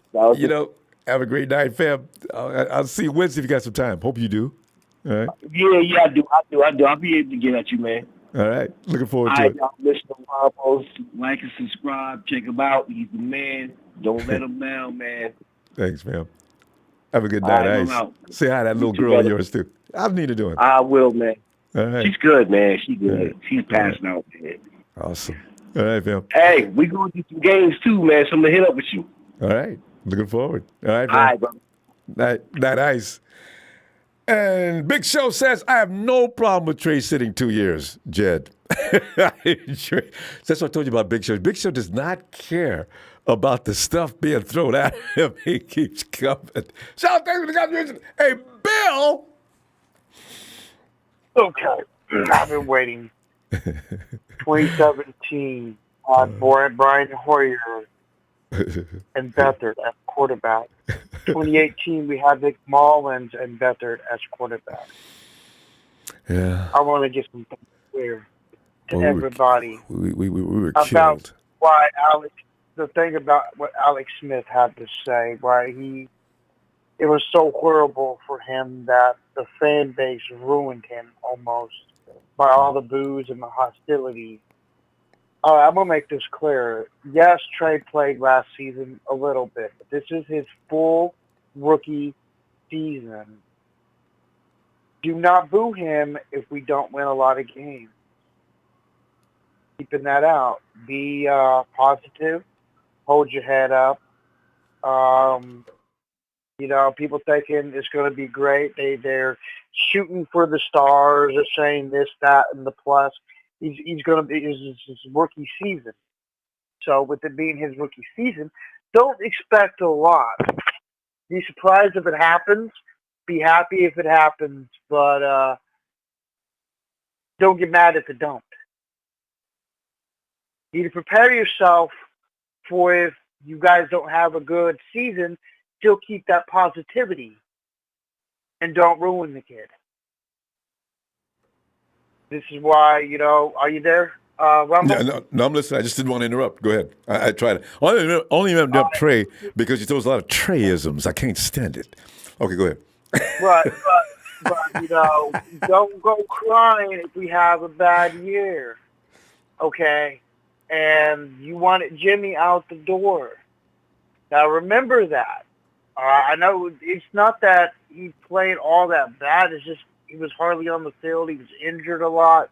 a great night, fam. I'll see you Wednesday if you got some time. Hope you do. All right. Yeah, I do. I'll be able to get at you, man. All right. Looking forward to it. Y'all listen to Ronbo, like and subscribe. Check him out. He's the man. Don't let him down, man. Thanks, fam. Have a good night, Ice. Say hi to that little girl of yours, too. How's Nina doing? I will, man. All right. She's good, man. She's good. She's passing out, man. Awesome. All right, fam. Hey, we going to do some games, too, man. So I'm going to hit up with you. All right. Looking forward. All right, fam. All right, bro. Night, Ice. And Big Show says, I have no problem with Trey sitting 2 years, Jed. That's what I told you about Big Show. Big Show does not care about the stuff being thrown at him. He keeps coming. Shout out, thanks for the contribution. Hey, Bill. Okay. I've been waiting. 2017 on Brian Hoyer and Beathard as quarterback. 2018 we had Nick Mullins and Beathard as quarterback. Yeah. I want to get some things clear to everybody. We were about killed. Why the thing about what Alex Smith had to say, it was so horrible for him that the fan base ruined him almost by all the boos and the hostility. I'm going to make this clear. Yes, Trey played last season a little bit, but this is his full rookie season. Do not boo him if we don't win a lot of games. Keeping that out. Be positive. Hold your head up. People thinking it's going to be great. They're shooting for the stars. They're saying this, that, and the plus. He's going to be his rookie season. So with it being his rookie season, don't expect a lot. Be surprised if it happens. Be happy if it happens, but don't get mad if it don't. You need to prepare yourself for if you guys don't have a good season, still keep that positivity and don't ruin the kid. This is why, are you there, Rumble? Yeah, no, I'm listening. I just didn't want to interrupt. Go ahead. I tried it. Only interrupt Trey because you throw us a lot of Treyisms. I can't stand it. Okay, go ahead. But don't go crying if we have a bad year, okay? And you wanted Jimmy out the door. Now remember that. I know it's not that he played all that bad. It's just he was hardly on the field. He was injured a lot.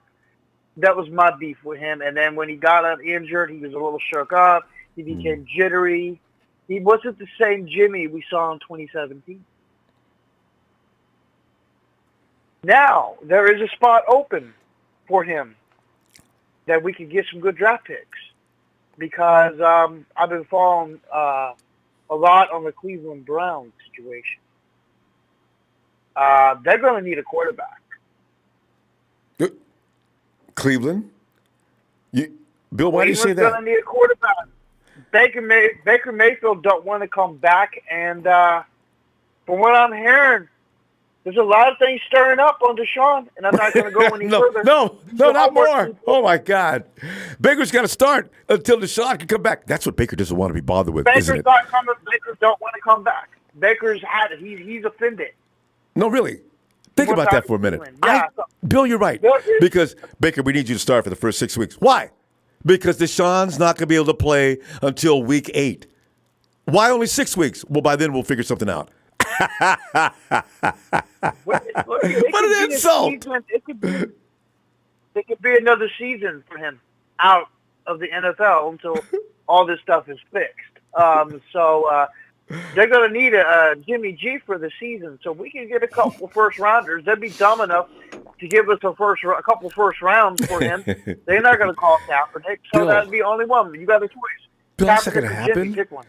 That was my beef with him. And then when he got out injured, he was a little shook up. He became jittery. He wasn't the same Jimmy we saw in 2017. Now, there is a spot open for him that we could get some good draft picks because I've been following a lot on the Cleveland Browns situation. They're going to need a quarterback. Cleveland? Bill, why do you say that? Cleveland's going to need a quarterback. Baker Mayfield don't want to come back, and from what I'm hearing, there's a lot of things stirring up on Deshaun, and I'm not going to go any further. No, not more. Oh, my God. Baker's got to start until Deshaun can come back. That's what Baker doesn't want to be bothered with, isn't it? Baker don't want to come back. Baker's had it. He's offended. No, really. Think about that for a minute. Yeah, Bill, you're right. Because, Baker, we need you to start for the first 6 weeks. Why? Because Deshaun's not going to be able to play until week 8. Why only 6 weeks? Well, by then we'll figure something out. What an insult! it could be another season for him out of the NFL until all this stuff is fixed. So they're going to need a Jimmy G for the season. So we can get a couple first rounders. They'd be dumb enough to give us a couple first rounds for him. They're not going to call Kaepernick, so Bill. that'd be only one. You got a choice. Bill, that's not Kaepernick going to or Jimmy, happen. pick one.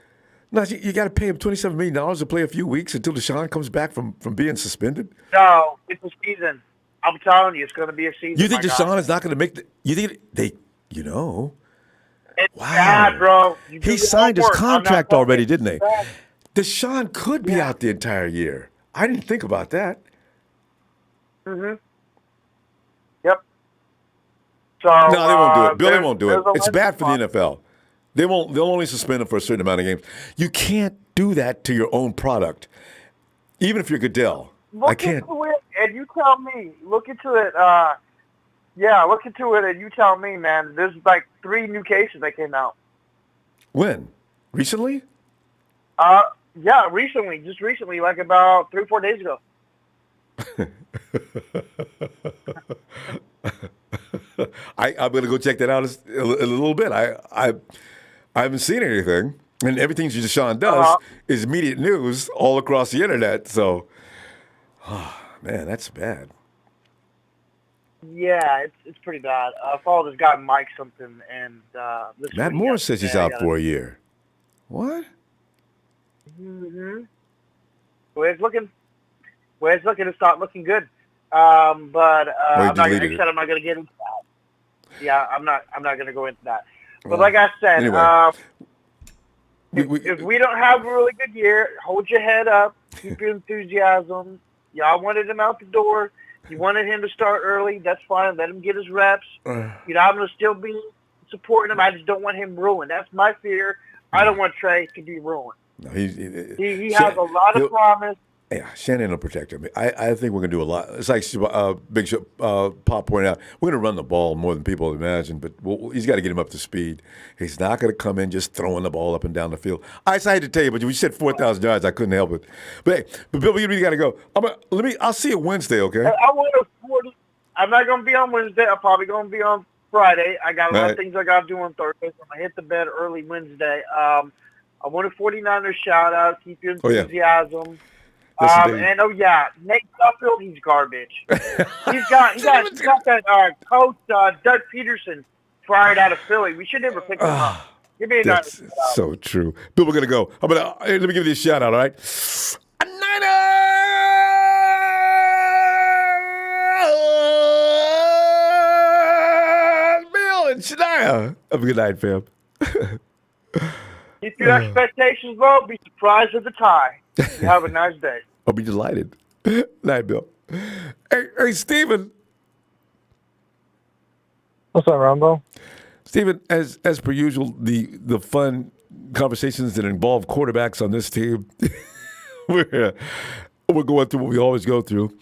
No, you got to pay him $27 million to play a few weeks until Deshaun comes back from being suspended. No, it's a season. I'm telling you, it's going to be a season. You think my Deshaun God. is not going to make you think they, It's wow. bad, bro. You do He your signed his homework. I'm not contract talking- already, didn't he? It's bad. Deshaun could be out the entire year. I didn't think about that. Yep. So No, they won't do it. Bill, they there's- won't do it. there's a It's bad for landing the NFL. They'll only suspend him for a certain amount of games. You can't do that to your own product, even if you're Goodell. I Look can't. into it and you tell me. Look into it. Look into it and you tell me, man. There's like 3 new cases that came out. When? Recently? Yeah, recently, just recently, like about 3 or 4 days ago. I'm going to go check that out a little bit. I haven't seen anything, and everything Deshaun does is immediate news all across the internet. So, man, that's bad. Yeah, it's pretty bad. I followed this guy Mike something, and Matt Moore says he's out for a year. What? Mm-hmm. Well, it's looking to start looking good. But I'm not. I'm not going to get into that. Yeah, I'm not going to go into that. But like I said, anyway, if we don't have a really good year, hold your head up, keep your enthusiasm. Y'all wanted him out the door. You wanted him to start early. That's fine. Let him get his reps. I'm going to still be supporting him. I just don't want him ruined. That's my fear. I don't want Trey to be ruined. No, he has a lot of promise. Yeah, Shannon will protect him. I think we're going to do a lot. It's like Big Show, Pop pointed out, we're going to run the ball more than people imagine, but he's got to get him up to speed. He's not going to come in just throwing the ball up and down the field. I hate to tell you, but you said 4,000 yards. I couldn't help it. But hey, Bill, we got to go. I'll see you Wednesday, okay? I want to 40. I'm not going to be on Wednesday. I'm probably going to be on Friday. I got a lot of things I got to do on Thursday, so I'm going to hit the bed early Wednesday. I want a 49ers shout out. Keep your enthusiasm. And Nate Suffield, he's garbage. he's got that coach Doug Peterson fired out of Philly. We should never pick him up. Give me a That's so true. Bill, we're gonna go. Let me give you a shout out. All right, Bill and Shania. Have a good night, fam. Keep your expectations low. Be surprised at the tie. Have a nice day. I'll be delighted. Night, Bill. Hey, Steven. What's up, Ronbo? Steven, as per usual, the fun conversations that involve quarterbacks on this team, we're going through what we always go through.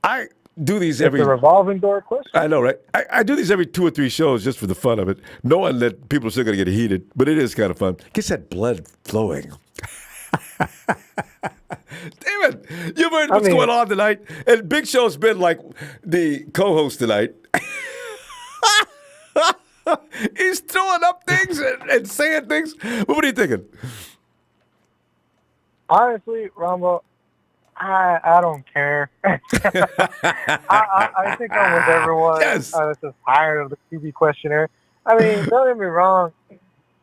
I do these every... It's a revolving door question. I know, right? I do these every 2 or 3 shows just for the fun of it, knowing that people are still going to get heated, but it is kind of fun. Gets that blood flowing. Steven, you've heard what's going on tonight, and Big Show's been like the co-host tonight. He's throwing up things and saying things. What are you thinking? Honestly, Ronbo, I don't care. I think I'm with everyone. Yes. I was just tired of the QB questionnaire. I mean, don't get me wrong.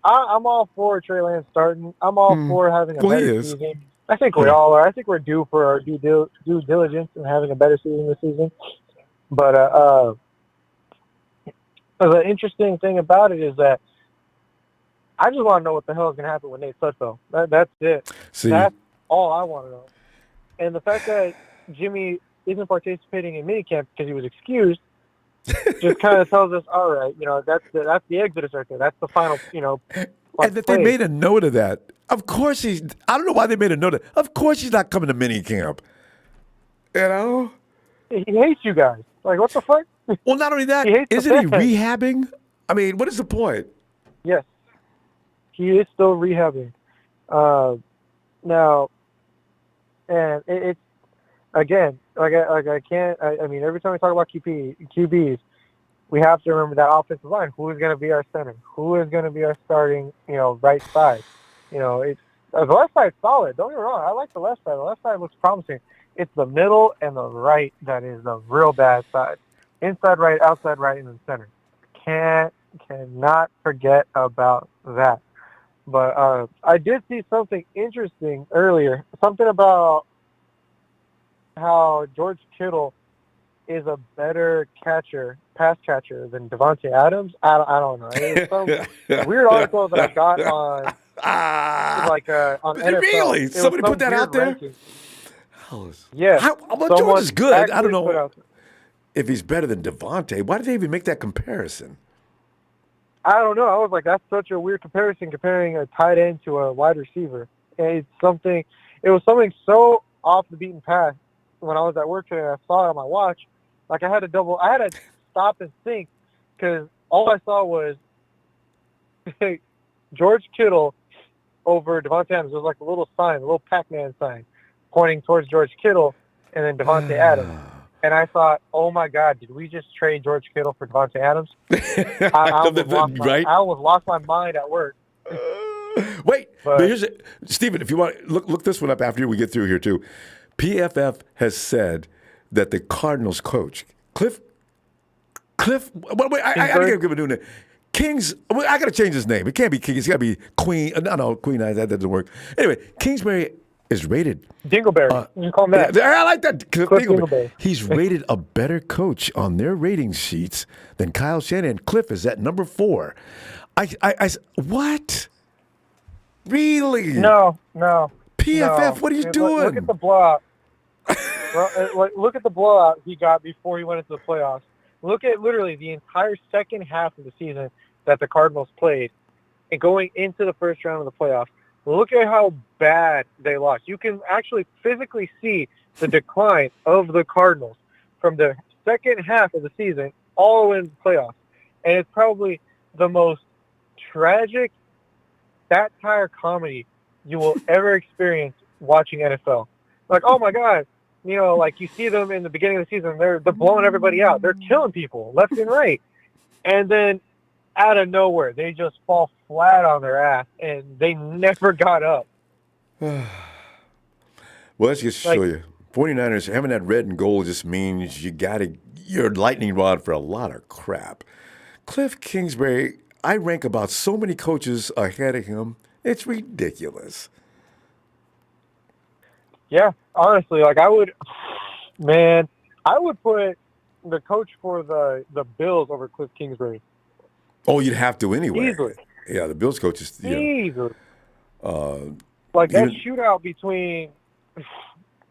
I'm all for Trey Lance starting. I'm all for having a better season. I think we all are. I think we're due for our due diligence and having a better season this season. But the interesting thing about it is that I just want to know what the hell is going to happen with Nate Sudfeld. That's it. See? That's all I want to know. And the fact that Jimmy isn't participating in minicamp because he was excused just kind of tells us, all right, that's the exodus right there. That's the final, And that they made a note of that. Of course I don't know why they made a note of it. Of course he's not coming to minicamp. He hates you guys. Like, what the fuck? Well, not only that, isn't he rehabbing? I mean, what is the point? Yes. He is still rehabbing. Now, and it's, again, I mean, every time we talk about QBs, we have to remember that offensive line. Who is going to be our center? Who is going to be our starting, right side? It's the left side's solid. Don't get me wrong. I like the left side. The left side looks promising. It's the middle and the right that is the real bad side. Inside right, outside right, and then center. Cannot forget about that. But I did see something interesting earlier. Something about how George Kittle is a better pass catcher than Devontae Adams. I don't know. It was some weird article that I got on on NFL. Really? Somebody put that out there? Ranking. Yeah. Well, George is good. I don't know if he's better than Devontae. Why did they even make that comparison? I don't know. I was like, that's such a weird comparison, comparing a tight end to a wide receiver. And it was something so off the beaten path. When I was at work today, I saw it on my watch. Like I had to stop and think, because all I saw was George Kittle over Devontae Adams. There was like a little sign, a little Pac-Man sign, pointing towards George Kittle and then Devontae Adams. And I thought, oh my God, did we just trade George Kittle for Devontae Adams? I almost lost my mind at work. Wait, but here's Steven, if you want, look this one up after we get through here too. PFF has said that the Cardinals coach, Cliff, wait, I got to give him a new name. Kings, I got to change his name. It can't be King. It's got to be Queen. No, Queen, that doesn't work. Anyway, Kingsbury is rated. Dingleberry. You call him that. I like that. Cliff Dingleberry. He's rated a better coach on their rating sheets than Kyle Shanahan. Cliff is at number 4. What? Really? No. PFF, what are you doing? Look at the blowout. Look at the blowout he got before he went into the playoffs. Look at literally the entire second half of the season that the Cardinals played and going into the first round of the playoffs. Look at how bad they lost. You can actually physically see the decline of the Cardinals from the second half of the season all the way into the playoffs. And it's probably the most tragic satire comedy you will ever experience watching NFL. Like, oh my God, you see them in the beginning of the season, they're blowing everybody out. They're killing people left and right. And then out of nowhere, they just fall flat on their ass, and they never got up. Well, let's just show you. 49ers, having that red and gold just means you're lightning rod for a lot of crap. Cliff Kingsbury, I rank about so many coaches ahead of him. It's ridiculous. Yeah, honestly, I would put the coach for the Bills over Cliff Kingsbury. Oh, you'd have to anyway. Easily. Yeah, the Bills coach is easily. That shootout between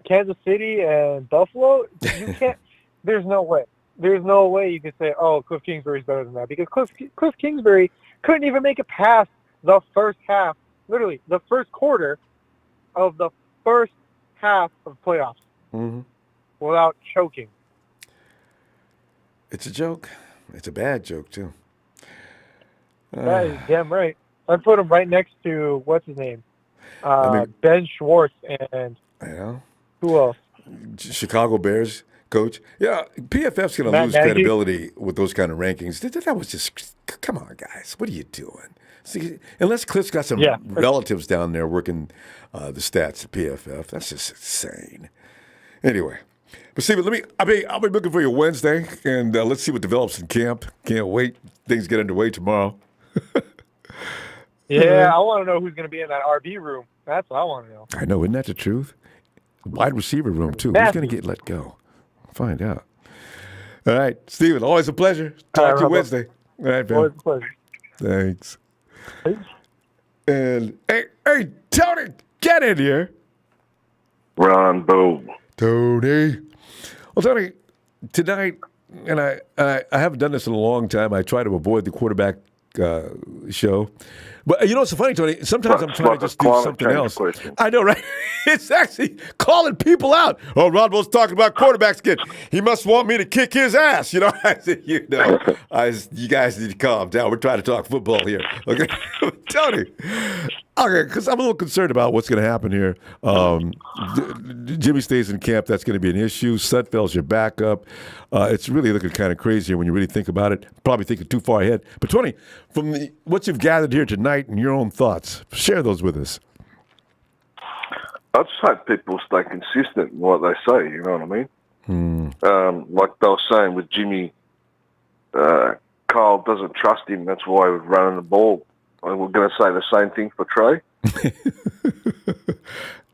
Kansas City and Buffalo, you can't. There's no way. There's no way you could say, "Oh, Cliff Kingsbury's better than that," because Cliff Kingsbury couldn't even make it past the first half. Literally, the first quarter of the first half of playoffs without choking. It's a joke. It's a bad joke, too. That is damn right. I put him right next to, what's his name? Ben Schwartz and who else? Chicago Bears coach. Yeah, PFF's going to lose credibility with those kind of rankings. That was just, come on, guys. What are you doing? See, unless Cliff's got some relatives down there working the stats at PFF, that's just insane. Anyway, but Steven, I'll be looking for you Wednesday, and let's see what develops in camp. Can't wait. Things get underway tomorrow. Yeah, I want to know who's going to be in that RB room. That's what I want to know. I know, isn't that the truth? Wide receiver room, too. Who's going to get let go? Find out. All right, Steven, always a pleasure. Talk to you Wednesday. All right, man. Always a pleasure. Thanks. And, hey, Tony, get in here. Ronbo. Tony. Well, Tony, tonight, and I haven't done this in a long time. I try to avoid the quarterback show. But you know what's so funny, Tony? Sometimes I'm trying to just do something else. I know, right? It's actually calling people out. Oh, Ronbo's talking about quarterbacks again. He must want me to kick his ass. You know, I said, you guys need to calm down. We're trying to talk football here. Okay? Tony, Okay, because I'm a little concerned about what's going to happen here. Jimmy stays in camp. That's going to be an issue. Sudfeld's your backup. It's really looking kind of crazy when you really think about it. Probably thinking too far ahead. But, Tony, from what you've gathered here tonight and your own thoughts, share those with us. I just hope people stay consistent in what they say, you know what I mean? Like they were saying with Jimmy, Kyle doesn't trust him. That's why we're running the ball. And we're going to say the same thing for Trey.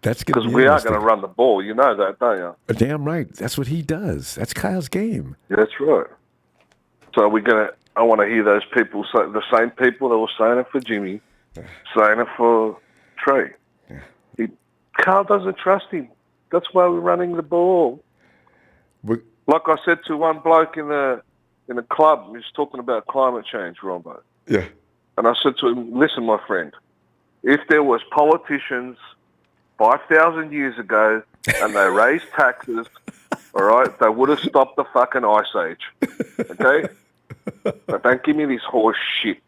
That's because we are going to run the ball. You know that, don't you? Damn right. That's what he does. That's Kyle's game. Yeah, that's right. So we're going to. I want to hear those people say the same people that were saying it for Jimmy, saying it for Trey. Carl doesn't trust him. That's why we're running the ball. Like I said to one bloke in the club, he was talking about climate change, Ronbo. Yeah. And I said to him, listen, my friend, if there was politicians 5,000 years ago and they raised taxes, all right, they would have stopped the fucking ice age. Okay? But don't give me this horse shit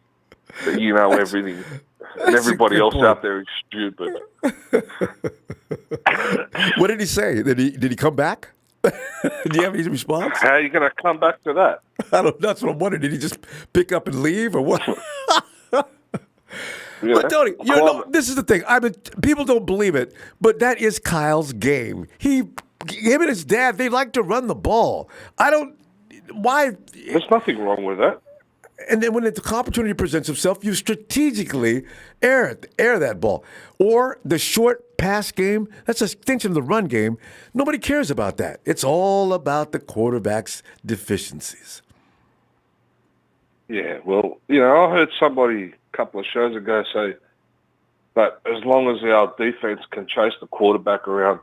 that you know everything. And everybody else out there is stupid. What did he say? Did he come back? Do you have any response? How are you going to come back to that? I don't. That's what I'm wondering. Did he just pick up and leave, or what? Yeah. But Tony, this is the thing. I mean, people don't believe it, but that is Kyle's game. Him and his dad, they like to run the ball. I don't. Why? There's nothing wrong with that. And then when the opportunity presents itself, you strategically air that ball. Or the short pass game, that's an extension of the run game. Nobody cares about that. It's all about the quarterback's deficiencies. Yeah, well, I heard somebody a couple of shows ago say that as long as our defense can chase the quarterback around,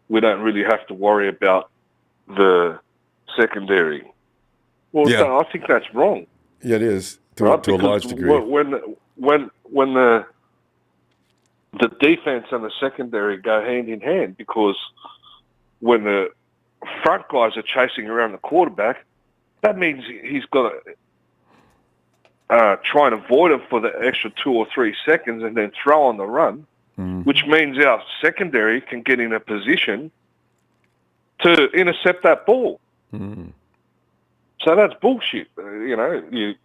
we don't really have to worry about the secondary. Well, Yeah. I think that's wrong. Yeah, it is to a large degree. When the defense and the secondary go hand in hand, because when the front guys are chasing around the quarterback, that means he's got to try and avoid him for the extra 2 or 3 seconds and then throw on the run, which means our secondary can get in a position to intercept that ball. So that's bullshit. It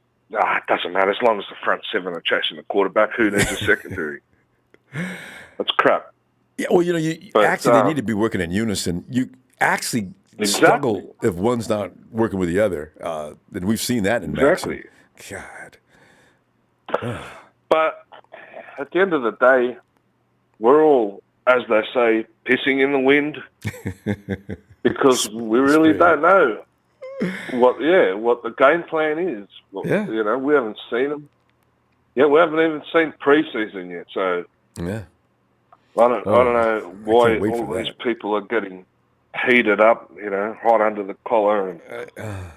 doesn't matter as long as the front seven are chasing the quarterback. Who needs a secondary? That's crap. Yeah, well, they need to be working in unison. You actually struggle if one's not working with the other. And we've seen that in action. God. But at the end of the day, we're all, as they say, pissing in the wind because we really don't know what the game plan is. We haven't seen them. Yeah, we haven't even seen preseason yet. So yeah, I don't know why all these people are getting heated up. Hot under the collar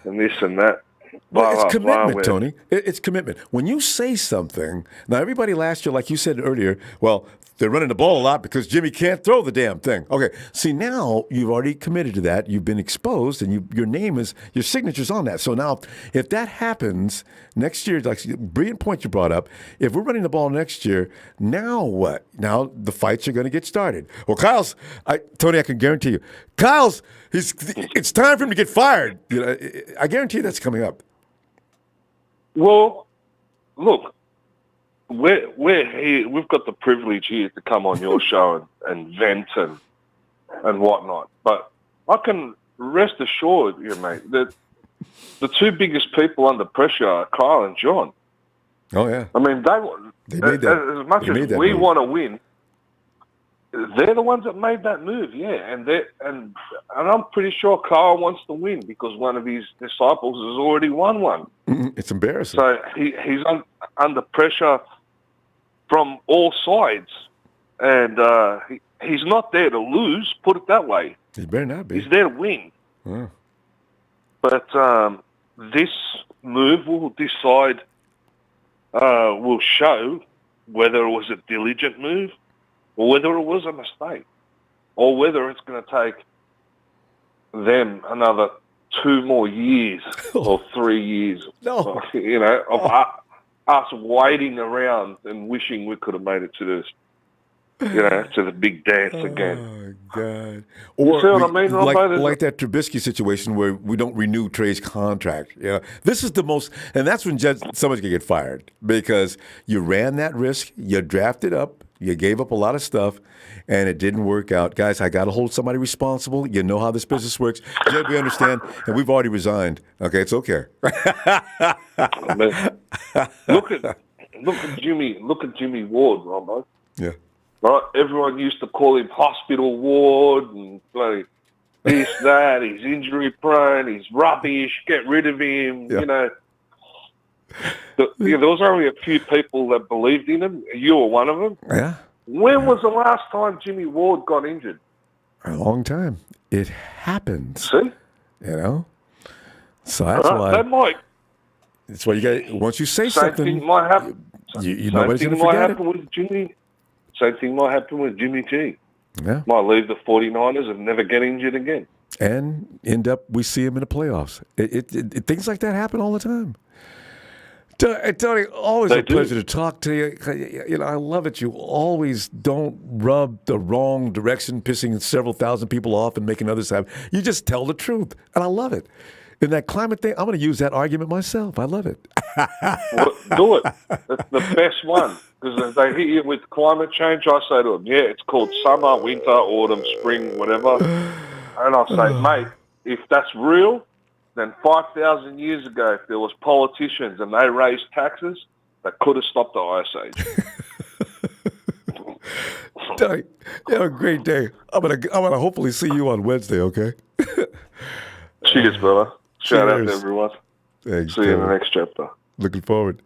and this and that. Well, it's commitment, Tony. It's commitment. When you say something, now everybody last year, like you said earlier, well, they're running the ball a lot because Jimmy can't throw the damn thing. Okay, see, now you've already committed to that. You've been exposed, and your signature's on that. So now, if that happens next year, like brilliant point you brought up, if we're running the ball next year, now what? Now the fights are going to get started. Well, Tony, I can guarantee you, it's time for him to get fired. I guarantee that's coming up. Well, look. We're here. We've got the privilege here to come on your show and vent and whatnot. But I can rest assured, mate, that the two biggest people under pressure are Kyle and John. Oh yeah. I mean, they made that. As much as we want to win, they're the ones that made that move. Yeah, and I'm pretty sure Kyle wants to win because one of his disciples has already won one. It's embarrassing. So he's under pressure from all sides, and he's not there to lose, put it that way. He better not be. He's there to win. Yeah. But this move will decide, will show whether it was a diligent move or whether it was a mistake or whether it's going to take them another 2 more years or 3 years, us waiting around and wishing we could have made it to this, to the big dance again. Oh, God. You see what I mean, Ronbo? like that Trubisky situation where we don't renew Trey's contract. This is the most, and that's when someone's going to get fired because you ran that risk, you drafted up, you gave up a lot of stuff, and it didn't work out. Guys, I got to hold somebody responsible. You know how this business works. Jed, we understand, and we've already resigned. Okay, it's okay. Look at Jimmy Ward, Ronbo. Yeah. Right? Everyone used to call him Hospital Ward and bloody this, that. He's injury prone. He's rubbish. Get rid of him. Yeah. There was only a few people that believed in him. You were one of them. Yeah. When was the last time Jimmy Ward got injured? A long time. It happens. See? So that's why. That might. That's why you got. Once you say Same something, thing might happen. Nobody's going to forget it. Same thing might happen with Jimmy G. Yeah. Might leave the 49ers and never get injured again. And we see him in the playoffs. Things like that happen all the time. Tony, always a pleasure to talk to you. I love it. You always don't rub the wrong direction, pissing several thousand people off and making others happy. You just tell the truth, and I love it. In that climate thing, I'm going to use that argument myself. I love it. Well, do it. That's the best one. Because if they hit you with climate change, I say to them, it's called summer, winter, autumn, spring, whatever. And I say, mate, if that's real, then 5,000 years ago, if there was politicians and they raised taxes, they could have stopped the Ice Age. Tony, you have a great day. I'm gonna hopefully see you on Wednesday, okay? Cheers, brother. Shout out to everyone. Thanks, see you in the next chapter. Looking forward.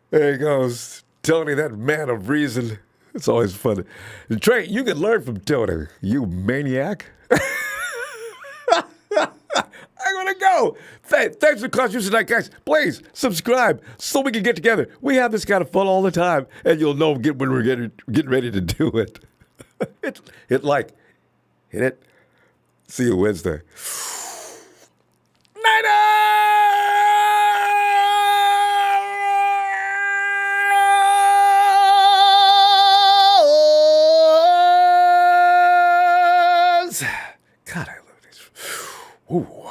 There he goes. Tony, that man of reason. It's always fun. And Trey, you can learn from Tony, you maniac. I'm going to go. Thanks for contributing tonight, guys. Please subscribe so we can get together. We have this kind of fun all the time, and you'll know when we're getting ready to do it. Hit like. Hit it. See you Wednesday. God, I love this. Ooh.